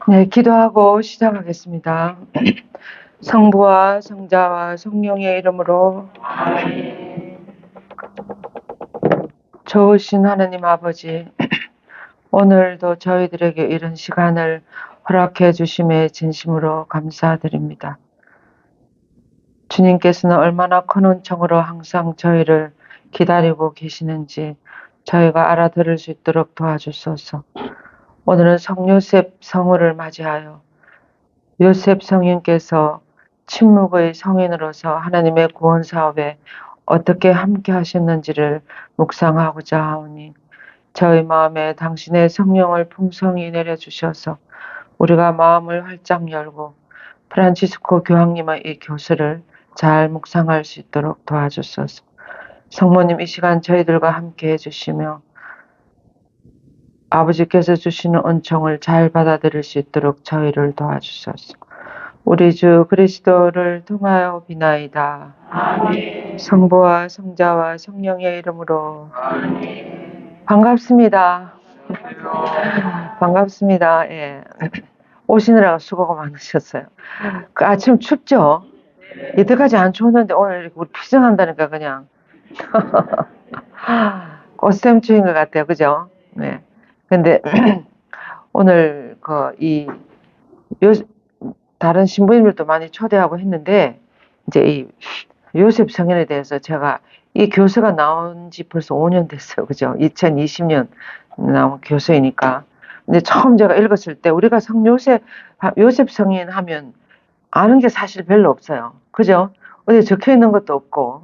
네, 기도하고 시작하겠습니다. 성부와 성자와 성령의 이름으로 좋으신 하느님 아버지, 오늘도 저희들에게 이런 시간을 허락해 주심에 진심으로 감사드립니다. 주님께서는 얼마나 큰 은총으로 항상 저희를 기다리고 계시는지 저희가 알아들을 수 있도록 도와주소서. 오늘은 성요셉 성우를 맞이하여 요셉 성인께서 침묵의 성인으로서 하나님의 구원 사업에 어떻게 함께 하셨는지를 묵상하고자 하오니 저희 마음에 당신의 성령을 풍성히 내려주셔서 우리가 마음을 활짝 열고 프란치스코 교황님의 이 교수를 잘 묵상할 수 있도록 도와주소서. 성모님 이 시간 저희들과 함께 해주시며 아버지께서 주시는 은총을 잘 받아들일 수 있도록 저희를 도와주소서. 우리 주 그리스도를 통하여 비나이다. 아멘. 성부와 성자와 성령의 이름으로. 아멘. 반갑습니다. 반갑습니다. 예. 오시느라고 수고가 많으셨어요. 그 아침 춥죠? 이때까지 안 추웠는데 오늘 이렇게 우리 피증한다니까 그냥 꽃샘추인 것 같아요. 그죠? 네. 근데 오늘 다른 신부님들도 많이 초대하고 했는데 이제 이 요셉 성인에 대해서 제가 이 교수가 나온 지 벌써 5년 됐어요. 그죠? 2020년 나온 교수이니까. 근데 처음 제가 읽었을 때 우리가 요셉 성인 하면 아는 게 사실 별로 없어요. 그죠? 어디 적혀 있는 것도 없고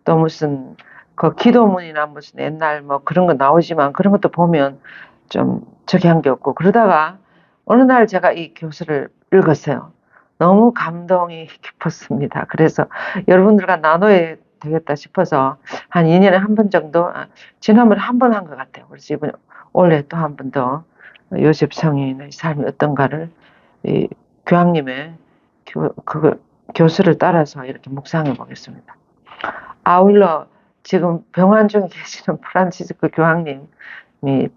또 무슨 그 기도문이나 무슨 옛날 뭐 그런 거 나오지만 그런 것도 보면 좀 저기 한 게 없고 그러다가 어느 날 제가 이 교수를 읽었어요. 너무 감동이 깊었습니다. 그래서 여러분들과 나눠야 되겠다 싶어서 한 2년에 한 번 정도, 지난번에 한 번 한 것 같아요. 그래서 이번에 올해 또 한 번 더 요셉 성인의 삶이 어떤가를 이 교황님의 교수를 따라서 이렇게 묵상해 보겠습니다. 아울러 지금 병환 중에 계시는 프란치스코 교황님이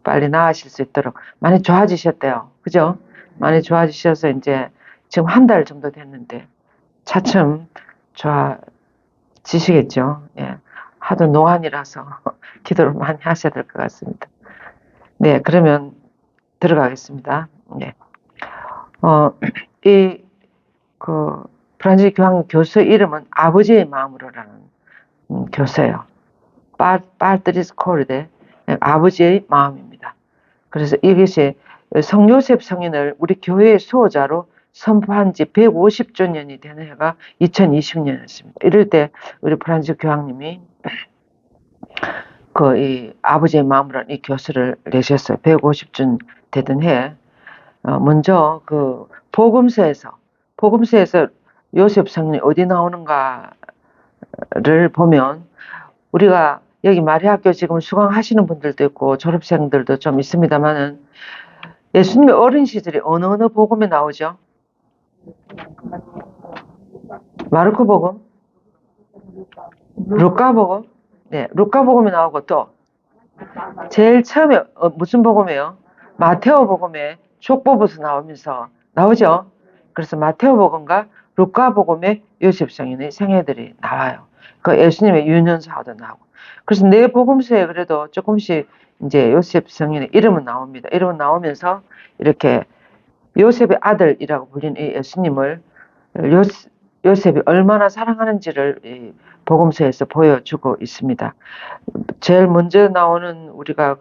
빨리 나으실 수 있도록 많이 좋아지셨대요. 그죠? 많이 좋아지셔서 이제 지금 한 달 정도 됐는데 차츰 좋아지시겠죠. 예. 하도 노안이라서 기도를 많이 하셔야 될 것 같습니다. 네, 그러면 들어가겠습니다. 네. 프란치스 교황 교수 이름은 아버지의 마음으로라는 교수예요. 빨트리스 코르데 아버지의 마음입니다. 그래서 이것이 성요셉 성인을 우리 교회의 수호자로 선포한 지 150주년이 되는 해가 2020년이었습니다. 이럴 때 우리 프란치스 교황님이 이 아버지의 마음으로 이 교수를 내셨어요. 150주 되던 해 먼저 그 복음서에서 요셉 성인이 어디 나오는가를 보면 우리가 여기 마리아학교 지금 수강하시는 분들도 있고 졸업생들도 좀 있습니다만은 예수님의 어린 시절이 어느 복음에 나오죠? 마르코 복음? 루카 복음? 네, 루카 복음에 나오고 또 제일 처음에 무슨 복음이에요? 마테오 복음에 족보부서 나오죠? 그래서 마테오 복음과 루카 복음에 요셉 성인의 생애들이 나와요. 그 예수님의 유년사도 나오고. 그래서 내 복음서에 그래도 조금씩 이제 요셉 성인의 이름은 나옵니다. 이름은 나오면서 이렇게 요셉의 아들이라고 불리는 이 예수님을 요셉이 얼마나 사랑하는지를 이 복음서에서 보여주고 있습니다. 제일 먼저 나오는 우리가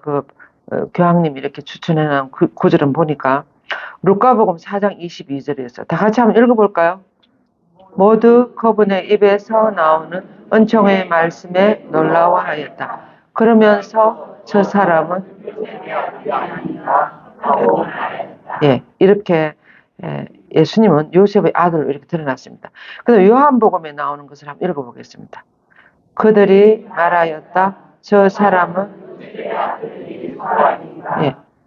교황님이 이렇게 추천해 놓은 구절은 보니까 루카복음 4장 22절에서 다 같이 한번 읽어볼까요? 모두 그분의 입에서 나오는 은총의 말씀에 놀라워하였다. 그러면서 저 사람은 이렇게 예수님은 요셉의 아들로 이렇게 드러났습니다. 그래서 요한복음에 나오는 것을 한번 읽어보겠습니다. 그들이 말하였다. 저 사람은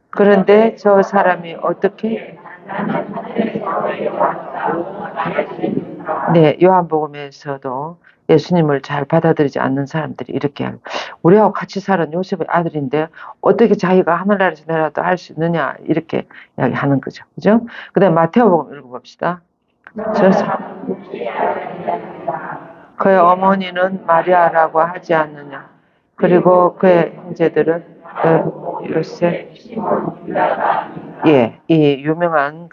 그런데 저 사람이 어떻게 네, 요한복음에서도 예수님을 잘 받아들이지 않는 사람들이 이렇게 우리하고 같이 살은 요셉의 아들인데 어떻게 자기가 하늘나라에서 내려도 할 수 있느냐 이렇게 이야기하는 거죠. 그죠? 그다음 마태오복음 읽어봅시다. 그의 어머니는 마리아라고 하지 않느냐. 그리고 그의 형제들은 요셉, 예, 이 유명한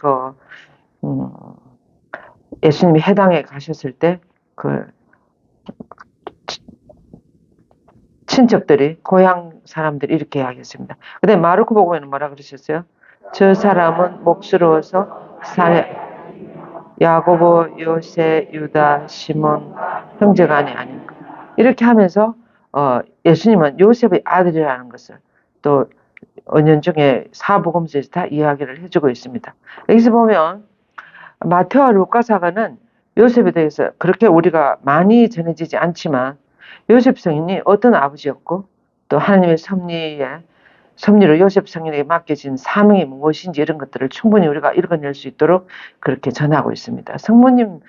음, 예수님이 해당에 가셨을 때 그 친척들이 고향 사람들이 이렇게 이야기했습니다. 근데 마르코 복음에는 뭐라 그러셨어요? 저 사람은 몫으로서 야고보, 요세, 유다, 시몬 형제간이 아닌가. 이렇게 하면서 예수님은 요셉의 아들이라는 것을 또 은연중에 사복음서에서 다 이야기를 해주고 있습니다. 여기서 보면 마태와 루카사가는 요셉에 대해서 그렇게 우리가 많이 전해지지 않지만 요셉 성인이 어떤 아버지였고 또 하나님의 섭리로 요셉 성인에게 맡겨진 사명이 무엇인지 이런 것들을 충분히 우리가 읽어낼 수 있도록 그렇게 전하고 있습니다. 성모님에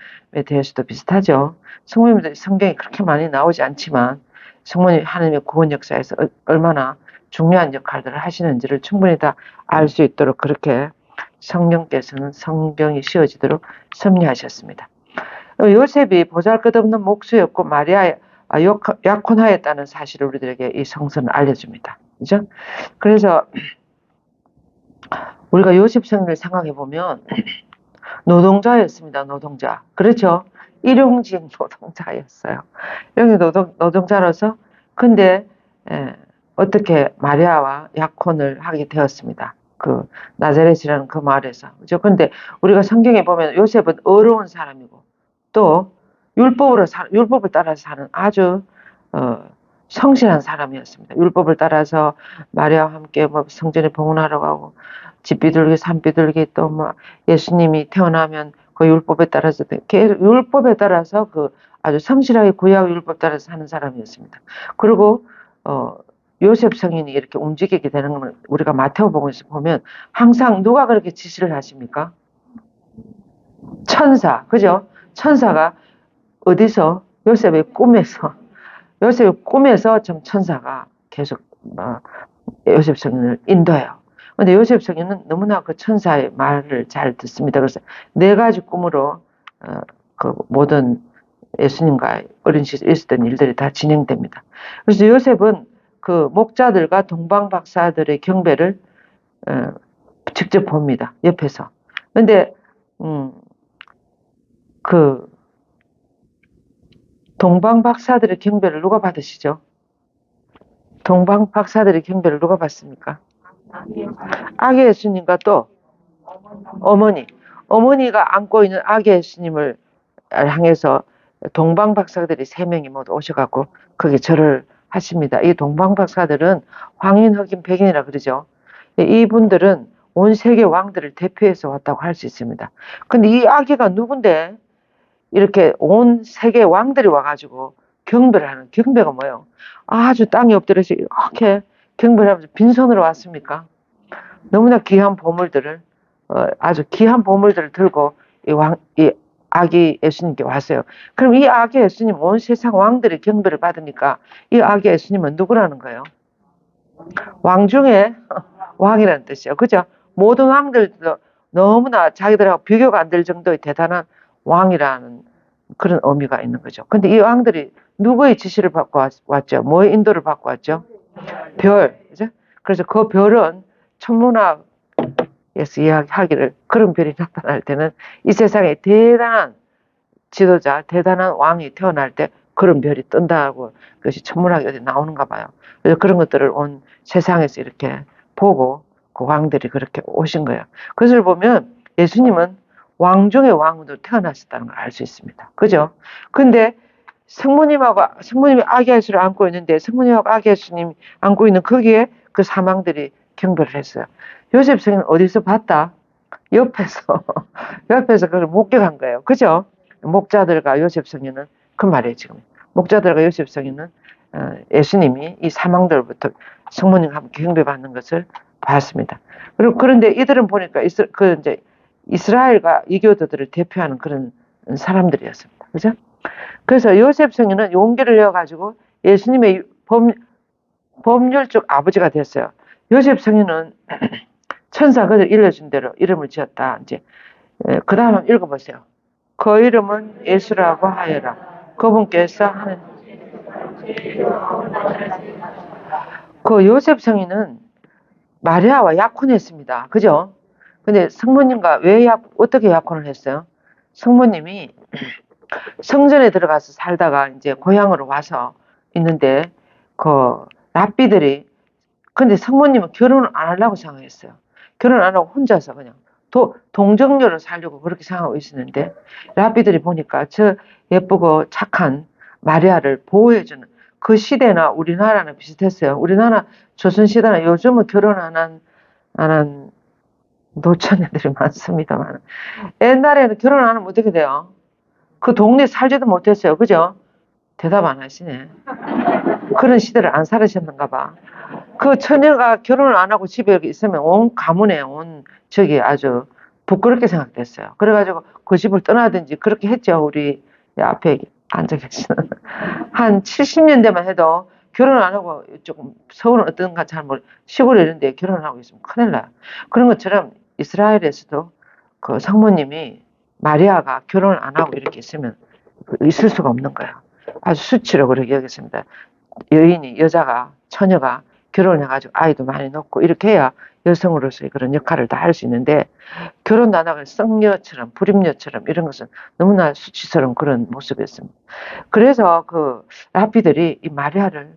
대해서도 비슷하죠. 성모님들 성경이 그렇게 많이 나오지 않지만 성모님 하나님의 구원 역사에서 얼마나 중요한 역할들을 하시는지를 충분히 다 알 수 있도록 그렇게 성령께서는 성경이 씌워지도록 섭리하셨습니다. 요셉이 보잘것없는 목수였고 마리아 약혼하였다는 사실을 우리들에게 이 성서는 알려줍니다. 그죠? 그래서 우리가 요셉 성인을 생각해 보면 노동자였습니다. 노동자. 그렇죠? 일용직 노동자였어요. 일용직 노동자로서 근데 어떻게 마리아와 약혼을 하게 되었습니다. 그 나자렛이라는 그 마을에서. 그죠? 근데 우리가 성경에 보면 요셉은 어려운 사람이고 또 율법을 따라서 사는 아주 성실한 사람이었습니다. 율법을 따라서 마리아와 함께 뭐 성전에 봉헌하러 가고 집 비둘기, 산 비둘기 또 뭐 예수님이 태어나면 그 율법에 따라서 율법에 따라서 그 아주 성실하게 구약 율법 따라서 사는 사람이었습니다. 그리고 요셉 성인이 이렇게 움직이게 되는 걸 우리가 마태오복음에서 보면 항상 누가 그렇게 지시를 하십니까? 천사, 그죠? 천사가 어디서 요셉의 꿈에서 좀 천사가 계속 요셉 성인을 인도해요. 근데 요셉 성인은 너무나 그 천사의 말을 잘 듣습니다. 그래서 네 가지 꿈으로 그 모든 예수님과 어린 시절에 있었던 일들이 다 진행됩니다. 그래서 요셉은 그 목자들과 동방 박사들의 경배를 직접 봅니다. 옆에서. 근데 그 동방 박사들의 경배를 누가 받으시죠? 동방 박사들의 경배를 누가 받습니까? 아기 예수님과 또 어머니가 안고 있는 아기 예수님을 향해서 동방 박사들이 3명이 모두 오셔갖고 거기 절을 하십니다. 이 동방 박사들은 황인, 흑인, 백인이라 그러죠. 이분들은 온 세계 왕들을 대표해서 왔다고 할 수 있습니다. 근데 이 아기가 누군데 이렇게 온 세계 왕들이 와가지고 경배를 하는 경배가 뭐예요? 아주 땅에 엎드려서 이렇게 경배를 하면서 빈손으로 왔습니까? 너무나 귀한 보물들을 아주 귀한 보물들을 들고 이 아기 예수님께 왔어요. 그럼 이 아기 예수님 온 세상 왕들의 경배를 받으니까 이 아기 예수님은 누구라는 거예요? 왕 중에 왕이라는 뜻이에요. 그죠? 모든 왕들도 너무나 자기들하고 비교가 안 될 정도의 대단한 왕이라는 그런 의미가 있는 거죠. 근데 이 왕들이 누구의 지시를 받고 왔죠? 뭐의 인도를 받고 왔죠? 별. 그죠? 그래서 그 별은 천문학에서 이야기하기를 그런 별이 나타날 때는 이 세상에 대단한 지도자, 대단한 왕이 태어날 때 그런 별이 뜬다고 그것이 천문학에 어디 나오는가 봐요. 그래서 그런 것들을 온 세상에서 이렇게 보고 그 왕들이 그렇게 오신 거예요. 그것을 보면 예수님은 왕 중의 왕으로 태어나셨다는 걸 알 수 있습니다. 그죠? 근데 성모님이 아기 예수를 안고 있는데 성모님하고 아기 예수님이 안고 있는 거기에 그 사망들이 경배를 했어요. 요셉 성인은 어디서 봤다? 옆에서 그걸 목격한 거예요. 그죠? 목자들과 요셉 성인은 그 말이에요. 지금 목자들과 요셉 성인은 예수님이 이 사망들부터 성모님과 함께 경배받는 것을 봤습니다. 그런데 이들은 보니까 이제 이스라엘과 이교도들을 대표하는 그런 사람들이었습니다. 그죠? 그래서 요셉 성인은 용기를 내어가지고 예수님의 법률 쪽 아버지가 됐어요. 요셉 성인은 천사가 일러준 대로 이름을 지었다. 이제 그 다음 한번 읽어보세요. 그 이름은 예수라고 하여라. 그분께서 하는 그 요셉 성인은 마리아와 약혼했습니다. 그죠? 근데 성모님과 어떻게 약혼을 했어요? 성모님이 성전에 들어가서 살다가 이제 고향으로 와서 있는데 그 랍비들이 근데 성모님은 결혼을 안 하려고 생각했어요. 결혼 안 하고 혼자서 그냥 동정녀로 살려고 그렇게 생각하고 있었는데 랍비들이 보니까 저 예쁘고 착한 마리아를 보호해주는 그 시대나 우리나라는 비슷했어요. 우리나라 조선시대나 요즘은 결혼 안 한 노처녀들이 많습니다만 옛날에는 결혼 안 하면 어떻게 돼요? 그 동네 살지도 못했어요. 그죠? 대답 안 하시네. 그런 시대를 안 살으셨는가 봐. 그 처녀가 결혼을 안 하고 집에 있으면 온 가문에 저기 아주 부끄럽게 생각됐어요. 그래가지고 그 집을 떠나든지 그렇게 했죠. 우리 앞에 앉아 계시는. 한 70년대만 해도 결혼 안 하고 조금 서울은 어떤가 잘 모르 시골 이런 데 결혼을 하고 있으면 큰일 나요. 그런 것처럼 이스라엘에서도 그 성모님이 마리아가 결혼을 안 하고 이렇게 있으면 있을 수가 없는 거예요. 아주 수치로 그렇게 여겼습니다. 여자가, 처녀가 결혼을 해가지고 아이도 많이 낳고 이렇게 해야 여성으로서의 그런 역할을 다 할 수 있는데 결혼도 안 하고 썩녀처럼 불임녀처럼 이런 것은 너무나 수치스러운 그런 모습이었습니다. 그래서 그 랍비들이 이 마리아를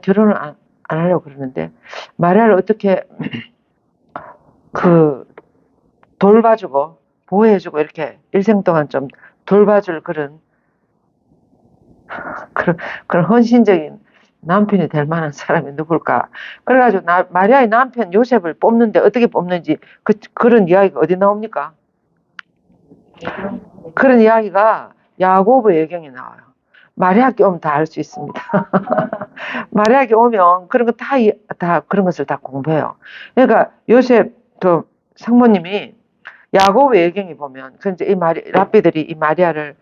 결혼을 안 하려고 그러는데 마리아를 어떻게 그 돌봐주고 보호해주고 이렇게 일생 동안 좀 돌봐줄 그런 헌신적인 남편이 될 만한 사람이 누굴까? 그래가지고 마리아의 남편 요셉을 뽑는데 어떻게 뽑는지 그런 이야기가 어디 나옵니까? 그런 이야기가 야고보 예경에 나와요. 마리아께 오면 다 알 수 있습니다. 마리아께 오면 그런 거 다 그런 것을 다 공부해요. 그러니까 요셉 그 상모님이 야고보 예경에 보면 그 이제 랍비들이 이 마리아를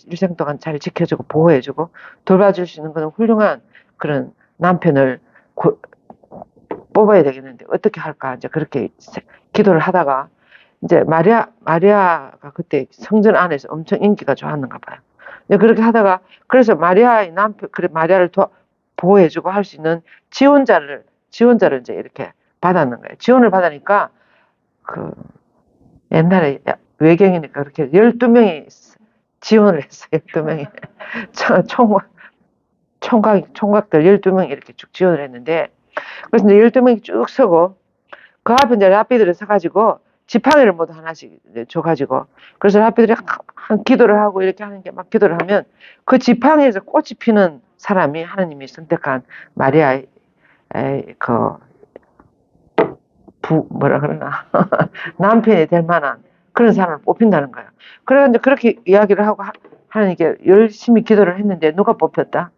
일생 동안 잘 지켜주고 보호해주고 돌봐줄 수 있는 그런 훌륭한 그런 남편을 뽑아야 되겠는데 어떻게 할까 이제 그렇게 기도를 하다가 이제 마리아가 그때 성전 안에서 엄청 인기가 좋았는가 봐요. 그렇게 하다가 그래서 마리아의 남편 그래 마리아를 보호해주고 할 수 있는 지원자를 이제 이렇게 받았는 거예요. 지원을 받으니까 그 옛날에 외경이니까 그렇게 12명이 지원을 했어요. 12명이 총각들 12명이 이렇게 쭉 지원을 했는데 그래서 이제 12명이 쭉 서고 그 앞에 이제 랍비들이 서가지고 지팡이를 모두 하나씩 줘가지고 그래서 랍비들이 한 기도를 하고 이렇게 하는 게 막 기도를 하면 그 지팡이에서 꽃이 피는 사람이 하나님이 선택한 마리아의 뭐라 그러나 남편이 될 만한 그런 사람을 뽑힌다는 거예요. 그래서 이제 그렇게 이야기를 하고 하나님께 열심히 기도를 했는데 누가 뽑혔다?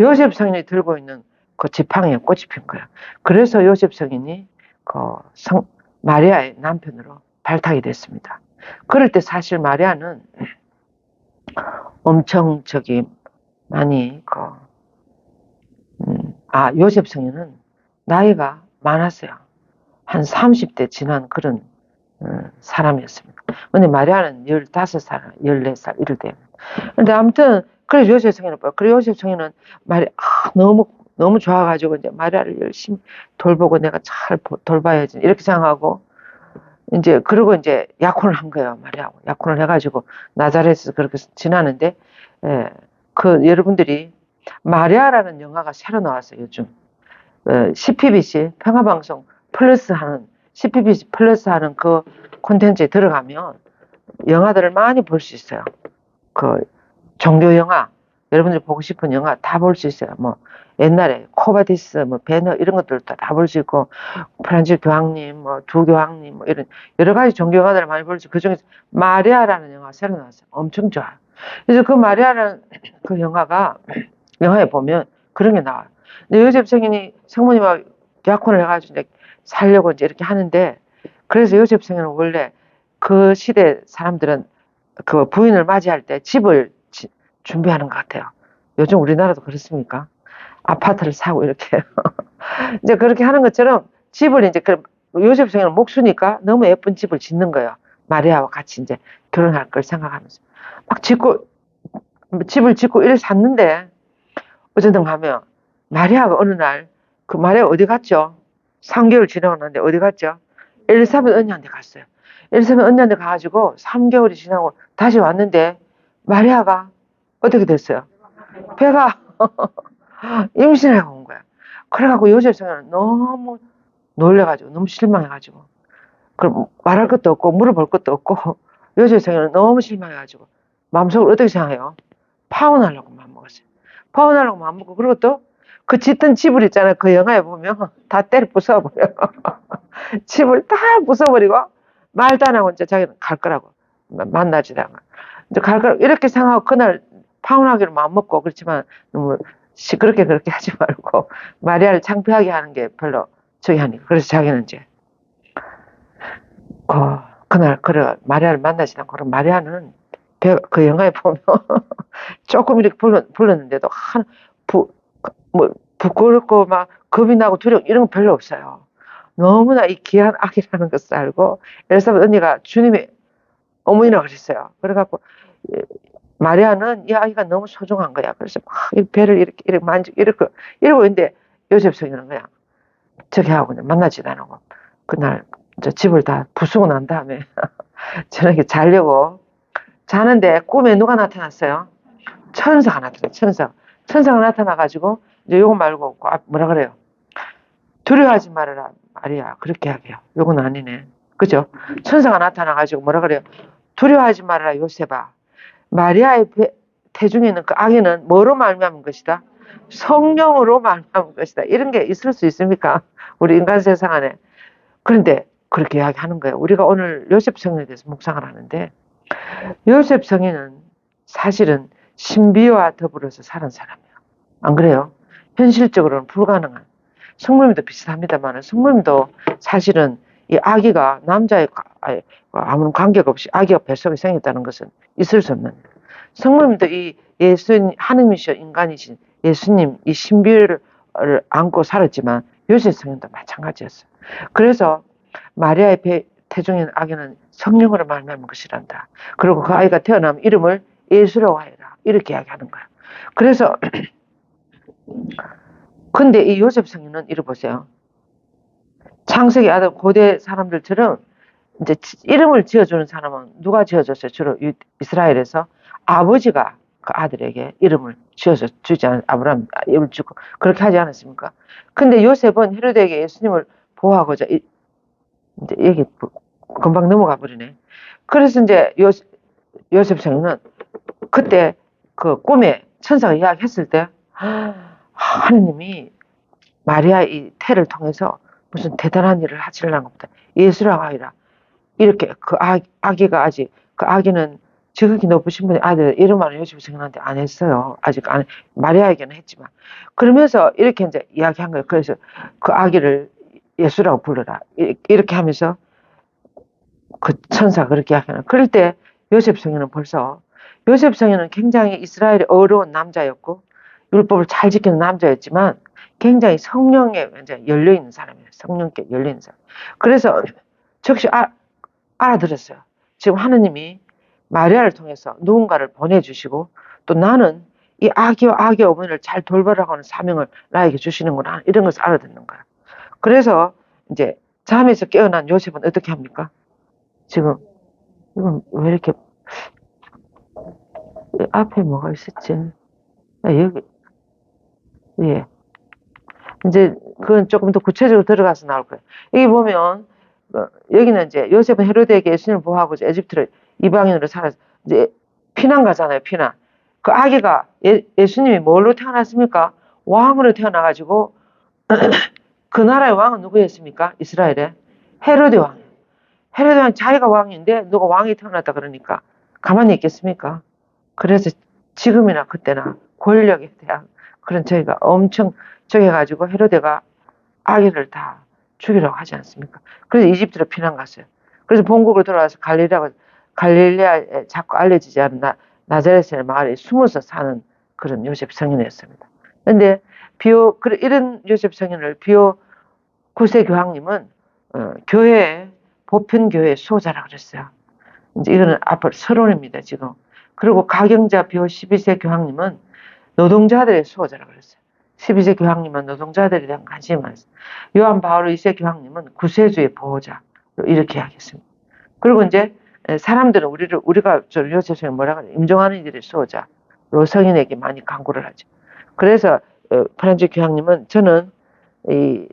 요셉 성인이 들고 있는 그 지팡이에 꽃이 핀 거예요. 그래서 요셉 성인이 마리아의 남편으로 발탁이 됐습니다. 그럴 때 사실 마리아는 엄청 많이 요셉 성인은 나이가 많았어요. 한 30대 지난 그런 사람이었습니다. 근데 마리아는 15살, 14살 이럴 때. 근데 아무튼 그래서 요셉 성인을 봐요. 그래서 요셉 성인은 너무 좋아가지고 이제 마리아를 열심히 돌보고 내가 잘 돌봐야지 이렇게 생각하고 이제 그러고 이제 약혼을 한 거예요. 마리아하고 약혼을 해가지고 나자렛에서 그렇게 지나는데 여러분들이 마리아라는 영화가 새로 나왔어요. 요즘 CPBC 평화방송 플러스 하는 CPBC 플러스 하는 그 콘텐츠에 들어가면 영화들을 많이 볼 수 있어요. 그 종교 영화 여러분들이 보고 싶은 영화 다 볼 수 있어요. 뭐 옛날에 코바디스 뭐 배너 이런 것들도 다 볼 수 있고 프란치 교황님 뭐 두 교황님 뭐 이런 여러 가지 종교 영화들을 많이 볼 수 있고 그중에서 마리아라는 영화 새로 나왔어요. 엄청 좋아요. 그래서 그 마리아라는 그 영화에 보면 그런 게 나와요. 근데 요셉 성인이 성모님하고 약혼을 해가지고 이제 살려고 이제 이렇게 하는데 그래서 요셉 성인은 원래 그 시대 사람들은 그 부인을 맞이할 때 집을 준비하는 것 같아요. 요즘 우리나라도 그렇습니까? 아파트를 사고 이렇게 이제 그렇게 하는 것처럼 집을 이제 요셉 성에는 목수니까 너무 예쁜 집을 짓는 거예요. 마리아와 같이 이제 결혼할 걸 생각하면서 막 집을 짓고 이를 샀는데 어쩌든 하면 마리아가 어느 날 그 마리아 어디 갔죠? 3개월 지나고 났는데 어디 갔죠? 엘리사벳 언니한테 갔어요. 엘리사벳 언니한테 가가지고 3개월이 지나고 다시 왔는데 마리아가 어떻게 됐어요? 배가 임신하고 온 거야. 그래갖고 요셉 성에는 너무 놀래가지고 너무 실망해가지고 그럼 말할 것도 없고 물어볼 것도 없고 요셉 성에는 너무 실망해가지고 마음속으로 어떻게 생각해요? 파혼하려고 마음먹었어요. 파혼하려고 마음먹고 그리고 또 그 짓던 집을 있잖아요. 그 영화에 보면 다 때려 부숴버려. 집을 다 부숴버리고 말도 안 하고 이제 자기는 갈 거라고 만나지다가 이제 갈 거라고 이렇게 생각하고 그날 파혼하기로 마음먹고 그렇지만 너무 시끄럽게 그렇게 하지 말고 마리아를 창피하게 하는 게 별로 저기 하니까 그래서 자기는 이제 그날 그래 마리아를 만나지 않고 그럼 마리아는 그 영화에 보면 조금 이렇게 불렀는데도 뭐 부끄럽고 막 겁이 나고 두려워 이런 거 별로 없어요. 너무나 이 귀한 아기라는 것을 알고 엘사벳 언니가 주님의 어머니라고 그랬어요. 그래갖고 마리아는 이 아기가 너무 소중한 거야. 그래서 막 배를 이렇게 만지고 이러고 있는데 요셉 성이는 그냥 저기 하고 그냥 만나지도 않고 그날 집을 다 부수고 난 다음에 저녁에 자려고 자는데 꿈에 누가 나타났어요? 천사가 나타났어요. 천사가 나타나가지고 이제 요거 말고 뭐라 그래요? 두려워하지 말아라 마리아 그렇게 하게요. 요건 아니네. 그죠? 천사가 나타나가지고 뭐라 그래요? 두려워하지 말아라 요셉아. 마리아의 태중에는 그 아기는 뭐로 말미암은 것이다? 성령으로 말미암은 것이다. 이런 게 있을 수 있습니까? 우리 인간 세상 안에. 그런데 그렇게 이야기하는 거예요. 우리가 오늘 요셉 성인에 대해서 묵상을 하는데 요셉 성인은 사실은 신비와 더불어서 사는 사람이에요. 안 그래요? 현실적으로는 불가능한. 성모님도 비슷합니다만 성모님도 사실은 이 아기가 남자의 아무런 관계가 없이 아기가 뱃속에 생겼다는 것은 있을 수 없는. 성모님도 이 하느님이시여 인간이신 예수님 이 신비를 안고 살았지만 요셉 성인도 마찬가지였어요. 그래서 마리아의 태중인 아기는 성령으로 말미암은 것이란다. 그리고 그 아이가 태어나면 이름을 예수라고 하여라. 이렇게 이야기하는 거야. 그래서 근데 이 요셉 성인은 이래 보세요. 창세기 아담 고대 사람들처럼 이제 이름을 지어주는 사람은 누가 지어줬어요? 주로 이스라엘에서 아버지가 그 아들에게 이름을 지어서 주지 않은 아브라함 이름을 주고 그렇게 하지 않았습니까? 근데 요셉은 헤로데에게 예수님을 보호하고자 이제 얘기 금방 넘어가 버리네. 그래서 이제 요셉 성인은 그때 그 꿈에 천사가 이야기했을 때 하느님이 마리아 이 태를 통해서 무슨 대단한 일을 하시려는 것보다 예수라고 하리라. 이렇게 그 아기가 아직 그 아기는 지극히 높으신 분의 아들 이름 말은 요셉 성인한테 안 했어요. 아직 안 마리아에게는 했지만 그러면서 이렇게 이제 이야기한 거예요. 그래서 그 아기를 예수라고 불러라. 이렇게 하면서 그 천사가 그렇게 이야기하는. 그럴 때 요셉 성인은 벌써 요셉 성인은 굉장히 이스라엘의 어려운 남자였고 율법을 잘 지키는 남자였지만 굉장히 성령에 이제 열려 있는 사람이에요. 성령께 열려 있는 사람. 그래서 즉시 알아들었어요. 지금 하느님이 마리아를 통해서 누군가를 보내주시고 또 나는 이 아기와 아기 어머니를 잘 돌보라고 하는 사명을 나에게 주시는구나 이런 것을 알아듣는 거야. 그래서 이제 잠에서 깨어난 요셉은 어떻게 합니까? 지금 이건 왜 이렇게 앞에 뭐가 있었지? 여기 예. 이제 그건 조금 더 구체적으로 들어가서 나올 거예요. 여기 보면 여기는 이제 요셉은 헤로데에게 예수님을 보호하고 에집트를 이방인으로 살아서 이제 피난 가잖아요. 피난. 그 아기가 예수님이 뭘로 태어났습니까? 왕으로 태어나가지고 그 나라의 왕은 누구였습니까? 이스라엘의 헤로데 왕. 헤로데 왕 자기가 왕인데 누가 왕이 태어났다 그러니까 가만히 있겠습니까? 그래서 지금이나 그때나 권력에 대한 그런 저희가 엄청 저기 해가지고 헤로데가 아기를 다 죽이려고 하지 않습니까? 그래서 이집트로 피난 갔어요. 그래서 본국으로 돌아와서 갈릴리라고 갈릴레아에 자꾸 알려지지 않은 나자렛의 마을에 숨어서 사는 그런 요셉 성인이었습니다. 그런데 이런 요셉 성인을 비오 9세 교황님은 교회 보편교회 수호자라 그랬어요. 이제 이거는 앞으로 서론입니다, 지금. 그리고 가경자 비오 12세 교황님은 노동자들의 수호자라 그랬어요. 12세 교황님은 노동자들에 대한 관심이 많았어요. 요한 바오로 2세 교황님은 구세주의 보호자로 이렇게 이야기했습니다. 그리고 이제 사람들은 우리가 요셉 성인 뭐라 그래? 임종하는 이들의 수호자로 성인에게 많이 강구를 하죠. 그래서 프란츠 교황님은 저는 이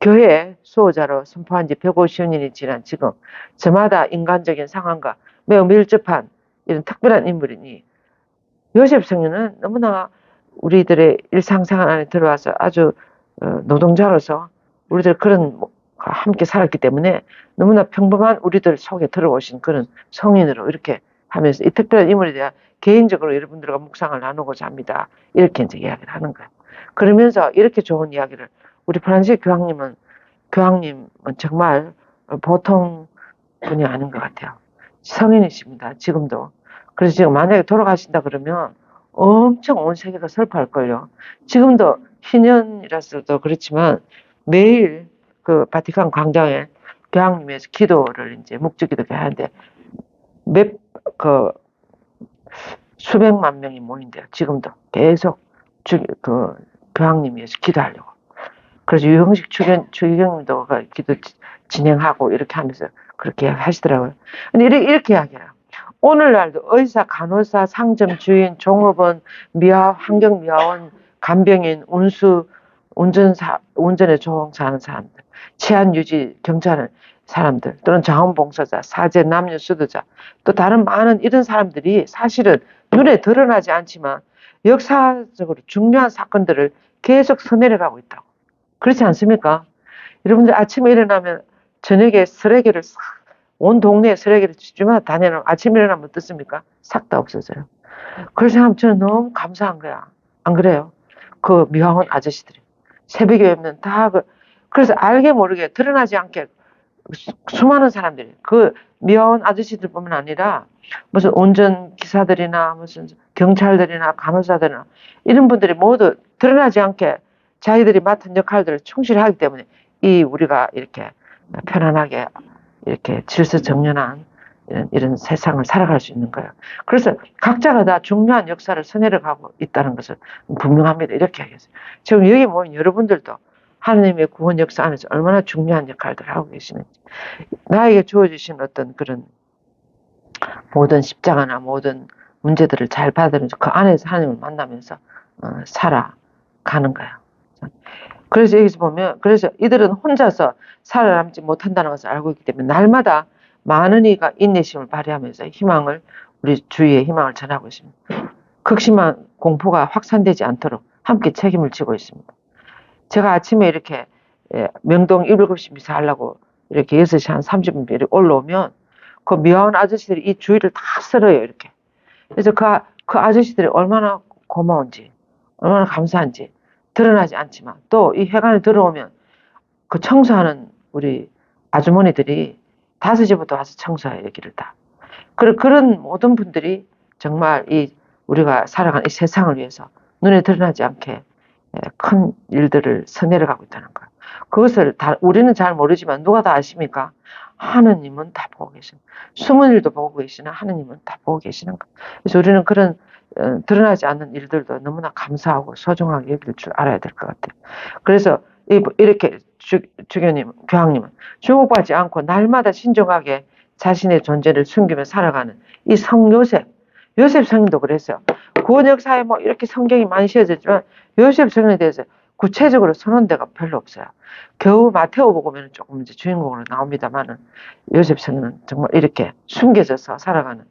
교회 수호자로 선포한 지 150년이 지난 지금 저마다 인간적인 상황과 매우 밀접한 이런 특별한 인물이니 요셉 성인은 너무나 우리들의 일상생활 안에 들어와서 아주 노동자로서 우리들 그런 함께 살았기 때문에 너무나 평범한 우리들 속에 들어오신 그런 성인으로 이렇게 하면서 이 특별한 인물에 대한 개인적으로 여러분들과 묵상을 나누고자 합니다. 이렇게 이제 이야기를 하는 거예요. 그러면서 이렇게 좋은 이야기를 우리 프란시스 교황님은 정말 보통 분이 아닌 것 같아요. 성인이십니다. 지금도. 그래서 지금 만약에 돌아가신다 그러면 엄청 온 세계가 슬퍼할걸요. 지금도 희년이라서도 그렇지만 매일 그 바티칸 광장에 교황님에서 기도를 이제 묵주기도 하는데 수백만 명이 모인대요. 지금도 계속 그 교황님에서 기도하려고. 그래서 유형식 추기경님도 기도 진행하고 이렇게 하면서 그렇게 하시더라고요. 근데 이렇게 이야기해요. 오늘날도 의사, 간호사, 상점 주인, 종업원, 환경미화원, 간병인, 운수, 운전에 조종사하는 사람들, 치안유지, 경찰하는 사람들, 또는 자원봉사자, 사제, 남녀, 수도자, 또 다른 많은 이런 사람들이 사실은 눈에 드러나지 않지만 역사적으로 중요한 사건들을 계속 써내려가고 있다고. 그렇지 않습니까? 여러분들 아침에 일어나면 저녁에 쓰레기를 온 동네에 쓰레기를 쥐마다 다니는 아침에 일어나면 어떻습니까? 싹 다 없어져요. 그래서 생각하면 저는 너무 감사한 거야. 안 그래요? 그 미화원 아저씨들이. 새벽에 오면 그래서 알게 모르게 드러나지 않게 수많은 사람들이 그 미화원 아저씨들뿐만 아니라 무슨 운전기사들이나 무슨 경찰들이나 간호사들이나 이런 분들이 모두 드러나지 않게 자기들이 맡은 역할들을 충실히 하기 때문에 우리가 이렇게 편안하게 이렇게 질서정연한 이런 세상을 살아갈 수 있는 거예요. 그래서 각자가 다 중요한 역사를 써내려가고 있다는 것을 분명합니다. 이렇게 하겠어요. 지금 여기 모인 여러분들도 하나님의 구원 역사 안에서 얼마나 중요한 역할들을 하고 계시는지, 나에게 주어주신 어떤 그런 모든 십자가나 모든 문제들을 잘 받아들면서 그 안에서 하나님을 만나면서 살아가는 거예요. 그래서 여기서 보면, 그래서 이들은 혼자서 살아남지 못한다는 것을 알고 있기 때문에 날마다 많은 이가 인내심을 발휘하면서 우리 주위에 희망을 전하고 있습니다. 극심한 공포가 확산되지 않도록 함께 책임을 지고 있습니다. 제가 아침에 이렇게 명동 7시 미사 하려고 이렇게 6시 한 30분 미리 올라오면 그 미화원 아저씨들이 이 주위를 다 쓸어요, 이렇게. 그래서 그 아저씨들이 얼마나 고마운지, 얼마나 감사한지 드러나지 않지만 또 이 회관에 들어오면 그 청소하는 우리 아주머니들이 5시부터 와서 청소해요, 여기를 다. 그런 모든 분들이 정말 우리가 살아가는 이 세상을 위해서 눈에 드러나지 않게 큰 일들을 써내려가고 있다는 거예요. 그것을 우리는 잘 모르지만 누가 다 아십니까? 하느님은 다 보고 계십니다. 숨은 일도 보고 계시나 하느님은 다 보고 계시는 거예요. 그래서 우리는 그런 드러나지 않는 일들도 너무나 감사하고 소중하게 여길 줄 알아야 될 것 같아요. 그래서 이렇게 교황님은 주목받지 않고 날마다 신중하게 자신의 존재를 숨기며 살아가는 이 요셉 성인도 그랬어요. 구원 역사에 뭐 이렇게 성경이 많이 씌워졌지만 요셉 성인에 대해서 구체적으로 선언대가 별로 없어요. 겨우 마테오복음에는 조금 이제 주인공으로 나옵니다만은 요셉 성인은 정말 이렇게 숨겨져서 살아가는.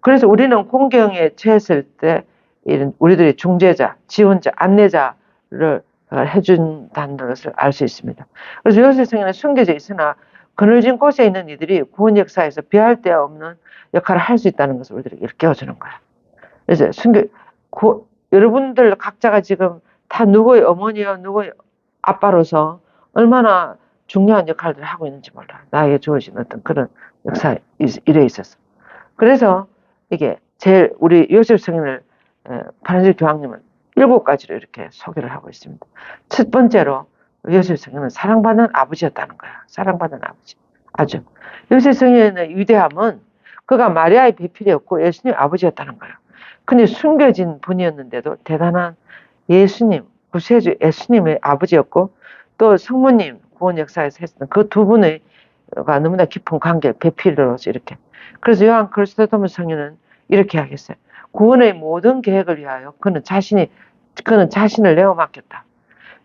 그래서 우리는 공경에 처했을 때 이런 우리들의 중재자, 지원자, 안내자를 해준다는 것을 알 수 있습니다. 그래서 요셉 성인은 숨겨져 있으나 그늘진 곳에 있는 이들이 구원 역사에서 비할 데 없는 역할을 할 수 있다는 것을 우리들에게 일깨워주는 거야. 그래서 여러분들 각자가 지금 다 누구의 어머니와 누구의 아빠로서 얼마나 중요한 역할들을 하고 있는지 몰라. 나에게 주어진 어떤 그런 역사, 일에 있어서. 그래서 이게 제일 우리 요셉 성인을 파란색 교황님은 7가지로 이렇게 소개를 하고 있습니다. 첫 번째로 요셉 성인은 사랑받는 아버지였다는 거야. 사랑받는 아버지. 아주. 요셉 성인의 위대함은 그가 마리아의 배필이었고 예수님의 아버지였다는 거야. 근데 숨겨진 분이었는데도 대단한 예수님, 구세주 예수님의 아버지였고 또 성모님 구원 역사에서 했던 그 두 분의 너무나 깊은 관계, 배필로서 이렇게. 그래서 요한 그리스도토스 성인은 이렇게 하겠어요. 구원의 모든 계획을 위하여 그는 자신을 내어 맡겼다.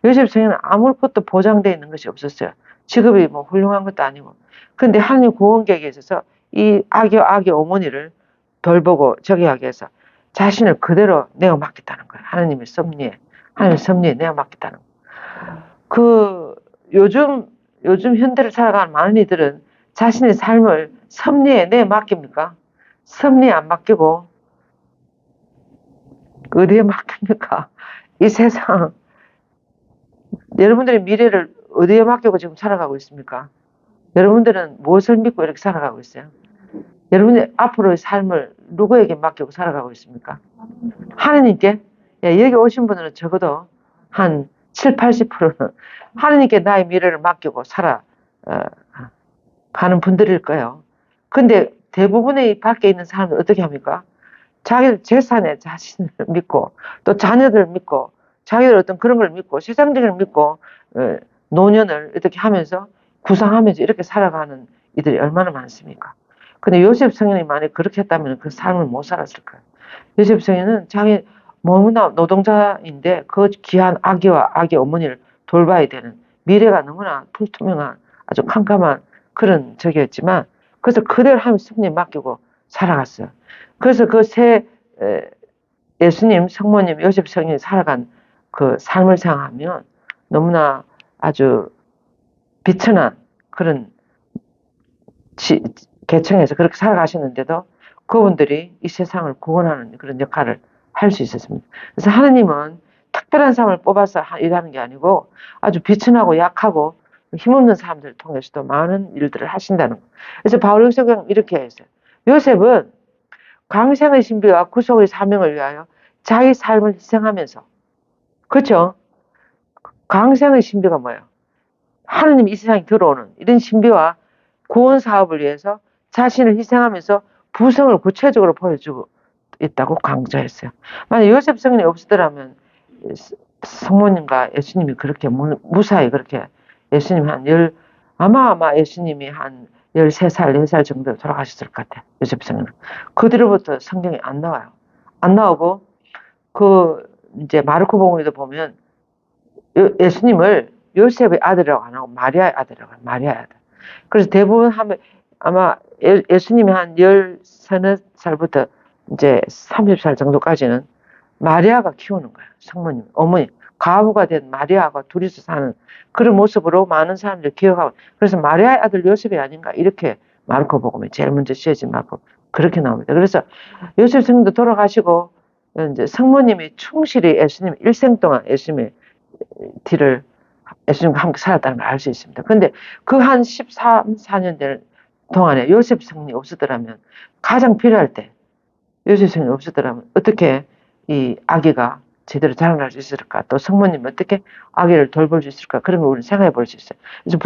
요셉 성인은 아무것도 보장되어 있는 것이 없었어요. 직업이 뭐 훌륭한 것도 아니고. 근데 하나님 구원 계획에 있어서 이 아기 어머니를 돌보고 저기 하기 위해서 자신을 그대로 내어 맡겼다는 거예요. 하나님의 섭리에 내어 맡겼다는 거예요. 그 요즘 현대를 살아가는 많은 이들은 자신의 삶을 섭리에 내 맡깁니까? 섭리에 안 맡기고 어디에 맡깁니까? 이 세상 여러분들의 미래를 어디에 맡기고 지금 살아가고 있습니까? 여러분들은 무엇을 믿고 이렇게 살아가고 있어요? 여러분의 앞으로의 삶을 누구에게 맡기고 살아가고 있습니까? 하느님께? 여기 오신 분들은 적어도 한 7, 80%는 하느님께 나의 미래를 맡기고 가는 분들일 거예요. 근데 대부분의 밖에 있는 사람은 어떻게 합니까? 자기 재산에 자신을 믿고 또 자녀들을 믿고 자기들 어떤 그런 걸 믿고 세상적인 걸 믿고 노년을 이렇게 하면서 구상하면서 이렇게 살아가는 이들이 얼마나 많습니까? 근데 요셉 성인이 만약 그렇게 했다면 그 삶을 못 살았을 거예요. 요셉 성인은 자기 너무나 노동자인데 그 귀한 아기와 아기 어머니를 돌봐야 되는 미래가 너무나 불투명한 아주 캄캄한 그런 적이었지만 그래서 그대로 하나님 섭리에 맡기고 살아갔어요. 그래서 그 예수님, 성모님, 요셉 성인이 살아간 그 삶을 생각하면 너무나 아주 비천한 그런 계층에서 그렇게 살아가셨는데도 그분들이 이 세상을 구원하는 그런 역할을 할 수 있었습니다. 그래서 하나님은 특별한 사람을 뽑아서 일하는 게 아니고 아주 비천하고 약하고 힘없는 사람들을 통해서도 많은 일들을 하신다는 거. 그래서 바울 요셉은 이렇게 했어요. 요셉은 강생의 신비와 구속의 사명을 위하여 자기 삶을 희생하면서 그렇죠? 강생의 신비가 뭐예요? 하느님 이 세상에 들어오는 이런 신비와 구원 사업을 위해서 자신을 희생하면서 부성을 구체적으로 보여주고 있다고 강조했어요. 만약 요셉 성인이 없었더라면 성모님과 예수님이 그렇게 무사히 그렇게 예수님이 아마 예수님이 한 13살, 4살 정도 돌아가셨을 것 같아요. 요셉 성인은. 그 뒤로부터 성경이 안 나와요. 안 나오고 이제 마르코 복음에도 보면 예수님을 요셉의 아들이라고 안 하고 마리아의 아들이라고 해요. 마리아의 아들. 그래서 대부분 하면 아마 예수님이 한 13살부터 이제 30살 정도까지는 마리아가 키우는 거예요. 성모님, 어머니. 과부가 된 마리아가 둘이서 사는 그런 모습으로 많은 사람들이 기억하고 그래서 마리아의 아들 요셉이 아닌가 이렇게 마르코 복음에 제일 먼저 쓰여진 마르코 그렇게 나옵니다. 그래서 요셉 성님도 돌아가시고 이제 성모님이 충실히 예수님 일생 동안 예수님의 뒤를 예수님과 함께 살았다는 걸 알 수 있습니다. 근데 그 한 13, 14년 될 동안에 요셉 성이 없었더라면 가장 필요할 때 요셉 성이 없었더라면 어떻게 이 아기가 제대로 자라날 수 있을까? 또 성모님이 어떻게 아기를 돌볼 수 있을까? 그런 걸 우리는 생각해 볼 수 있어요. 그래서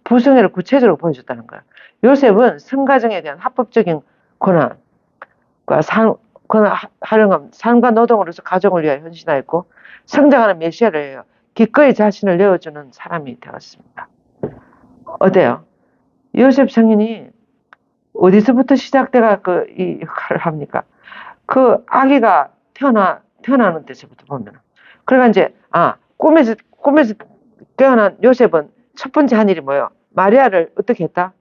부성애를 구체적으로 보여줬다는 거예요. 요셉은 성가정에 대한 합법적인 권한과 활용함, 삶과 노동으로서 가정을 위하여 헌신하였고 성장하는 메시아를 해요. 기꺼이 자신을 내어주는 사람이 되었습니다. 어때요? 요셉 성인이 어디서부터 시작돼가 이 역할을 합니까? 그 아기가 태어나는 데서부터 보면. 그러니까 이제, 꿈에서 깨어난 요셉은 첫 번째 한 일이 뭐예요? 마리아를 어떻게 했다?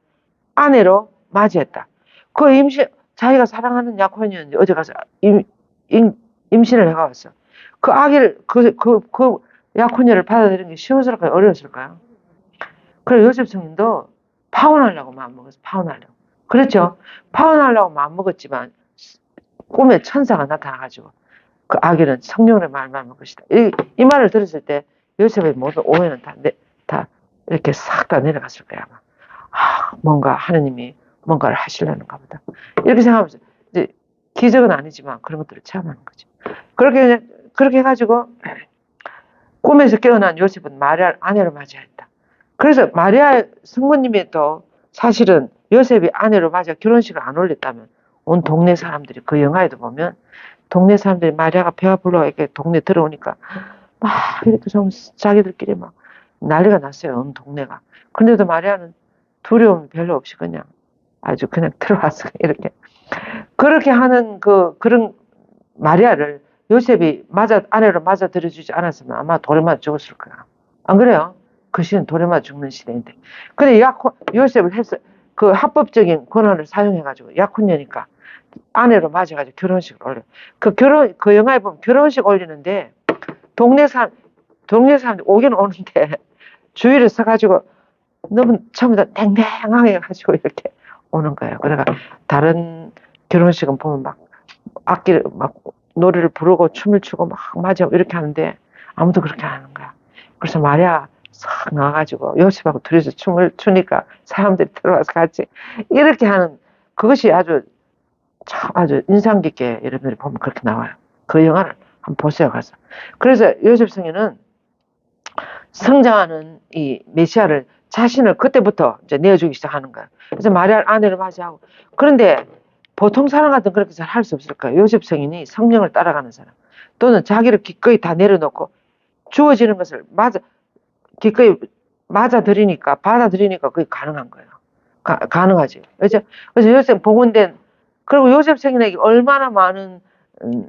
아내로 맞이했다. 자기가 사랑하는 약혼이었는데 어디 가서 임신을 해가왔어. 그 아기를, 그 약혼녀를 받아들이는 게 쉬웠을까요? 어려웠을까요? 그래서 요셉 성인도 파혼하려고 마음먹었어. 파혼하려고. 그렇죠? 파혼하려고 마음먹었지만 꿈에 천사가 나타나가지고 그 아기는 성령의 말만 먹을 것이다. 이 말을 들었을 때 요셉의 모든 오해는 다 이렇게 싹 다 내려갔을 거야. 아마. 뭔가 하느님이 뭔가를 하시려는가 보다. 이렇게 생각하면서 이제 기적은 아니지만 그런 것들을 체험하는 거죠. 그렇게 해가지고 꿈에서 깨어난 요셉은 마리아를 아내로 맞이했다. 그래서 마리아 성모님이 또 사실은 요셉이 아내로 맞아 결혼식을 안 올렸다면 온 동네 사람들이 그 영화에도 보면 동네 사람들이 마리아가 배가 불러 이렇게 동네 들어오니까 막 이렇게 좀 자기들끼리 막 난리가 났어요. 온 동네가. 근데도 마리아는 두려움 별로 없이 그냥 아주 그냥 들어와서 이렇게 그렇게 하는 그런 마리아를 요셉이 아내로 맞아 들여주지 않았으면 아마 돌에 맞아 죽었을 거야. 안 그래요? 그 시대는 돌에 맞아 죽는 시대인데. 근데 요셉을 해서 그 합법적인 권한을 사용해가지고 약혼녀니까 아내로 맞아가지고 결혼식을 올려. 그 영화에 보면 결혼식 올리는데 동네 사람, 동네 사람들이 오긴 오는데 주위를 서가지고 너무 전부 다 땡땡하게 해가지고 이렇게 오는 거예요. 그러니까 다른 결혼식은 보면 막 악기를 막 노래를 부르고 춤을 추고 막 맞아 이렇게 하는데 아무도 그렇게 안 하는 거야. 그래서 마리아 싹 나와가지고 요셉하고 둘이서 춤을 추니까 사람들이 들어와서 같이 이렇게 하는 그것이 아주 인상 깊게 여러분들이 보면 그렇게 나와요. 그 영화를 한번 보세요 가서. 그래서 요셉 성인은 성장하는 이 메시아를 자신을 그때부터 이제 내어주기 시작하는 거야. 그래서 마리아를 아내로 맞이하고. 그런데 보통 사람 같은 그렇게 잘 할 수 없을 거야. 요셉 성인이 성령을 따라가는 사람. 또는 자기를 기꺼이 다 내려놓고 주어지는 것을 기꺼이 받아들이니까 그게 가능한 거예요. 가능하지. 그래서 요셉 복원된, 그리고 요셉 성인에게 얼마나 많은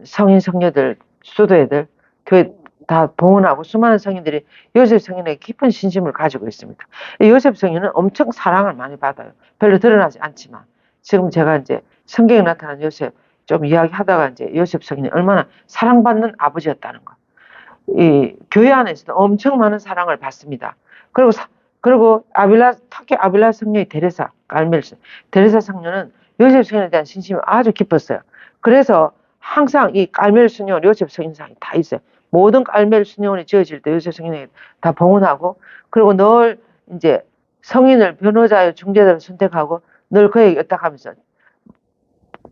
성인, 성녀들, 수도애들, 교회 다 봉헌하고 수많은 성인들이 요셉 성인에게 깊은 신심을 가지고 있습니다. 요셉 성인은 엄청 사랑을 많이 받아요. 별로 드러나지 않지만. 지금 제가 이제 성경에 나타난 요셉 좀 이야기하다가 이제 요셉 성인이 얼마나 사랑받는 아버지였다는 거. 이 교회 안에서도 엄청 많은 사랑을 받습니다. 그리고 특히 아빌라 성녀의 데레사 성녀는 요셉 성인에 대한 신심이 아주 깊었어요. 그래서 항상 이 깔멜 수녀, 요셉 성인상이 다 있어요. 모든 깔멜 수녀원이 지어질 때 요셉 성인에게 다 봉헌하고, 그리고 늘 이제 성인을 변호자의 중재자를 선택하고 늘 그에게 의탁하면서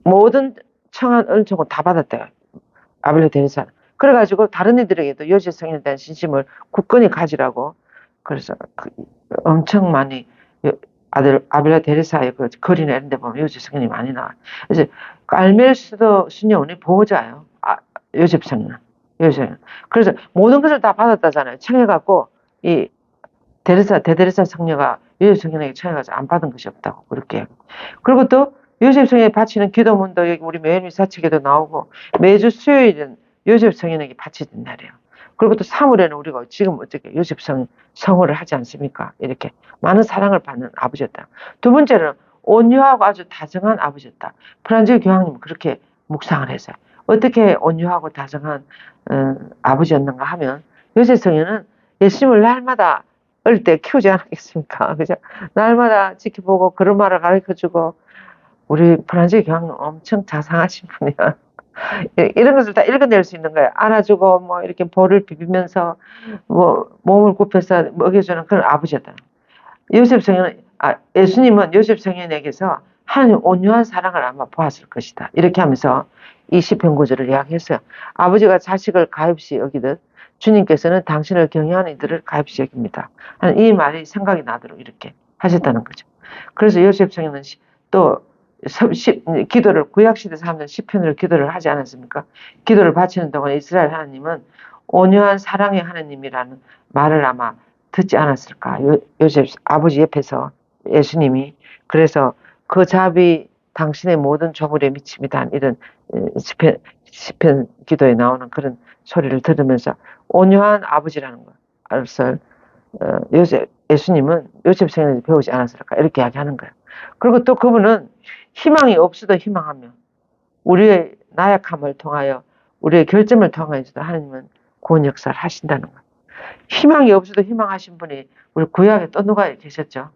모든 청한 은총을 다 받았대요. 아빌라 데레사는. 그래가지고 다른 이들에게도 요셉 성인에 대한 신심을 굳건히 가지라고. 그래서 엄청 많이 아들 아빌라 데레사의 그 거리나 이런 데 보면 요셉 성인이 많이 나와요. 그래서 깔멜스도 수녀원의 보호자예요. 요셉 성인은. 그래서 모든 것을 다 받았다잖아요. 청해갖고 이 대데레사 성녀가 요셉 성인에게 청해가서 안 받은 것이 없다고 그렇게. 그리고 또 요셉 성인에 바치는 기도문도 여기 우리 매일 미사치기도 나오고 매주 수요일은 요셉 성인에게 바치는 날이에요. 그리고 또 3월에는 우리가 지금 어떻게 요셉 성호를 하지 않습니까? 이렇게 많은 사랑을 받는 아버지였다. 두 번째는 온유하고 아주 다정한 아버지였다. 프란지스 교황님은 그렇게 묵상을 했어요. 어떻게 온유하고 다정한 아버지였는가 하면 요셉 성인은 예수님을 날마다 어릴 때 키우지 않았겠습니까? 그죠? 날마다 지켜보고 그런 말을 가르쳐주고 우리 프란지스 교황은 엄청 자상하신 분이야. 이런 것을 다 읽어낼 수 있는 거예요. 안아주고 뭐 이렇게 볼을 비비면서 뭐 몸을 굽혀서 먹여주는 그런 아버지였다. 예수님은 요셉 성인에게서 하나님 온유한 사랑을 아마 보았을 것이다. 이렇게 하면서 이 시편 구절을 이야기했어요. 아버지가 자식을 가엾이 여기듯 주님께서는 당신을 경외하는 이들을 가엾이 여깁니다. 이 말이 생각이 나도록 이렇게 하셨다는 거죠. 그래서 요셉 성인은 또 기도를 구약시대 사람들은 시편으로 기도를 하지 않았습니까? 기도를 바치는 동안 이스라엘 하나님은 온유한 사랑의 하나님이라는 말을 아마 듣지 않았을까? 요셉 아버지 옆에서 예수님이. 그래서 그 자비 당신의 모든 조물에 미칩니다. 이런 시편 기도에 나오는 그런 소리를 들으면서 온유한 아버지라는 것을 예수님은 요셉 성인에게 배우지 않았을까? 이렇게 이야기하는 거예요. 그리고 또 그분은 희망이 없어도 희망하며 우리의 나약함을 통하여 우리의 결점을 통하여서도 하나님은 구원 역사를 하신다는 거예요. 희망이 없어도 희망하신 분이 우리 구약에 또 누가 계셨죠?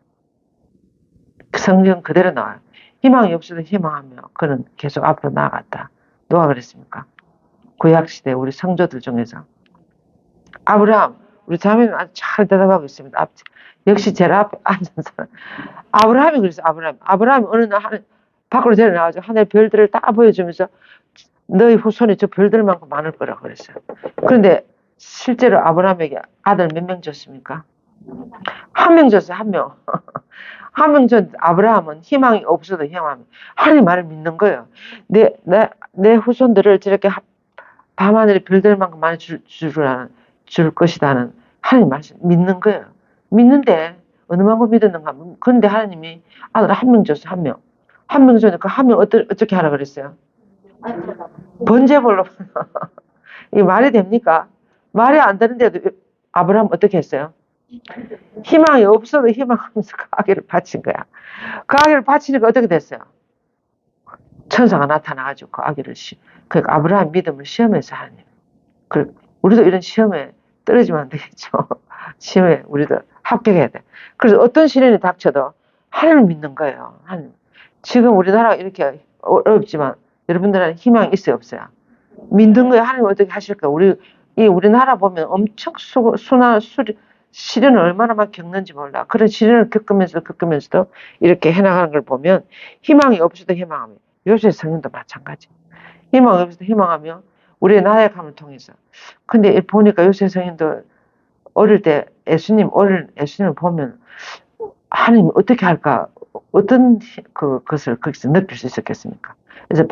성경 그대로 나와요. 희망이 없어도 희망하며 그는 계속 앞으로 나아갔다. 누가 그랬습니까? 구약시대 우리 성조들 중에서 아브라함 우리 자매는 아주 잘 대답하고 있습니다. 역시 제일 앞에 앉은 사람. 아브라함이 그랬어요. 아브라함이 어느 날 밖으로 데려나가지고 하늘의 별들을 다 보여주면서 너희 후손이 저 별들만큼 많을 거라고 그랬어요. 그런데 실제로 아브라함에게 아들 몇 명 줬습니까? 한 명 줬어요. 한 명. 한 명 줬. 아브라함은 희망이 없어도 희망합니다. 하나님 말을 믿는 거예요. 내 후손들을 저렇게 밤하늘의 별들만큼 많이 줄 것이다는 하나님 말씀 믿는 거예요. 믿는데 어느 만큼 믿었는가? 그런데 하나님이 아들 한 명 줬어요. 한 명. 한 명 주니까 한 명 어떻게 하라 그랬어요? 번제물로. 이게 말이 됩니까? 말이 안 되는데도 아브라함 어떻게 했어요? 희망이 없어도 희망하면서 그 아기를 바친 거야. 그 아기를 바치니까 어떻게 됐어요? 천사가 나타나가지고 그 아기를 그러니까 아브라함 믿음을 시험해서 하나님. 우리도 이런 시험에 떨어지면 안 되겠죠. 시험에 우리도 합격해야 돼. 그래서 어떤 시련이 닥쳐도 하나님을 믿는 거예요. 하나님. 지금 우리나라가 이렇게 어렵지만 여러분들한테 희망이 있어요, 없어요? 믿는 거예요. 하나님 어떻게 하실까? 우리나라 보면 엄청 시련을 얼마나 막 겪는지 몰라. 그런 시련을 겪으면서도 이렇게 해나가는 걸 보면 희망이 없어도 희망하며 요새 성인도 마찬가지. 희망이 없어도 희망하며 우리의 나약함을 통해서. 근데 보니까 요새 성인도 어릴 때 예수님을 보면 하나님 어떻게 할까? 어떤 그것을 거기서 느낄 수 있었겠습니까? 그래서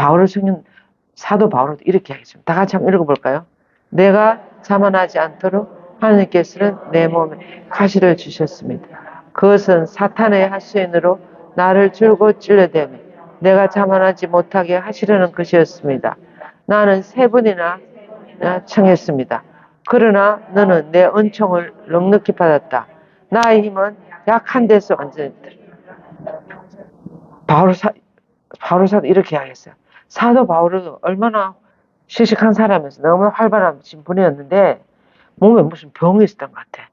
사도 바울도 이렇게 하겠습니다. 다 같이 한번 읽어볼까요? 내가 자만하지 않도록 하나님께서는 내 몸에 가시를 주셨습니다. 그것은 사탄의 하수인으로 나를 줄곧 찔러대며 내가 자만하지 못하게 하시려는 것이었습니다. 나는 3번이나 청했습니다. 그러나 너는 내 은총을 넉넉히 받았다. 나의 힘은 약한 데서 완전히 바울사도 이렇게 하겠어요. 사도 바울은 얼마나 씩씩한 사람이어서 너무 활발한 분이었는데 몸에 무슨 병이 있었던 것 같아.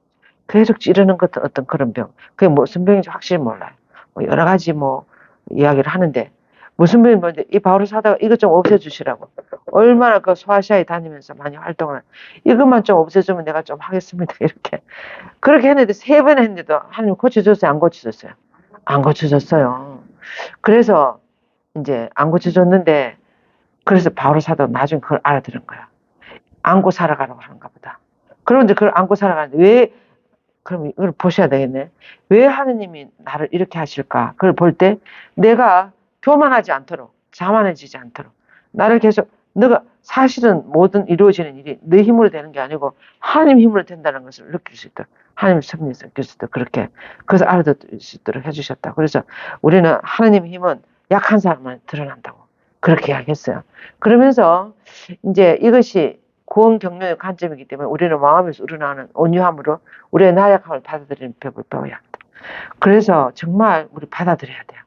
계속 찌르는 것도 어떤 그런 병. 그게 무슨 병인지 확실히 몰라요. 여러 가지 이야기를 하는데 무슨 병이 뭔데 이 바울 사다가 이것 좀 없애주시라고. 얼마나 그 소아시아에 다니면서 많이 활동을 이것만 좀 없애주면 내가 좀 하겠습니다. 이렇게. 그렇게 했는데 3번 했는데도 하나님 고쳐줬어요? 안 고쳐줬어요? 안 고쳐줬어요. 그래서 이제 안 고쳐줬는데 그래서 바울 사도 나중에 그걸 알아들은 거야. 안고 살아가라고 하는가 보다. 그런데 그걸 안고 살아가는데 그럼 이걸 보셔야 되겠네. 왜 하느님이 나를 이렇게 하실까? 그걸 볼 때 내가 교만하지 않도록, 자만해지지 않도록 나를 계속 너가 사실은 모든 이루어지는 일이 내 힘으로 되는 게 아니고 하나님 힘으로 된다는 것을 느낄 수 있도록 하나님의 섭리에서 느낄 수 있도록 그렇게 그래서 알아들을 수 있도록 해주셨다. 그래서 우리는 하나님의 힘은 약한 사람만 드러난다고 그렇게 이야기했어요. 그러면서 이제 이것이 구원 경륜의 관점이기 때문에 우리는 마음에서 우러나오는 온유함으로 우리의 나약함을 받아들이는 법을 배워야 합니다. 그래서 정말 우리 받아들여야 돼요.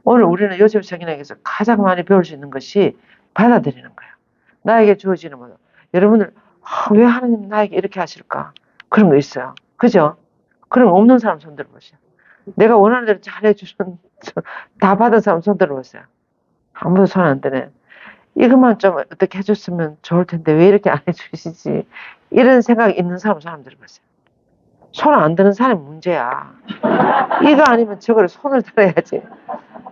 오늘 우리는 요셉 성인에게서 가장 많이 배울 수 있는 것이 받아들이는 거예요. 나에게 주어지는 뭐 여러분들 왜 하나님 나에게 이렇게 하실까? 그런 거 있어요. 그죠? 그런 거 없는 사람 손 들어보세요. 내가 원하는 대로 잘 해주신 다 받은 사람 손 들어보세요. 아무도 손 안 드네. 이것만 좀 어떻게 해줬으면 좋을 텐데 왜 이렇게 안 해주시지? 이런 생각이 있는 사람 들어보세요. 손 안 드는 사람이 문제야. 이거 아니면 저거를 손을 들어야지.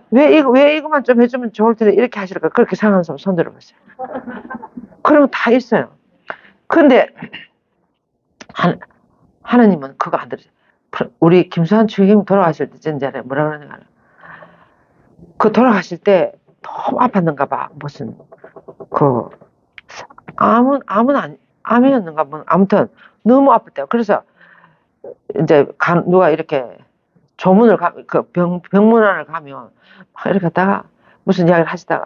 왜 이것만 좀 해주면 좋을 텐데 이렇게 하실까? 그렇게 생각하는 사람 손 들어보세요. 그런 거 다 있어요. 근데 하나님은 그거 안 들으세요. 우리 김수환 추기경 돌아가실 때 전자래 뭐라 그러는가? 그 돌아가실 때 너무 아팠는가 봐. 무슨 암이었는가 뭐 아무튼 너무 아팠대요. 그래서 이제 누가 이렇게 조문을 병문안을 가면 막 이렇게 하다가 무슨 이야기를 하시다가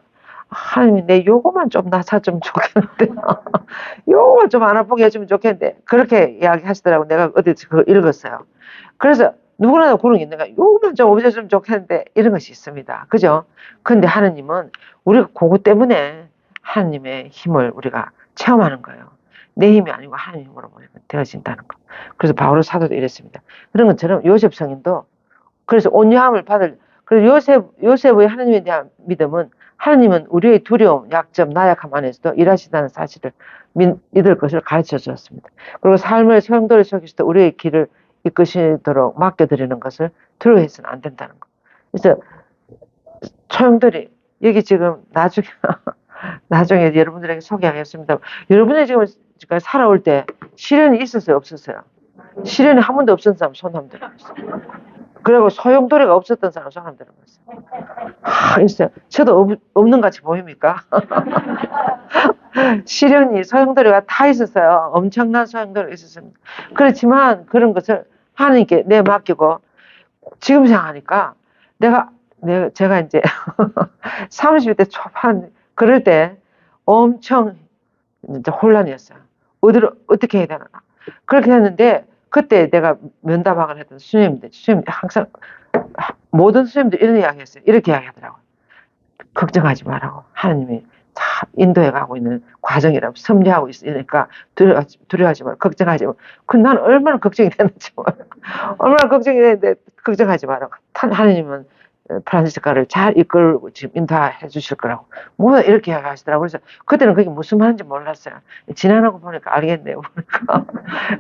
하나님이 내 요거만 좀 나아졌으면 좋겠는데 요거만 좀 안 아프게 해주면 좋겠는데 그렇게 이야기하시더라고. 내가 어디서 그거 읽었어요. 그래서 누구나 그런 게 내가 요거만 좀 없애주면 좋겠는데 이런 것이 있습니다. 그죠? 근데 하나님은 우리가 그거 때문에 하나님의 힘을 우리가 체험하는 거예요. 내 힘이 아니고 하나님 힘으로 되어진다는 거. 그래서 바울 사도도 이랬습니다. 그런 것처럼 요셉 성인도 그래서 온유함을 그래서 요셉의 하나님에 대한 믿음은 하나님은 우리의 두려움, 약점, 나약함 안에서도 일하신다는 사실을 믿을 것을 가르쳐 주었습니다. 그리고 삶의 소용돌이 속에서도 우리의 길을 이끄시도록 맡겨드리는 것을 두려워해서는 안 된다는 거. 그래서 소용돌이 여기 지금 나중에 여러분들에게 소개하겠습니다. 여러분이 지금 살아올 때 시련이 있었어요, 없었어요? 시련이 한 번도 없었던 사람 손 한번 들어보세요. 그리고 소용돌이가 없었던 사람 손 한번 들어보세요. 있어요. 저도 없는 같이 보입니까? 시련이 소용돌이가 다 있었어요. 엄청난 소용돌이가 있었습니다. 그렇지만 그런 것을 하나님께 내 맡기고 지금 생각하니까 제가 이제 30대 초반 그럴 때 엄청 이제 혼란이었어요. 어떻게 해야 되나. 그렇게 했는데 그때 내가 면담학을 했던 수녀님들 항상 모든 수녀님들 이런 이야기 했어요. 이렇게 이야기하더라고요. 걱정하지 말라고. 하나님이 다 인도해가고 있는 과정이라고 섭리하고 있으니까 두려워하지 말고 걱정하지 말고. 나는 얼마나 걱정이 됐는지 얼마나 걱정이 됐는데 걱정하지 말라고. 하나님은 프란시스카를 잘 이끌고 지금 인도해 주실 거라고 뭐 이렇게 하시더라고요. 그래서 그때는 그게 무슨 말인지 몰랐어요. 지나가고 보니까 알겠네요. 보니까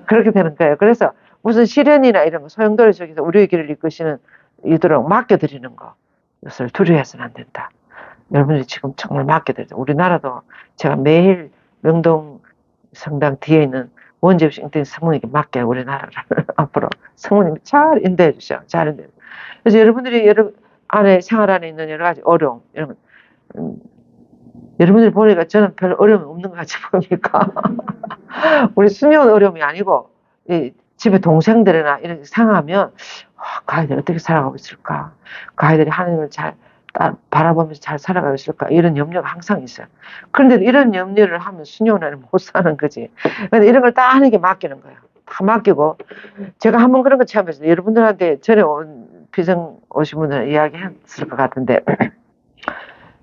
그렇게 되는 거예요. 그래서 무슨 시련이나 이런 거 소용돌이 속에서 우리의 길을 이끄시는 이도록 맡겨드리는 것을 두려워해서는 안 된다. 여러분들이 지금 정말 맡겨드리죠. 우리나라도 제가 매일 명동 성당 뒤에 있는 원재우식 인터넷 성모님께 맡겨요. 우리나라를 앞으로 성모님이 잘 인도해 주셔. 잘 인도해 주셔. 그래서 여러분들이 안에 생활 안에 있는 여러 가지 어려움 이런 여러분들이 보니까 저는 별 어려움이 없는 것 같이 보니까 우리 수녀는 어려움이 아니고 집에 동생들이나 이렇게 상하면 그 아이들 어떻게 살아가고 있을까, 그 아이들이 하나님을 잘 바라보면서 잘 살아가고 있을까, 이런 염려가 항상 있어요. 그런데 이런 염려를 하면 수녀는 못 사는 거지. 근데 이런 걸 다 하나님께 맡기는 거예요. 다 맡기고 제가 한번 그런 거 체험했어요. 여러분들한테 전에 비정 오신 분들 이야기했을 것 같은데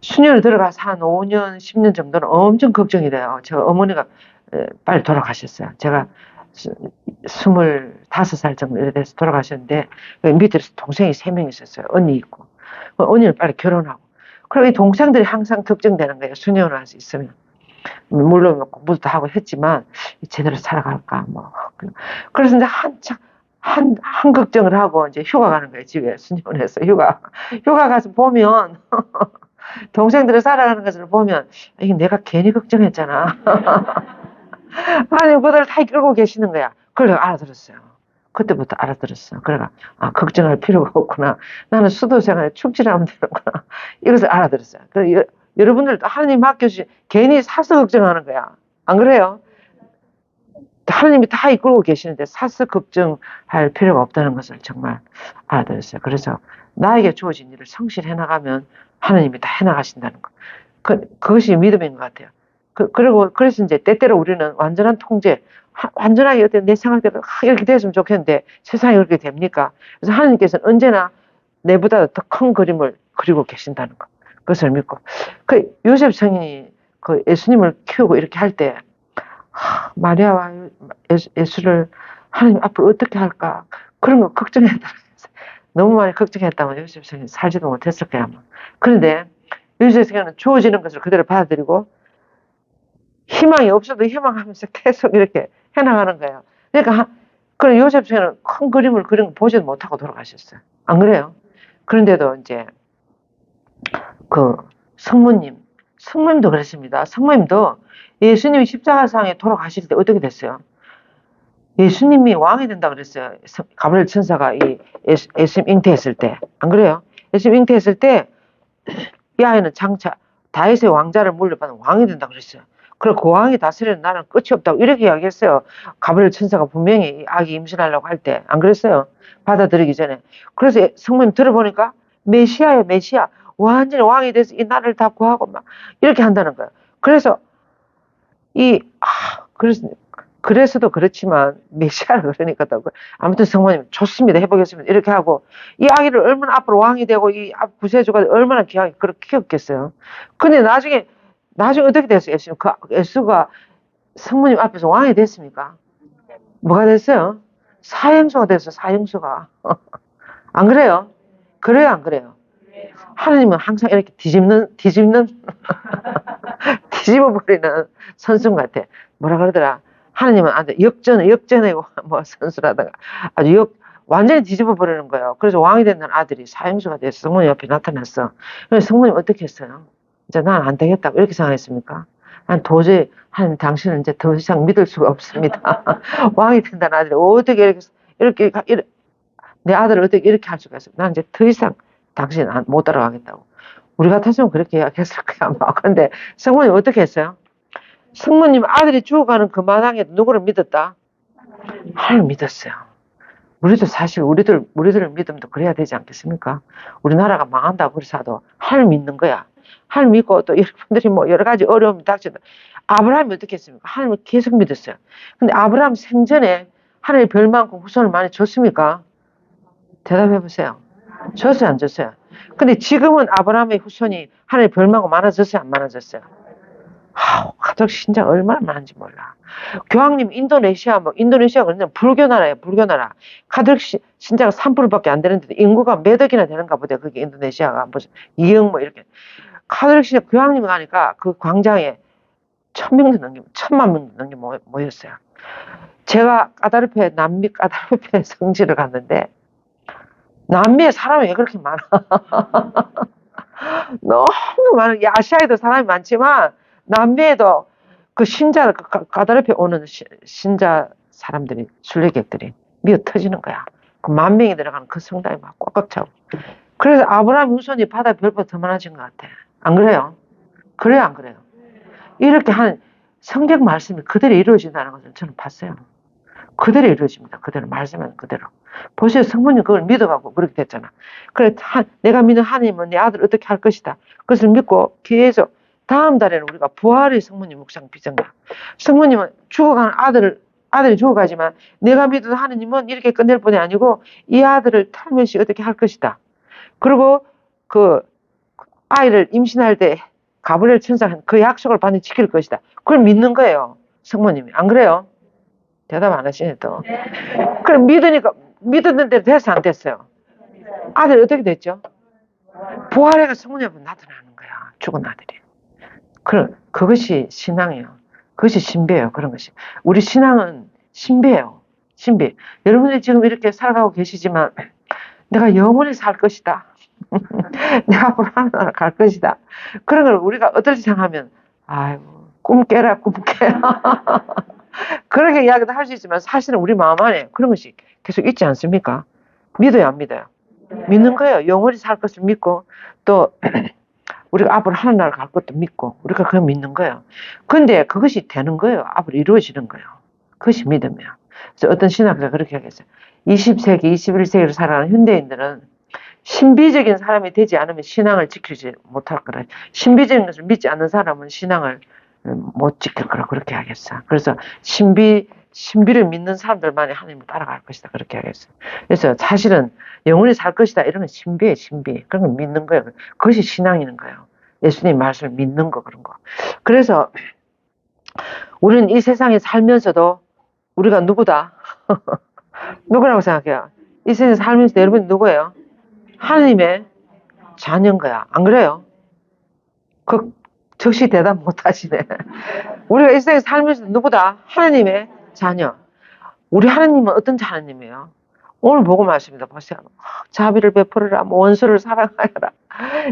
수녀를 들어가서 한 5년 10년 정도는 엄청 걱정이 돼요. 제가 어머니가 빨리 돌아가셨어요. 제가 25살 정도 이래 돼서 돌아가셨는데 밑에서 동생이 3명 있었어요. 언니 있고 언니는 빨리 결혼하고. 그리고 이 동생들이 항상 걱정되는 거예요. 수녀를 할 수 있으면. 물론 공부도 하고 했지만 제대로 살아갈까 뭐. 그래서 이제 한 걱정을 하고 이제 휴가 가는 거예요. 집에 수녀원에서 휴가 가서 보면 동생들이 살아가는 것을 보면 이게 내가 괜히 걱정했잖아. 하나님 그들을 다 이끌고 계시는 거야. 그걸 내가 알아들었어요. 그때부터 알아들었어. 그래가 걱정할 필요가 없구나. 나는 수도생활에 충실하면 되는구나. 이것을 알아들었어요. 그래서 여러분들도 하나님 맡겨주신 괜히 사서 걱정하는 거야. 안 그래요? 하나님이 다 이끌고 계시는데 사서 걱정할 필요가 없다는 것을 정말 알아들었어요. 그래서 나에게 주어진 일을 성실해 나가면 하나님이 다 해나가신다는 거. 그것이 믿음인 것 같아요. 그래서 이제 때때로 우리는 완전한 통제, 완전하게 어떤 내 생각대로 이렇게 됐으면 좋겠는데 세상이 그렇게 됩니까? 그래서 하나님께서는 언제나 내보다 더 큰 그림을 그리고 계신다는 것. 그것을 믿고. 요셉 성인이 그 예수님을 키우고 이렇게 할 때, 마리아와 예수를 하나님 앞으로 어떻게 할까? 그런 거 걱정했다. 너무 많이 걱정했다면 요셉 성인이 살지도 못했을 거야, 아마. 그런데 요셉 성인은 주어지는 것을 그대로 받아들이고 희망이 없어도 희망하면서 계속 이렇게 해나가는 거예요. 그러니까 그런 요셉 성인은 큰 그림을 그린 거 보지도 못하고 돌아가셨어요. 안 그래요? 그런데도 이제 그 성모님도 그랬습니다. 성모님도 예수님이 십자가상에 돌아가실 때 어떻게 됐어요? 예수님이 왕이 된다 그랬어요. 가브리엘 천사가 예수님 잉태했을 때. 안 그래요? 예수님 잉태했을 때 이 아이는 장차 다윗의 왕자를 물려받은 왕이 된다 그랬어요. 그리고 그 왕이 다스리는 나라는 끝이 없다고 이렇게 이야기했어요. 가브리엘 천사가 분명히 아기 임신하려고 할 때. 안 그랬어요? 받아들이기 전에. 그래서 성모님 들어보니까 메시아야 메시아. 완전히 왕이 돼서 이 나라를 다 구하고 막 이렇게 한다는 거예요. 그래서 그래서도 그렇지만 메시아를 그러니까 또 아무튼 성모님 좋습니다. 해보겠습니다. 이렇게 하고 이 아기를 얼마나 앞으로 왕이 되고 이 구세주가 얼마나 귀하게 그렇게 키웠겠어요. 근데 나중에 어떻게 됐어요? 예수가 성모님 앞에서 왕이 됐습니까? 뭐가 됐어요? 사형수가 됐어. 사형수가. 안 그래요? 그래요 안 그래요? 하느님은 항상 이렇게 뒤집어버리는 선수 같아. 뭐라 그러더라. 하느님은 아주 역전의 뭐 선수라다가 아주 완전히 뒤집어버리는 거예요. 그래서 왕이 된 아들이 사형수가 돼서 성모님 옆에 나타났어. 그래서 성모님 어떻게 했어요? 이제 난 안 되겠다고 이렇게 생각했습니까? 난 도저히 하나님 당신은 이제 더 이상 믿을 수가 없습니다. 왕이 된다는 아들이 어떻게 이렇게 내 아들을 어떻게 이렇게 할 수가 있어? 난 이제 더 이상 당신 못 따라가겠다고. 우리 같았으면 그렇게 이야기했을 거야 아마. 근데 성모님 어떻게 했어요? 성모님 아들이 죽어가는 그 마당에 누구를 믿었다? 하나님 믿었어요. 우리도 사실 우리들 믿음도 그래야 되지 않겠습니까? 우리나라가 망한다고 그래서도 하나님 믿는 거야. 하나님 믿고 또 여러분들이 뭐 여러 가지 어려움이 닥쳐도 아브라함이 어떻게 했습니까? 하나님을 계속 믿었어요. 근데 아브라함 생전에 하나님의 별만큼 후손을 많이 줬습니까? 대답해 보세요. 줬어요, 안 줬어요? 근데 지금은 아브라함의 후손이 하나님의 별만큼 많아졌어요, 안 많아졌어요? 가톨릭 신자가 얼마나 많은지 몰라. 교황님 인도네시아가 그냥 불교 나라예요, 불교 나라. 가톨릭 신자가 3%밖에 안 되는데 인구가 몇 억이나 되는가 보다. 그게 인도네시아가 무슨 2억 뭐 이렇게. 가톨릭 신자 교황님이 가니까 그 광장에 1,000만 명도 넘게 모였어요. 제가 남미 까다르페 성지를 갔는데 남미에 사람이 왜 그렇게 많아? 너무 많아. 아시아에도 사람이 많지만 남미에도 그 까다롭게 오는 신자 사람들이, 순례객들이 미어 터지는 거야. 그 10,000명이 들어가는 그 성당이 막 꽉꽉 차고. 그래서 아브라함 후손이 바다 별보다 더 많아진 것 같아. 안 그래요? 그래요, 안 그래요? 이렇게 한 성경 말씀이 그대로 이루어진다는 것을 저는 봤어요. 그대로 이루어집니다. 그대로 말씀은 그대로. 보세요. 성모님 그걸 믿어가고 그렇게 됐잖아. 그래, 내가 믿는 하나님은 내 아들 어떻게 할 것이다. 그것을 믿고 계속 다음 달에는 우리가 부활의 성모님 묵상 비전가. 성모님은 죽어가는 아들이 죽어가지만 내가 믿는 하나님은 이렇게 끝낼 뿐이 아니고 이 아들을 탈면시 어떻게 할 것이다. 그리고 그 아이를 임신할 때 가브리엘 천사가 그 약속을 반드시 지킬 것이다. 그걸 믿는 거예요. 성모님이. 안 그래요? 대답 안 하시네 또. 그럼 믿었는 대로 됐어, 안 됐어요? 아들이 어떻게 됐죠? 부활해가 성모님 앞에 나타나는 거야. 죽은 아들이. 그것이 신앙이에요. 그것이 신비예요. 그런 것이. 우리 신앙은 신비예요. 신비. 여러분들이 지금 이렇게 살아가고 계시지만 내가 영원히 살 것이다. 내가 앞으로 하나나라 갈 것이다. 그런 걸 우리가 어떨지 생각하면 아이고 꿈 깨라. 그렇게 이야기도 할 수 있지만 사실은 우리 마음 안에 그런 것이 계속 있지 않습니까? 믿어요, 안 믿어요? 믿는 거예요. 영원히 살 것을 믿고 또 우리가 앞으로 하나나라 갈 것도 믿고 우리가 그걸 믿는 거예요. 근데 그것이 되는 거예요. 앞으로 이루어지는 거예요. 그것이 믿음이에요. 그래서 어떤 신학자가 그렇게 하겠어요. 20세기, 21세기를 살아가는 현대인들은 신비적인 사람이 되지 않으면 신앙을 지키지 못할 거라. 신비적인 것을 믿지 않는 사람은 신앙을 못 지킬 거라 그렇게 하겠어. 그래서 신비를 믿는 사람들만이 하나님을 따라갈 것이다 그렇게 하겠어. 그래서 사실은 영원히 살 것이다 이런 건 신비예요, 신비. 그런 걸 믿는 거예요. 그것이 신앙이는 거예요. 예수님 말씀을 믿는 거 그런 거. 그래서 우리는 이 세상에 살면서도 우리가 누구다? 누구라고 생각해요? 이 세상에 살면서 여러분이 누구예요? 하나님의 자녀인 거야. 안 그래요? 즉시 대답 못 하시네. 우리가 이 세상에 살면서 누구다? 하나님의 자녀. 우리 하나님은 어떤 하나님이에요? 오늘 보고 말씀입니다. 보세요. 자비를 베풀어라. 원수를 사랑하여라.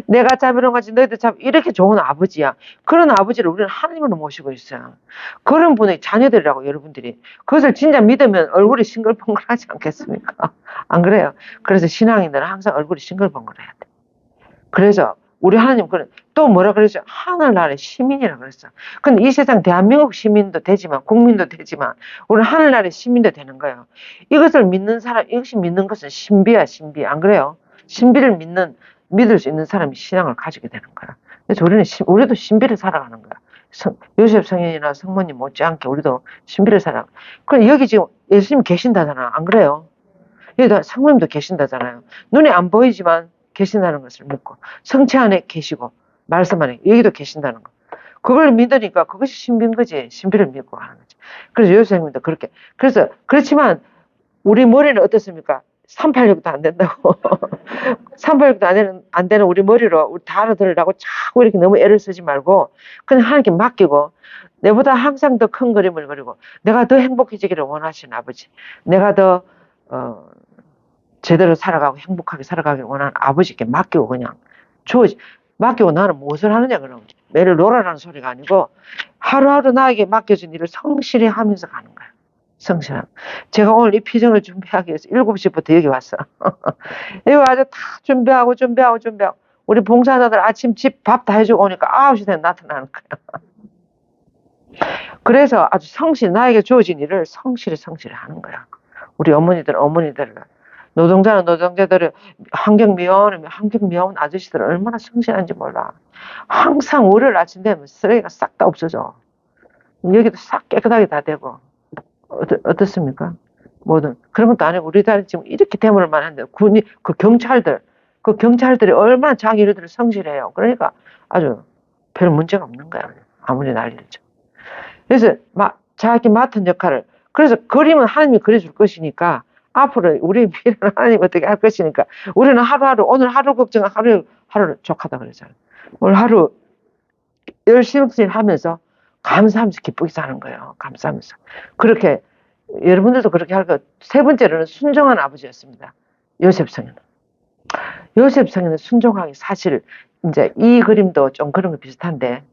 내가 자비로운 같이 너희들 이렇게 좋은 아버지야. 그런 아버지를 우리는 하나님으로 모시고 있어요. 그런 분의 자녀들이라고 여러분들이. 그것을 진짜 믿으면 얼굴이 싱글벙글하지 않겠습니까? 안 그래요? 그래서 신앙인들은 항상 얼굴이 싱글벙글해야 돼. 그래서 우리 하나님 또 뭐라 그랬어요? 하늘나라의 시민이라고 그랬어. 근데 이 세상 대한민국 시민도 되지만 국민도 되지만 우리는 하늘나라의 시민도 되는 거예요. 이것을 믿는 사람, 이것이 믿는 것은 신비야, 신비. 안 그래요? 신비를 믿을 수 있는 사람이 신앙을 가지게 되는 거야. 그래서 우리도 신비를 살아가는 거야. 요셉 성인이나 성모님 못지않게 우리도 신비를 살아가. 그럼 여기 지금 예수님 계신다잖아. 안 그래요? 여기다 성모님도 계신다잖아요. 눈에 안 보이지만 계신다는 것을 믿고 성체 안에 계시고 말씀 안에 여기도 계신다는 거. 그걸 믿으니까 그것이 신비인 거지. 신비를 믿고 하는 거지. 그래서 요셉님도 그렇게. 그래서 그렇지만 우리 머리는 어떻습니까? 386도 안 된다고. 386도 안 되는 우리 머리로 우리 다 알아들으라고 자꾸 이렇게 너무 애를 쓰지 말고 그냥 하나님께 맡기고 내보다 항상 더 큰 그림을 그리고 내가 더 행복해지기를 원하시는 아버지, 내가 더 제대로 살아가고 행복하게 살아가길 원하는 아버지께 맡기고 그냥 맡기고 나는 무엇을 하느냐 그럼 매일 놀아라는 소리가 아니고 하루하루 나에게 맡겨진 일을 성실히 하면서 가는 거야. 성실함. 제가 오늘 이 피정을 준비하기 위해서 7시부터 여기 왔어. 여기 와서 다 준비하고 우리 봉사자들 아침 집 밥 다 해주고 오니까 9시 되면 나타나는 거야. 그래서 아주 나에게 주어진 일을 성실히 하는 거야. 우리 어머니들 노동자들은 환경 미화원 아저씨들 얼마나 성실한지 몰라. 항상 월요일 아침 되면 쓰레기가 싹 다 없어져. 여기도 싹 깨끗하게 다 되고. 어떻습니까? 뭐든 그런 것도 아니고 우리들 지금 이렇게 대물을 많은데 그 경찰들이 얼마나 자기 일들을 성실해요. 그러니까 아주 별 문제가 없는 거야. 아무리 난리죠. 그래서 자기 맡은 역할을 그래서 그림은 하나님이 그려줄 것이니까 앞으로 우리 미래는 하나님 어떻게 할 것이니까 우리는 오늘 하루 걱정은 하루를 족하다 그러잖아요. 오늘 하루 열심히 하면서 감사하면서 기쁘게 사는 거예요. 감사하면서. 그렇게 여러분들도 그렇게 할 거. 세 번째로는 순종한 아버지였습니다. 요셉 성인은 순종하기 사실 이제 이 그림도 좀 그런 거 비슷한데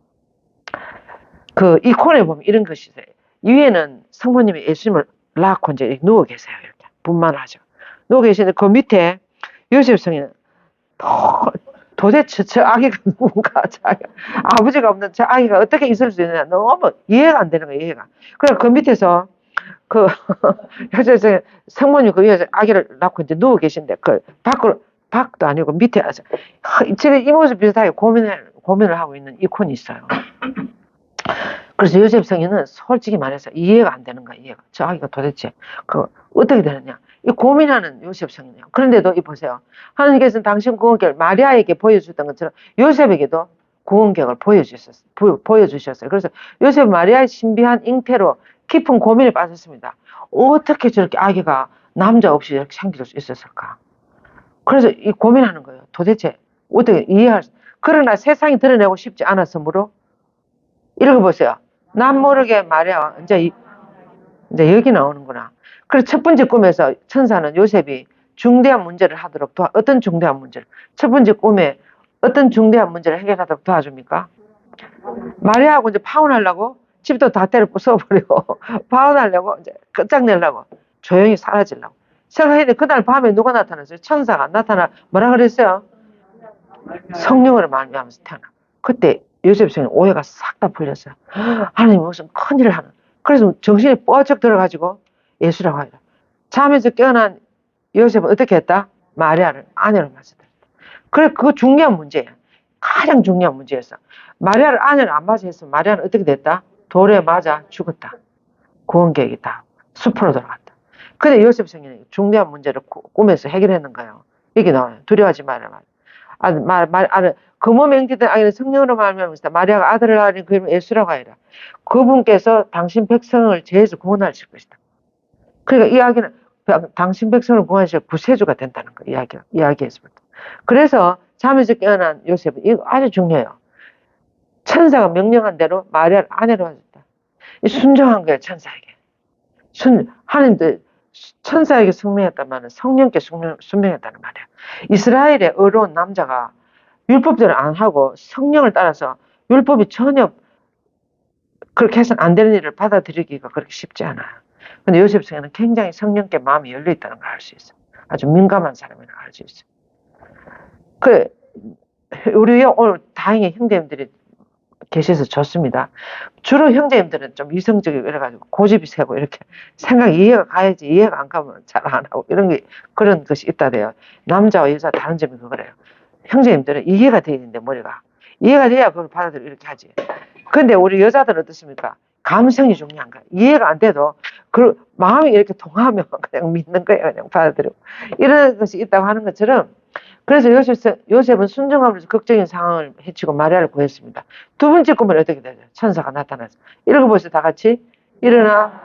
그 이콘에 보면 이런 것이 있어요. 위에는 성모님이 예수님을 낳고 이제 이렇게 누워 계세요. 이렇게 분만하죠. 누워 계시는데 그 밑에 요셉 성인은 도대체 저 아기가 누군가, 아버지가 없는 저 아기가 어떻게 있을 수 있느냐 너무 이해가 안 되는 거예요. 이해가. 그래서 그 밑에서 그 요새 성모님 그 위에서 아기를 낳고 이제 누워 계신데 그 밖도 아니고 밑에 집에 이 모습 비슷하게 고민을 하고 있는 이콘이 있어요. 그래서 요셉 성인은 솔직히 말해서 이해가 안 되는 거야. 저 아기가 도대체 어떻게 되느냐. 이 고민하는 요셉 성인이에요. 그런데도 이 보세요. 하나님께서는 당신 구원계획을 마리아에게 보여주던 것처럼 요셉에게도 구원계획을 보여주셨어요. 그래서 요셉 마리아의 신비한 잉태로 깊은 고민에 빠졌습니다. 어떻게 저렇게 아기가 남자 없이 이렇게 생길 수 있었을까? 그래서 이 고민하는 거예요. 도대체 어떻게 그러나 세상이 드러내고 싶지 않았으므로 읽어보세요. 남 모르게 마리아 이제 여기 나오는구나. 그래서 첫 번째 꿈에서 천사는 요셉이 중대한 문제를 하도록 어떤 중대한 문제를 첫 번째 꿈에 어떤 중대한 문제를 해결하도록 도와줍니까? 마리아하고 이제 파혼하려고 집도 다 때려 부숴버리고 파혼하려고 이제 끝장내려고 조용히 사라지려고 생각했는데 그날 밤에 누가 나타났어요? 천사가 나타나 뭐라 그랬어요? 성령으로 말미암아서 태어나. 그때 요셉 성인 오해가 싹 다 풀렸어요. 하나님 무슨 큰일을 하는. 그래서 정신이 뻗쩍 들어가지고 예수라고 하더라. 잠에서 깨어난 요셉은 어떻게 했다? 마리아를 아내로 맞았다. 그래 그거 중요한 문제예요. 가장 중요한 문제였어. 마리아를 아내를 안 맞이했으면 마리아는 어떻게 됐다? 돌에 맞아 죽었다. 구원계획이 다 숲으로 돌아갔다. 근데 요셉 성인은 중대한 문제를 꿈에서 해결했는 거예요. 이게 나와요. 두려워하지 말아라. 그 몸에 잉태된 아기는 성령으로 말미암았다. 마리아가 아들을 낳으니 그 이름은 예수라고 하리라. 그분께서 당신 백성을 죄에서 구원하실 것이다. 그러니까 이 아기는 당신 백성을 구원하실 구세주가 된다는 거예요. 이야기에서부터. 그래서 잠에서 깨어난 요셉은 이거 아주 중요해요. 천사가 명령한 대로 마리아를 아내로 하셨다. 순종한 거예요. 천사에게. 하나님도 천사에게 순명했다면 성령께 순명했다는 말이에요. 이스라엘의 어려운 남자가 율법대로 안 하고 성령을 따라서 율법이 전혀 그렇게 해서는 안 되는 일을 받아들이기가 그렇게 쉽지 않아요. 근데 요셉 성에는 굉장히 성령께 마음이 열려있다는 걸 알 수 있어요. 아주 민감한 사람이라고 알 수 있어요. 우리 오늘 다행히 형제님들이 계셔서 좋습니다. 주로 형제님들은 좀 이성적이고 이래가지고 고집이 세고 이렇게 이해가 가야지 이해가 안 가면 잘 안 하고 그런 것이 있다대요. 남자와 여자 다른 점이 그거래요. 형제님들은 이해가 돼야 되는데 머리가 이해가 돼야 그걸 받아들이고 이렇게 하지. 근데 우리 여자들은 어떻습니까? 감성이 중요한 거야. 이해가 안 돼도 그 마음이 이렇게 통하면 그냥 믿는 거예요. 그냥 받아들이고 이런 것이 있다고 하는 것처럼 그래서 요셉은 순종함으로써 극적인 상황을 해치고 마리아를 구했습니다. 두 번째 꿈은 어떻게 되죠? 천사가 나타나서 읽어보세요. 다 같이 일어나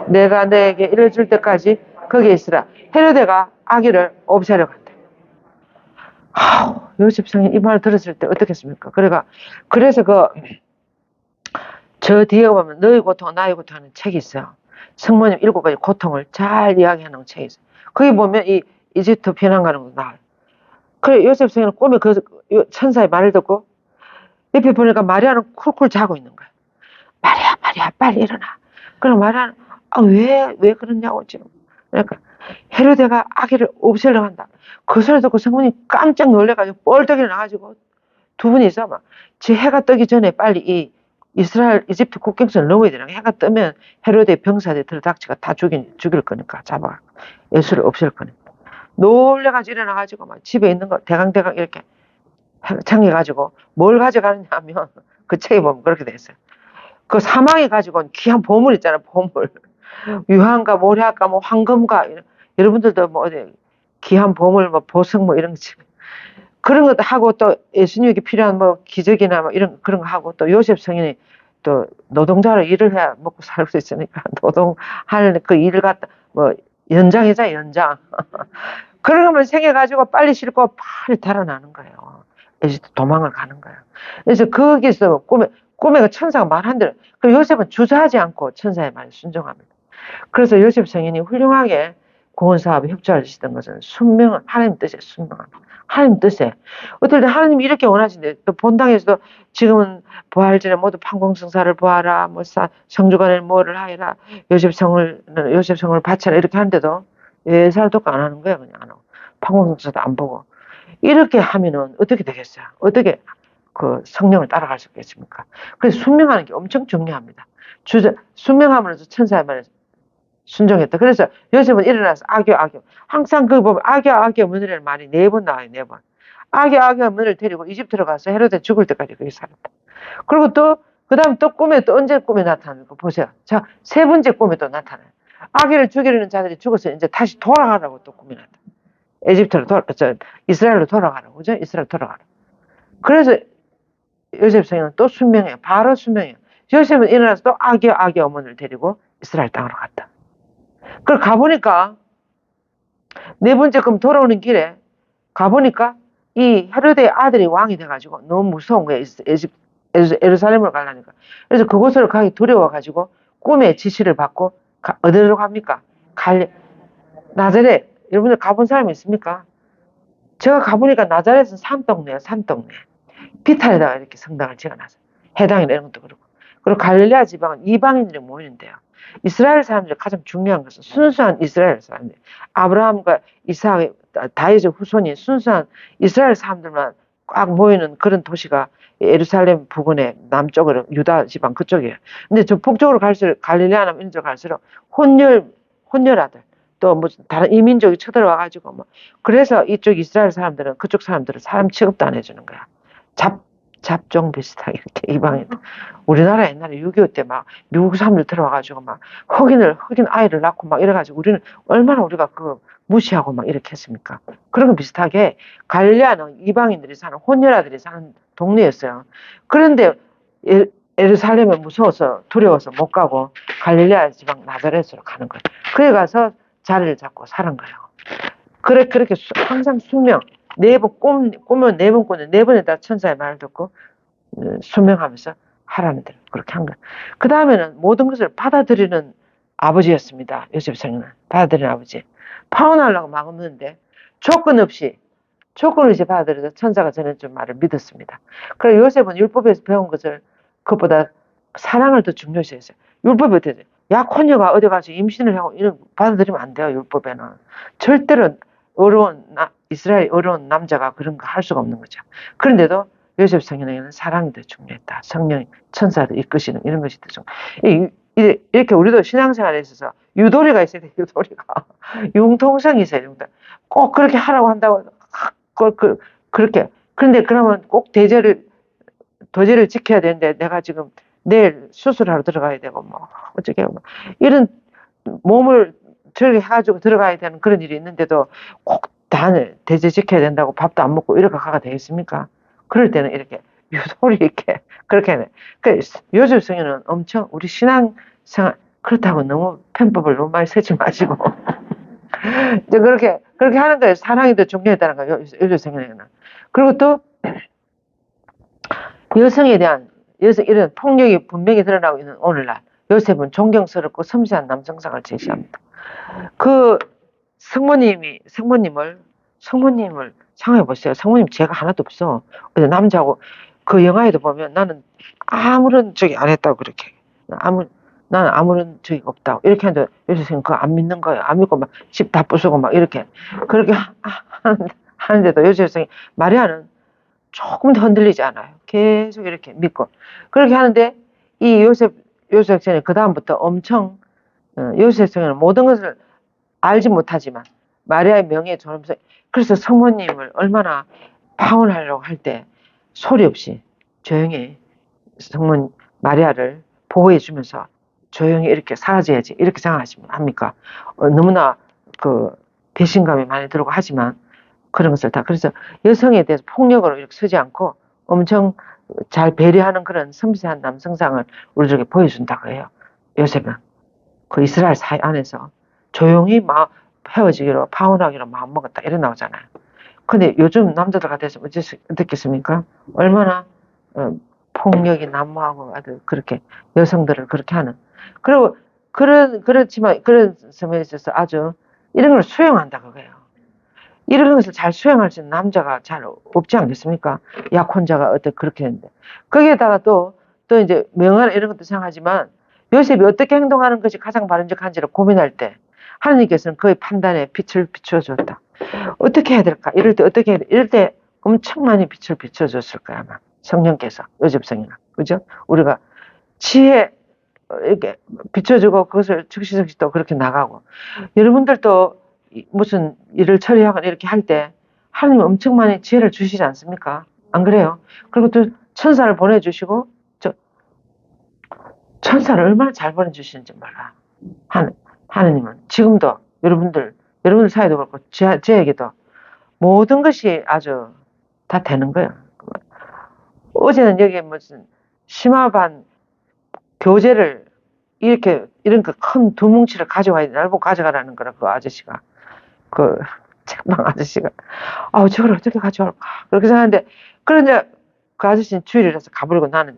내가 너에게 이뤄줄 때까지 거기에 있으라. 헤로데가 아기를 없애려 간다. 요셉 성인 이 말 들었을 때 어떻겠습니까? 그래서 저 뒤에 보면 너의 고통, 나의 고통 하는 책이 있어요. 성모님 7가지 고통을 잘 이야기하는 책이 있어요. 거기 보면 이 이집트 피난 가는 거 나와요. 그래, 요셉 성인은 꿈에 천사의 말을 듣고 옆에 보니까 마리아는 쿨쿨 자고 있는 거야. 마리아, 마리아, 빨리 일어나. 그럼 마리아는 왜 그러냐고 지금. 그러니까 헤로데가 아기를 없애려고 한다. 그 소리 듣고 성모님 깜짝 놀래가지고 뻘떡 일어나가지고 두 분이서 막, 해가 뜨기 전에 빨리 이 이집트 국경선을 넘어야 되는 거야. 해가 뜨면 헤로데 병사들이 들어닥치가 다 죽일 거니까 잡아가지고 예수를 없앨 거니까. 놀래가지고 일어나가지고 막 집에 있는 거 대강대강 이렇게 챙겨가지고 뭘 가져가느냐 하면 그 책에 보면 그렇게 돼 있어요. 그 사망이 가지고 온 귀한 보물 있잖아요. 보물. 유황과 모략과 뭐 황금과 여러분들도 뭐 어디 귀한 보물 뭐 보석 뭐 이런 거 그런 것도 하고 또 예수님에게 필요한 뭐 기적이나 뭐 이런 그런 거 하고 또 요셉 성인이 또 노동자로 일을 해야 먹고 살 수 있으니까 노동할 그 일을 갖다 뭐 연장이자 연장 그런 것만 생겨가지고 빨리 싣고 빨리 달아나는 거예요. 에집트 도망을 가는 거예요. 그래서 거기서 꿈에 그 천사가 말한 대로 그리고 요셉은 주저하지 않고 천사의 말에 순종합니다. 그래서 요셉 성인이 훌륭하게 구원 사업에 협조하시던 것은 순명한 하나님 뜻에 순명합니다. 하나님 뜻에 어떨 때 하나님이 이렇게 원하신데 또 본당에서도 지금은 부활 전에 모두 판공성사를 보아라 뭐 성주간에 뭐를 하여라 요셉성을 바쳐라 이렇게 하는데도 예살도 안 하는 거야. 그냥 안 하고 판공성사도 안 보고 이렇게 하면은 어떻게 되겠어요? 어떻게 그 성령을 따라갈 수 있겠습니까? 그래서 순명하는 게 엄청 중요합니다. 순명함으로써 천사의 말에 순종했다. 그래서 요셉은 일어나서 아교 항상 그 보면 아교 며느리라는 말이 4번 나와요. 4번. 아교 며느리를 데리고 이집트로 가서 헤로데 죽을 때까지 거기 살았다. 그리고 또 그다음 또 꿈에 또 언제 꿈에 나타나는 거 보세요. 자, 3번째 꿈에 또 나타나요. 아기를 죽이려는 자들이 죽어서 이제 다시 돌아가라고 또 꿈이 나타나요. 이스라엘로 돌아가라고 그죠? 이스라엘 돌아가라. 그래서 요셉 성인은 또 순명해요. 바로 순명해요. 요셉은 일어나서 또 아기 어머니를 데리고 이스라엘 땅으로 갔다. 그걸 가보니까 4번째 금 돌아오는 길에 가보니까 이 헤로데의 아들이 왕이 돼가지고 너무 무서운 거예요. 예루살렘으로 가려니까. 그래서 그곳으로 가기 두려워가지고 꿈의 지시를 받고 어디로 갑니까? 나자렛. 여러분들 가본 사람이 있습니까? 제가 가보니까 나자렛은 산동네예요. 산동네. 비탈에다가 이렇게 성당을 지어놨어요. 해당이나 이런 것도 그렇고. 그리고 갈릴레아 지방은 이방인들이 모이는데요. 이스라엘 사람들이 가장 중요한 것은 순수한 이스라엘 사람들. 아브라함과 이삭의 다윗의 후손인 순수한 이스라엘 사람들만 꽉 모이는 그런 도시가 예루살렘 부근의 남쪽으로 유다 지방 그쪽이에요. 근데 저 북쪽으로 갈수록 갈릴레아나 이런 쪽 갈수록 혼혈아들 또 무슨 다른 이민족이 쳐들어와가지고 뭐 그래서 이쪽 이스라엘 사람들은 그쪽 사람들은 사람 취급도 안 해주는 거야. 잡종 비슷하게 이렇게 이방인. 우리나라 옛날에 6.25 때 막 미국 사람들 들어와가지고 막 흑인 아이를 낳고 막 이래가지고 우리는 얼마나 우리가 무시하고 막 이렇게 했습니까? 그런 거 비슷하게 갈릴레아는 이방인들이 사는 혼혈아들이 사는 동네였어요. 그런데 예루살렘에 무서워서 두려워서 못 가고 갈릴레아 지방 나자렛으로 가는 거예요. 그래 가서 자리를 잡고 사는 거예요. 그렇게 항상 순명. 4번 꿈은 4번 꾸는 4번에다 천사의 말을 듣고 순명하면서 하라는 대로 그렇게 한 거예요. 그 다음에는 모든 것을 받아들이는 아버지였습니다. 요셉 성인은 받아들이는 아버지. 파혼하려고 막 없는데 조건 없이 받아들여서 천사가 전해준 말을 믿었습니다. 그래서 요셉은 율법에서 배운 것을 그것보다 사랑을 더 중요시했어요. 율법이 어떻게 약혼녀가 어디 가서 임신을 하고 이런 받아들이면 안 돼요. 율법에는 절대로 이스라엘 어려운 남자가 그런 거 할 수가 없는 거죠. 그런데도 요셉 성인에게는 사랑이 더 중요했다. 성령, 천사도 이끄시는 이런 것이 더 중요해. 이렇게 우리도 신앙생활에 있어서 유도리가 있어야 돼. 유도리가 융통성이 있어야 됩니다. 꼭 그렇게 하라고 한다고 그렇게 그런데 그러면 꼭 도제를 지켜야 되는데 내가 지금 내일 수술하러 들어가야 되고 뭐 어쩌게 뭐 이런 몸을 저렇게 해가지고 들어가야 되는 그런 일이 있는데도 꼭 대제 지켜야 된다고 밥도 안 먹고 이렇게 가가 되겠습니까? 그럴 때는 이렇게 유도리 있게 그렇게 하네. 요셉 성인은 엄청 우리 신앙 그렇다고 너무 편법을 너무 많이 쓰지 마시고. 이제 그렇게 하는 거예요. 사랑이 더 중요하다는 거예요. 여성에게는. 그리고 또, 여성에 대한, 이런 폭력이 분명히 드러나고 있는 오늘날, 요셉은 존경스럽고 섬세한 남성상을 제시합니다. 그 성모님을 생각해 보세요. 성모님 죄가 하나도 없어. 남자고, 그 영화에도 보면 나는 아무런 적이 안 했다고 그렇게. 나는 아무런 적이 없다고. 이렇게 하는데, 요새는 그거 안 믿는 거예요. 안 믿고 막 집 다 부수고 막 이렇게. 그렇게 하는데도 요새성이 마리아는 조금 더 흔들리지 않아요. 계속 이렇게 믿고. 그렇게 하는데, 이 요셉성이 그다음부터 엄청, 요셉성에는 모든 것을 알지 못하지만, 마리아의 명예에 존엄성, 그래서 성모님을 얼마나 방언하려고 할 때, 소리 없이 조용히 성모 마리아를 보호해주면서 조용히 이렇게 사라져야지. 이렇게 생각하시면 합니까? 너무나 그 배신감이 많이 들고 하지만, 그런 것을 다. 그래서 여성에 대해서 폭력으로 이렇게 쓰지 않고 엄청 잘 배려하는 그런 섬세한 남성상을 우리들에게 보여준다고 해요. 요셉은. 그 이스라엘 사회 안에서 조용히 헤어지기로, 파혼하기로 마음먹었다. 이런 나오잖아요. 근데 요즘 남자들 같아서 어떻겠습니까? 얼마나 폭력이 난무하고 아주 그렇게 여성들을 그렇게 하는. 그리고 그렇지만 그런 점에 있어서 아주 이런 걸 수용한다 그거예요. 이런 것을 잘 수용할 수 있는 남자가 잘 없지 않겠습니까? 약혼자가 그렇게 했는데. 거기에다가 또 이제 명언 이런 것도 생각하지만 요셉이 어떻게 행동하는 것이 가장 바람직한지를 고민할 때 하나님께서는 그의 판단에 빛을 비춰줬다. 어떻게 해야 될까? 이럴 때 어떻게 해야 돼? 이럴 때 엄청 많이 빛을 비춰줬을 거야, 아마. 성령께서, 요셉성이나. 그죠? 우리가 지혜, 이렇게 비춰주고 그것을 즉시즉시 또 그렇게 나가고. 여러분들도 무슨 일을 처리하거나 이렇게 할 때 하나님 엄청 많이 지혜를 주시지 않습니까? 안 그래요? 그리고 또 천사를 보내주시고, 천사를 얼마나 잘 보내주시는지 몰라. 하나님은 지금도 여러분들 사이도 그렇고 저에게도 모든 것이 아주 다 되는 거예요. 어제는 여기 무슨 심화반 교재를 이런 그 큰 두 뭉치를 가져와야 돼. 날 보고 가져가라는 거라, 그 아저씨가. 그 책방 아저씨가. 저걸 어떻게 가져올까? 그렇게 생각하는데, 그런데 그 아저씨는 주일이라서 가버리고 나는.